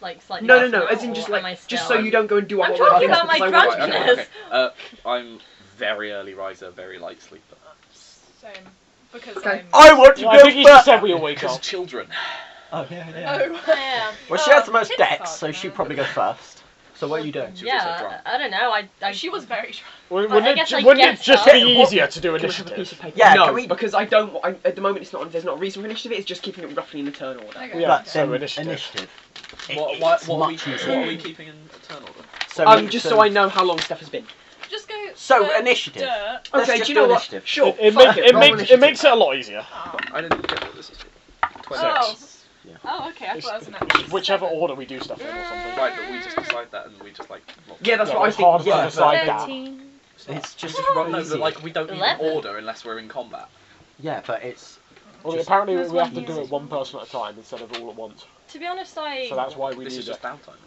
Like slightly. No, better now, as in or just am I like still... just so you don't go and do a I'm whole lot of talking things about my because I want grumpiness. you Okay, I'm very early riser, very light sleeper. Same. Because Okay. I want to go I think you just said we all wake Because up. children. Oh yeah. Oh. Yeah. Well, she has the most It's Dex, hard, so man. she'd probably go first. So what are you doing? She was also Yeah, drunk. I don't know. I She was very drunk. Wouldn't I it, guess I wouldn't it guess just so. be easier to do Can we have a piece initiative? of paper? Yeah, no, can we- because I don't. At the moment, there's not a reason for initiative. It's just keeping it roughly in a turn order. Okay. Yeah, But so then initiative. What are we much keeping in a turn order? So Just so I know how long stuff has been. Just go. So, initiative. Dirt. Let's Okay, just do you know do what? initiative. Sure. It, fuck it roll makes initiative. it a lot easier. Oh. I didn't get what this is for. 20. Oh. Yeah. Oh, okay. I It's thought that was an actual whichever seven. order we do stuff in or something. Right, but we just decide that and we just like. Yeah, that's Yeah, what I it's hard think. to Yeah, decide that. 13. It's just No, easy. but like we don't need 11. an order unless we're in combat. Yeah, but it's Well, just- apparently There's we have to one do here. it one person at a time instead of all at once. To be honest, I. So that's why we This need is just it. downtime.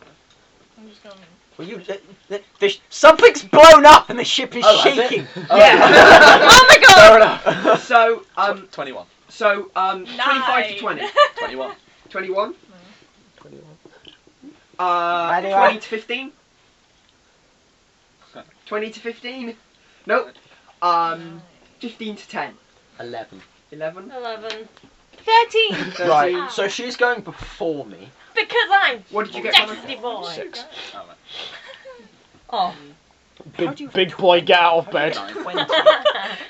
I'm just going. well, something's blown up and the ship is Oh, that's it? shaking. Yeah. Oh my god! Fair enough. So 21. 25 to 20. 21. 21. 21. 20 to 15. 20 to 15. Nope. 15 to 10. 11. 11. 11. 13. 13. Right. So she's going before me. Because I'm What did you get? Connor? Dexty boy. 6. Oh, right. Oh. Big boy, get out of bed. 9. Kind of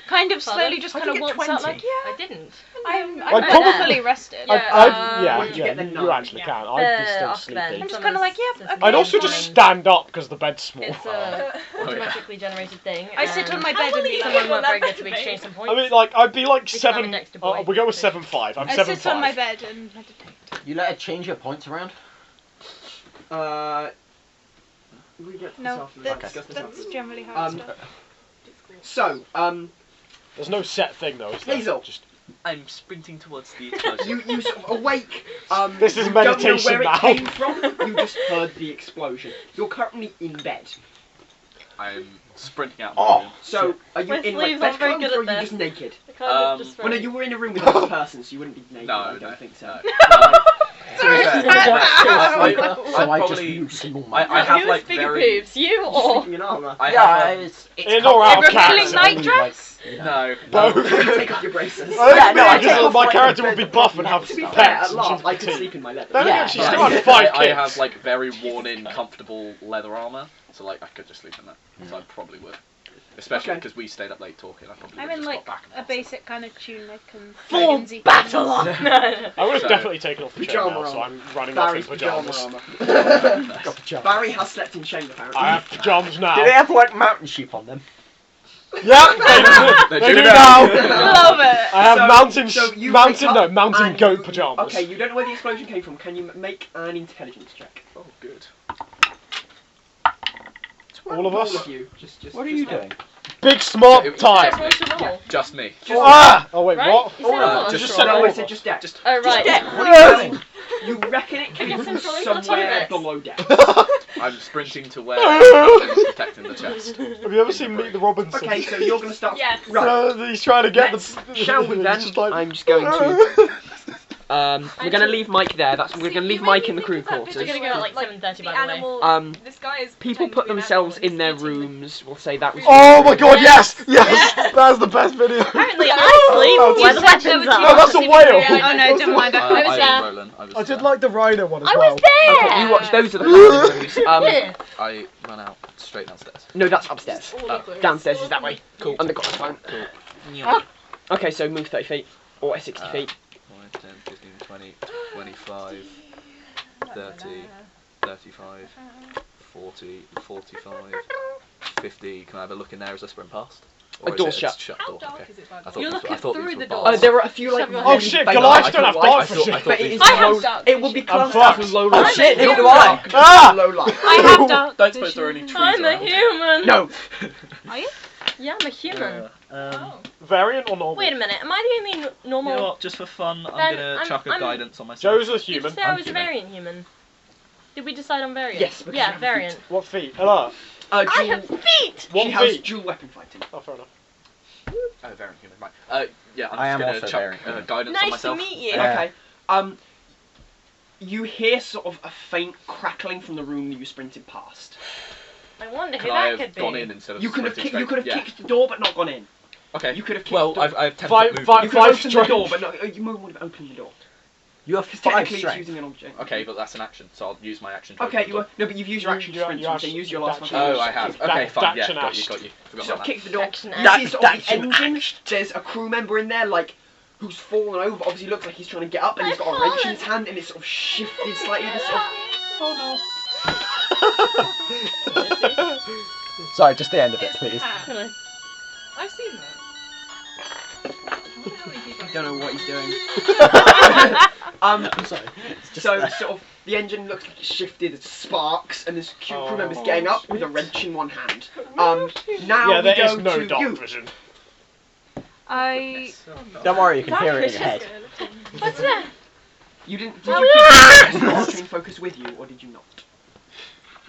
Pardon? slowly just How'd kind you of get walks out 20? like, yeah, I didn't. I'm Like, not probably- fully rested. Yeah. Yeah, What did you get then? you 9? actually Yeah. can. I'd be still off the bed. sleeping. I'm just kinda like, yep, It's okay. I'd also just stand up because the bed's small. It's a automatically generated thing. I sit on my and bed and be someone like, weren't very good to exchange some points. I mean, like, I'd be like It's not a 7. Dexter boy. We go with 7'5". I'm I 7'5". sit on my bed and meditate. You let her change her points around? We get to No, this after. that's, Discuss this that's after. generally how it's Um, done. So, There's no set thing though, is there? Hazel. Just I'm sprinting towards the explosion. you sort of awake. This is you don't know meditation where now. it came from. You just heard the explosion. You're currently in bed. I'm sprinting out of my room. So, are you My in like sleeves bed aren't very clothes good or are at you this. just naked? I kind of Um, just Well, no, very- you were in a room with another person, so you wouldn't be naked. No, I don't no, think so. no. So I just you single man. I have Who like has bigger very. boobs, you Just or? sleeping in armour. I yeah, have, it's in or out of Revealing character. night only, dress? like, you know. no. Both. You take off your braces. Yeah, no, I Because take off my like, character the would be bed buff and have To be pets fair, and at last, she's I could petite. sleep in my leather. Then Yeah, again, she's yeah. still had 5 kids. I have like very worn-in, comfortable leather armor, so like I could just sleep in that. So I probably would, especially Okay. because we stayed up late talking. I probably I'm would in just like got back and a passed basic kind of tunic and Full leggings-y battle things. I would have So- definitely taken off the chair Pajama now, so armor. I'm running off in Barry's pajama pajamas. armour. Got pajamas. Barry has slept in shame apparently. I have pajamas now. Do they have like mountain sheep on them? Yeah, they They do do now. Love it. I have So- mountain, so you mountain, wake no, up mountain and goat you- pajamas. Okay, you don't know where the explosion came from. Can you make an intelligence check? Oh, good. All of us? you. Just What are you doing? Big smart It- time. Roll to roll. Just me. Ah! Oh wait, Right? what? You said all of just us said roll. No, all I of said us. just deck. Just Oh right. What are you doing? You reckon it came guess from I'm rolling for the somewhere targets. below deck. I'm sprinting to where something's protecting the chest. Have you ever seen Meet the Robinsons? Okay, so you're gonna start. Yes. Right. He's trying to get Let's- the. Shall we then? He's just like, I'm just going to. We're gonna leave Mike there. We're gonna leave Mike in the crew quarters. We're gonna go at like 7:30 The by the way. animal. This guy is. People pretending put to be an themselves animal in their and he's eating the- rooms. We'll say that was. Oh my god, Yeah. yes! That's the best video. Apparently I sleep Oh, where the you said there weapons were two are. Oh, that's a whale! Oh no, don't mind. I was was there. Roland. I did like the rhino one as I well. was there! Okay, you watch. Those are the paladin rooms. Yeah. I ran out straight downstairs. No, that's upstairs. All of those. Downstairs is that way. Cool. And the glass phone. Cool. Okay, so move 30 feet or 60 feet. 5, 10, 15, 20, 25, 30, 35, 40, 45, 50. Can I have a look in there as I sprint past? A is door's it shut. Shut How door. dark Okay. is it by I the thought way? You're these were- I looking thought these through were the bars. door. There are a few like. Shove your Oh really shit, faint Goliath lights. don't have I dark thought- vision. I thought But it these is were- I have low. dark It will be vision. classed fucked. as low Oh light. shit, neither It do will I. be Ah! low light. I have dark Don't suppose there are any trees I'm a around. human. No. Are you? Yeah, I'm a human. Oh. Variant or normal? Wait a minute, am I the only You normal? know what? Just for fun, I'm Then gonna I'm- chuck a I'm- guidance on myself. Joe's a Did you human. say I I'm was a human. variant human? Did we decide on variant? Yes, because you Yeah, have variant. What feet? Hello. I Dual, have feet! she One has feet. dual weapon fighting. Oh, fair enough. Oh, variant human. Right. Yeah, I I'm am just also gonna variant human. chuck guidance on Nice to myself. meet you. Yeah. Okay. You hear sort of a faint crackling from the room that you sprinted past. I wonder who Can I that have could be. gone in instead of You could have sprinting you could have straight? kicked the door but not gone in. Okay. You could have kicked Well, the door. I've 10 Five- foot movement. five- You could have opened the strength. door, but not. You won't have opened the door. You have Because 5 technically it's strength. using an object. Okay, but that's an action, so I'll use my action to Okay, open you the are, no, but you've used your action to You- sprint, you so actually- use your last that's- one. door. Oh, I have. Okay, That- fine. Yeah, that's an got you, action. got you. Forgot So about kick the door. Action You action. see sort of That's the an engine. action. There's a crew member in there, like, who's fallen over. But obviously, looks like he's trying to get up, and he's got a wrench in his hand, and it's sort of shifted slightly. This sort of, oh Sorry, just the end of it, please. Hello. I've seen that. I wonder how many people no! I've Don't know seen. what he's doing. I'm sorry. It's just So that. sort of the engine looks like it's shifted. It sparks, and this crew Oh, member's getting up with a sweet. wrench in one hand. Now Yeah, we there go is no to dark you. vision. I Don't worry, you can hear it in your head. What's that? You didn't. Did Oh, you keep the monitoring focus with you, or did you not?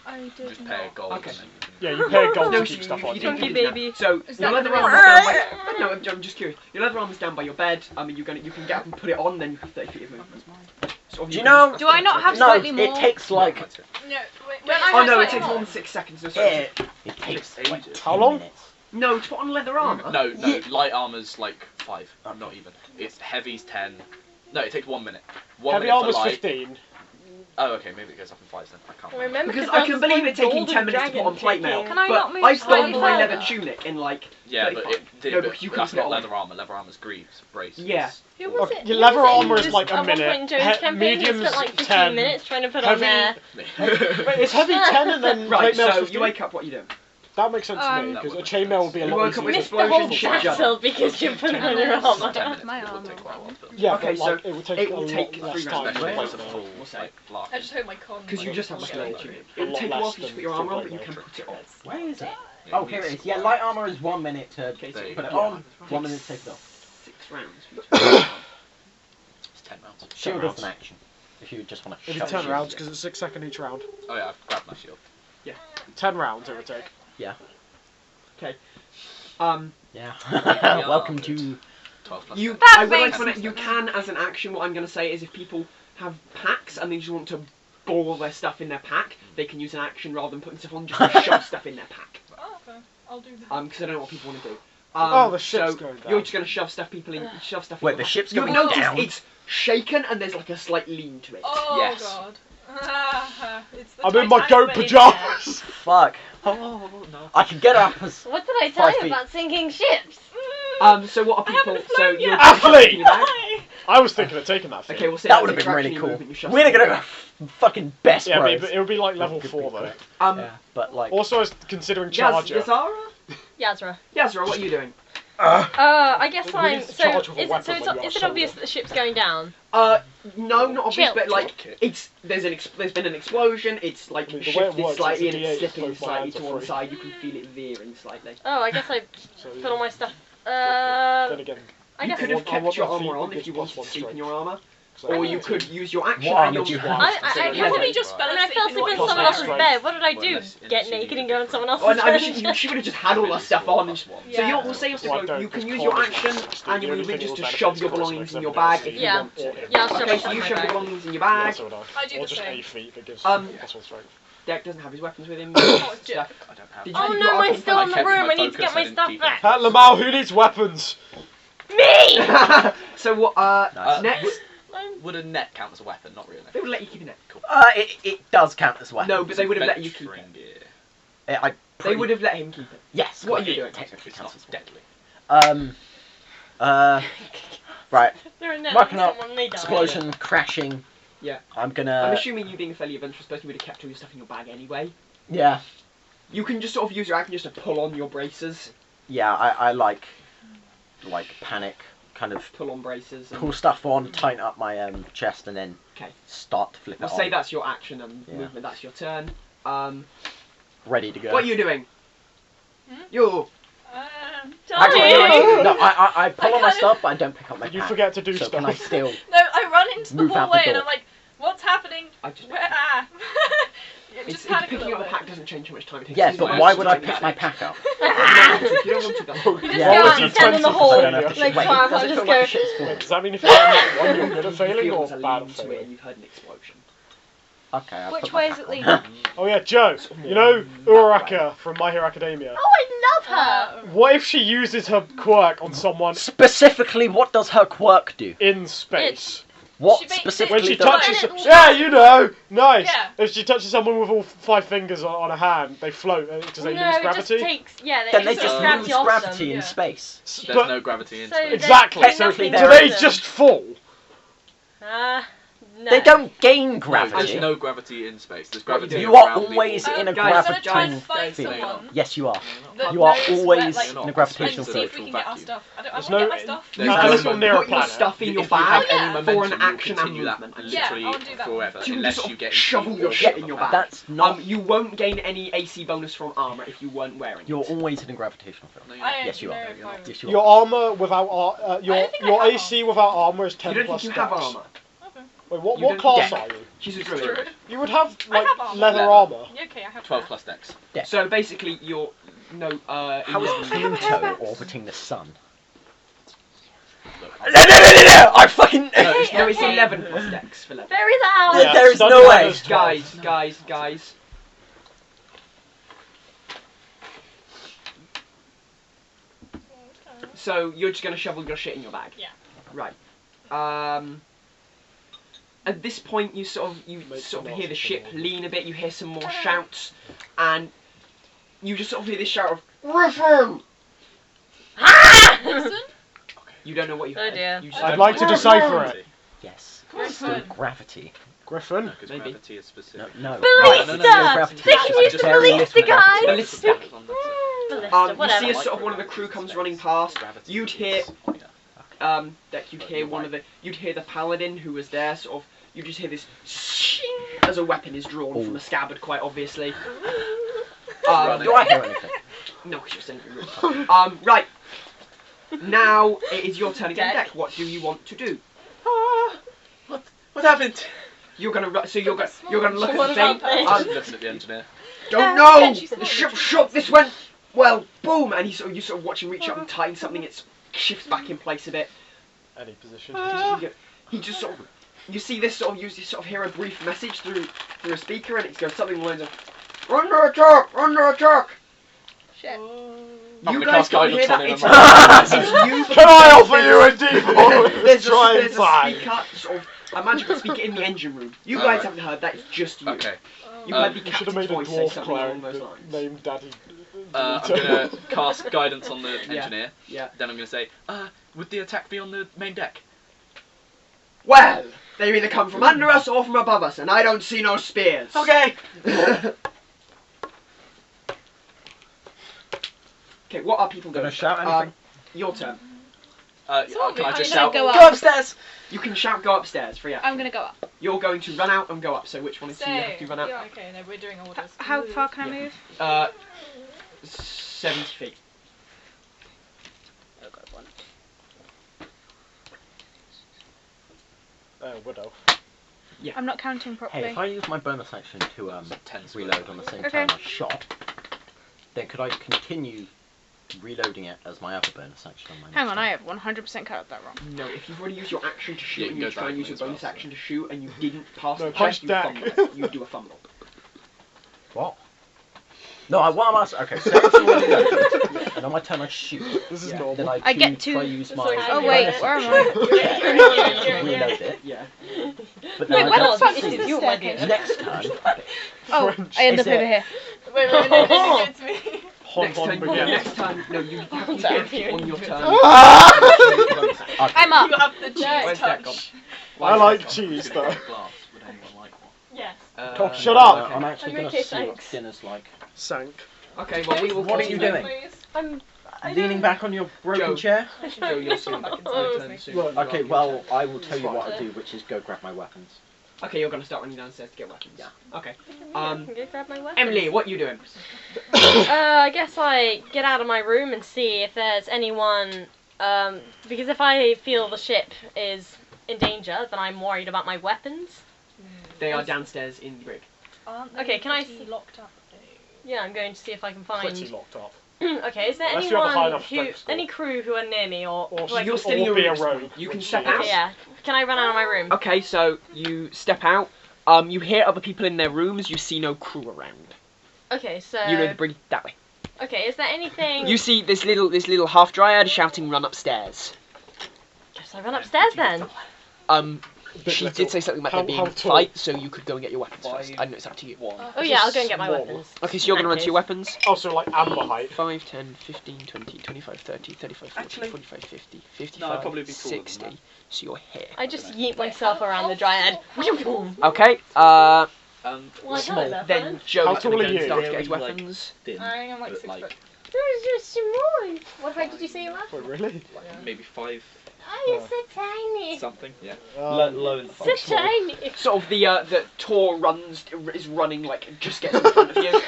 I did Just pay a not. gold. Okay. And then you can... Yeah, you pay gold No, to so keep stuff on. you didn't Chunky keep it baby. down. So Is your that leather the armor's right- down by. No, I'm just curious. Your leather armor's down by your bed. I mean, you can get up and put it on, then you have 30 feet of movement. Sort of Do you can know- just- Do I not have No, slightly it more? takes like. No, wait, Don't I Oh have no, it slightly takes more more? than 6 seconds. To It takes like ages. 10 How long? minutes. No, to put on leather armor. No, light armor's like 5. Not even. It's heavy's 10. No, it takes 1 minute. 1 Heavy minute for armor's light. 15. Oh, okay, maybe it goes up in 5s then. I can't remember. Remember, Because there I can was believe one it taking golden 10 minutes to put on dragon plate mail. taking- Can I but not move I've donned slightly my further? leather tunic in like. Yeah, but 35. it did No, a bit. because you That's couldn't not get on. leather armor. Leather armor's greaves, braces. Yeah. Who was Okay, it? your Who leather was it armor who is was like a at one minute, point in Joe's he- campaign who medium's spent like 15 10, minutes trying to put on heavy- there. Wait, is heavy 10 and then Right, plate mail so 15? you wake up, what you do? That makes sense to me, That because a would chainmail make would be a sense. lot You woke up with easier. Missed the whole Explosion, shit, battle because you put on your It's armor. 10 minutes, My but it would armor take quite a while. But Yeah, Okay, but like, so it would take it a will lot take less 3 time. rounds. especially if Wait, it's a full we'll say. like lark. I just hope my con. Because you just have like an Yeah. HP. A It will lot take a while less for you to than put your armor on, plate but you mail. can put it on. Where is it? Yeah, Oh, here it is. Yeah, light armor is 1 minute to Okay, so There you put it go. on, 1 minute to take it off. 6 rounds. It's 10 rounds. Shield rounds. is an action. If you just want to It'd be 10 rounds, because it's 6 seconds each round. Oh yeah, I've grabbed my shield. 10 rounds it would take. Yeah. Yeah. Welcome to. 12 plus. You, That I would like makes to sense. you can, as an action, what I'm going to say is if people have packs and they just want to ball their stuff in their pack, they can use an action rather than putting stuff on, just to shove stuff in their pack. Oh, okay. I'll do that. Because I don't know what people want to do. Oh, the ship's so going down. You're just going to shove stuff people in, shove stuff. Wait, in the your ship's pack. going You'll notice down? it's shaken and there's like a slight lean to it. Oh Yes. god. It's the I'm in my Titanic, goat but in pajamas! Fuck. Oh no. I can get up as. What did I tell 5 you feet. about sinking ships? So what are I people? haven't So flown you're yet. just shoving Athlete! in your bag? I was thinking of taking that thing. Okay, we'll say That that's would have been interaction really you cool. move and you shove We're stuff gonna in. go fucking best Yeah, bros. but it would be like level 4 though. Yeah, but like. Also, I was considering Yaz, charger. Yazara? Yazra. Yazara, what are you doing? I guess We I'm. need to So, charge with a is weapon it when you is it are obvious shoulder. that the ship's going down? No, not obvious, Chill. but like Chill. it's there's been an explosion. It's like I mean, the way it shifted works, slightly it's and a it's D8 slipping both my slightly hands are to one free. side. You can feel it veering slightly. Oh, I guess I So, put all my stuff. then again, I You guess could I have want kept your my feet armor on with if you plus wanted to one sleep in strength. your armor, so or I you need could to- use your action. What and would your you have? I Yeah. probably just fell I mean, I asleep fell in asleep in one someone chair. else's bed. What did I Well, do? unless Get you naked need and go on different- someone Oh, else's no, I bed? mean, she would have just had all that stuff on. So Yeah. you'll we'll say you have to Well, go. don't, You can because use your corners action are just and the your only movement thing just to that will shove benefit your is belongings in your everything bag else if is you Yeah. want to. Yeah, I'll shove Okay, it so in you my shove your bag. belongings in your Yeah, bag. so would I do Or the just same. a feet that gives Um, plus 1 strength. Derek doesn't have his weapons with him. Oh, Stuff. I don't have. Did Oh you no, mine's still in the kept my room. I need to focus, get I my didn't stuff keep back. Pat Lamau, who needs weapons? Me! So what? Nice. Next, Would a net count as a weapon? Not really. they would let you keep a net. It does count as weapon. No, but they would have let you Bench keep it. ring gear. I They pretty- would have let him keep it. Yes. What are you it doing? Technically It's counts not as weapon. deadly. Right. They're a net Marking on up. someone, they die. Explosion, crashing. Yeah. I'm I'm gonna. assuming you being a fairly adventurous person would have kept all your stuff in your bag anyway. Yeah. You can just sort of use your action just to pull on your braces, Yeah. I like panic, kind of pull on braces. And pull stuff on, tighten up my chest, and then Okay. start to flip we'll it on. say that's your action and Yeah. movement. That's your turn. Ready to go. What are you doing? Hmm? You. Actually, Dying. no, I pull on my kinda- stuff, but I don't pick up my Did you pack. forget to do So stuff? can I still? No, I run into the Move out the hallway and door. I'm like, what's happening? I just. Where? Ah. Just It's panic a picking little up a bit. pack doesn't change how much time it takes. Yes, You but don't why want would to I do pick that. my pack up? You don't want to, that's fine. You just Why go would out you and stand in the tend to hall, I don't have to like wait. try Does and it just feel go. like shit's falling? Does that mean if you get that one, you're good at You failing feel or there's a bad at lean to it failing? and you've heard an explosion. Okay, I Which put my way is pack it on. leading? Oh yeah, Joe. You know Uraraka from My Hero Academia. Oh, I love her. What if she uses her quirk on someone Specifically, what does her quirk do? in space? What She makes it- specifically When she does touches, Then it- yeah, you know, nice. Yeah. If she touches someone with all 5 fingers on a hand, they float. Does they No, lose it gravity? just takes. Yeah, Then they it just gravity lose off gravity them. in yeah. space. There's But- no gravity in So space. Exactly. Technically, So So there they isn't. just fall. No. They don't gain No, gravity. there's no gravity in space. There's What you gravity do? You are around the always orb. in a Guys, I'm gonna try and gravitational find field. someone Yes, you are. that You are knows where, always like, in a and gravitational see field. if we can get our stuff. I There's want to no- get my stuff. There's You no unless you're can near a put your planet. stuff in your If you have bag Oh, any yeah. for an momentum, you'll action and continue that movement. Yeah, literally I wanna do that. forever, So you unless just you get shovel into your the shit orb in your of bag. that. That's not. You won't gain any AC bonus from armor if you weren't wearing it. You're always in a gravitational field. No, you're I not. don't Yes, you know are. if I'm- Yes, you Your are. armor without your don't think I your have AC without armor is 10 You don't plus think you have dex. armor? Wait, what You don't class get- are you? She's a druid. Druid. You would have I like have armor. leather Leather. armor. Yeah, okay, I have 12 that. plus dex. So basically, you're How is Pluto orbiting the sun? Look, No! I fucking. no, it's 11 plus dex for level. There is out. Yeah. There is Study no way. leather's 12. Guys. So you're just gonna shovel your shit in your bag. Yeah. Right. At this point, you sort of Make hear some the noise ship for me. lean a bit. You hear some more shouts, and you just sort of hear this shout of "Griffin!" Listen. You don't know what you Oh heard. dear. You just I'd don't like know. to decipher it. Yes. Griffin. Gravity. Griffin. because Maybe. gravity is specific. No. Ballista! Gravity. They can use the Very ballista, little guys! gravity. Ballista. Ballista, You whatever. see a sort of one of the crew comes running past. Gravity You'd hear is- oh, yeah. That you'd hear you'd hear the paladin who was there sort of, you just hear this shing as a weapon is drawn from a scabbard, quite obviously. Do I hear anything? No, because you're sending right. Now it is your turn again, Deck. Deck. What do you want to do? What happened? You're gonna you're gonna look at What the thing. about this? I'm looking at the engineer. Don't know. She's The ship shook. This went well. Boom, and you sort of watch him reach up and tighten something. It shifts back in place a bit. Any position. He just sort of, you see this sort of, you sort of hear a brief message through a speaker, and it goes something along the lines of, "We're under attack! We're under attack!" Shit. I'm You gonna guys cast can't hear guidance that. on him. It's you. Can I offer you a D4? There's Try and a find. speaker, sort of a magical speaker in the engine room. You guys Alright. haven't heard that. It's just you. Okay. You heard the You should have captain's made a voice say dwarf something along cleric those lines. named Daddy. I'm gonna cast guidance on the Yeah. engineer. Yeah. Then I'm gonna say, would the attack be on the main deck? Well, they either come from under us or from above us, and I don't see no spears. Okay. Okay, what are people doing? Gonna shout anything? Your turn. Can I just gonna shout? go up. Go upstairs. You can shout, go upstairs, free action. I'm gonna go up. You're going to run out and go up, so which one is you have to run out? Yeah, okay, no, we're doing orders. How far can I Yeah. move? 70 feet. Oh god, one. Widow. I'm not counting Hey, properly. if I use my bonus action to 10 reload on the same Okay. time I shot, then could I continue reloading it as my other bonus action on my next Hang on, turn? I have 100% counted that wrong. No, if you've already used your action to shoot Yeah, and you you go try and use diagonally your as well, bonus so- action to shoot and you didn't pass No, the punch check, you deck. fumble it. You do a fumble. What? No, what am I asking? Okay, so it's already loaded, and on my turn I shoot. This is Yeah. normal. Then I get try to- use So my how Oh do you wait, want it? where am I? reload it, Yeah. but Wait, then what I the fuck This is is this your staircase? idea. next turn. Oh, French. I end Is up over it- here. Wait, no, it's me. Hon Next Hon time, begins. next time, no, you I'm get sorry. on your turn. Okay. I'm up. You have the cheese Where's that touch. I like cheese though. Glass. Would anyone like one? Yes. Talk- Shut up. I'm actually I'm going okay, to see what thanks. dinner's like. Sank. Okay, well we will What are you continue. doing? Please. Leaning back on your broken Joe. chair? Joe, you're soon back into your turn soon. Look, Okay, well, I will tell you what I do, which is go grab my weapons. Okay, you're gonna start running downstairs to get weapons. Yeah. Okay. I can go grab my weapon. Emily, what you doing? I guess I get out of my room and see if there's anyone, because if I feel the ship is in danger, then I'm worried about my weapons. They are downstairs in the brig. Aren't they Okay, can I pretty locked up though? Yeah, I'm going to see if I can find. Pretty locked up. Okay, is there Unless you have a high anyone enough strength score. any crew who are near me or Or who I You're can... still in or your be a room. rogue. You can which step is- out. Okay, yeah. Can I run out of my room? Okay, so you step out. You hear other people in their rooms. You see no crew around. Okay, so... You know the bridge that way. Okay, is there anything... You see this little half dryad shouting, "Run upstairs." Guess I run upstairs then. She did say something about How- there being how a tall? fight, so you could go and get your weapons Why- first. I don't know, it's up to you. Oh yeah, I'll go and get my Small. weapons. Okay, so you're going to run to your weapons. Oh, so like amber height. 5, 10, 15, 20, 25, 30, 35, 40, Actually- 45, 50, No, 55, I'd probably be taller than 60. that. So you're here. I just yeet myself around the dryad. Okay, Well, I Small. got that then fun. Joe How is going tall are to you? start to get his Very, like, weapons. Thin, I am like but, 6 foot. You're so small. What height did you say you were? Wait, really? maybe 5 Oh, you're so tiny. something. Yeah. Um, Low in the So 5. tiny. Sort of the Tor is running like just gets in front of you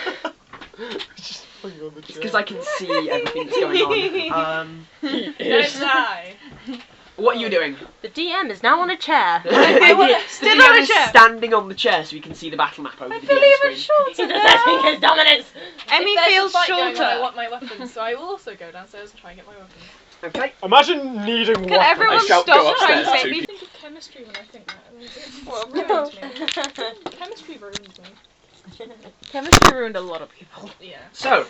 Just put you on the chair. because I can see everything that's going on. Don't die. What are you doing? The DM is now on a chair. Still on a chair. Standing on the chair so you can see the battle map over the feel DM even screen. He's asserting his dominance. Emmy If there's a feels fight going on, I shorter. want my weapons, so I will also go downstairs and try and get my weapons. Okay. Imagine needing Can weapons. everyone I shall stop go trying to upstairs make too. me? I think of chemistry when I think that. It's ruined me. Chemistry ruins me. Chemistry ruined a lot of people. Yeah. So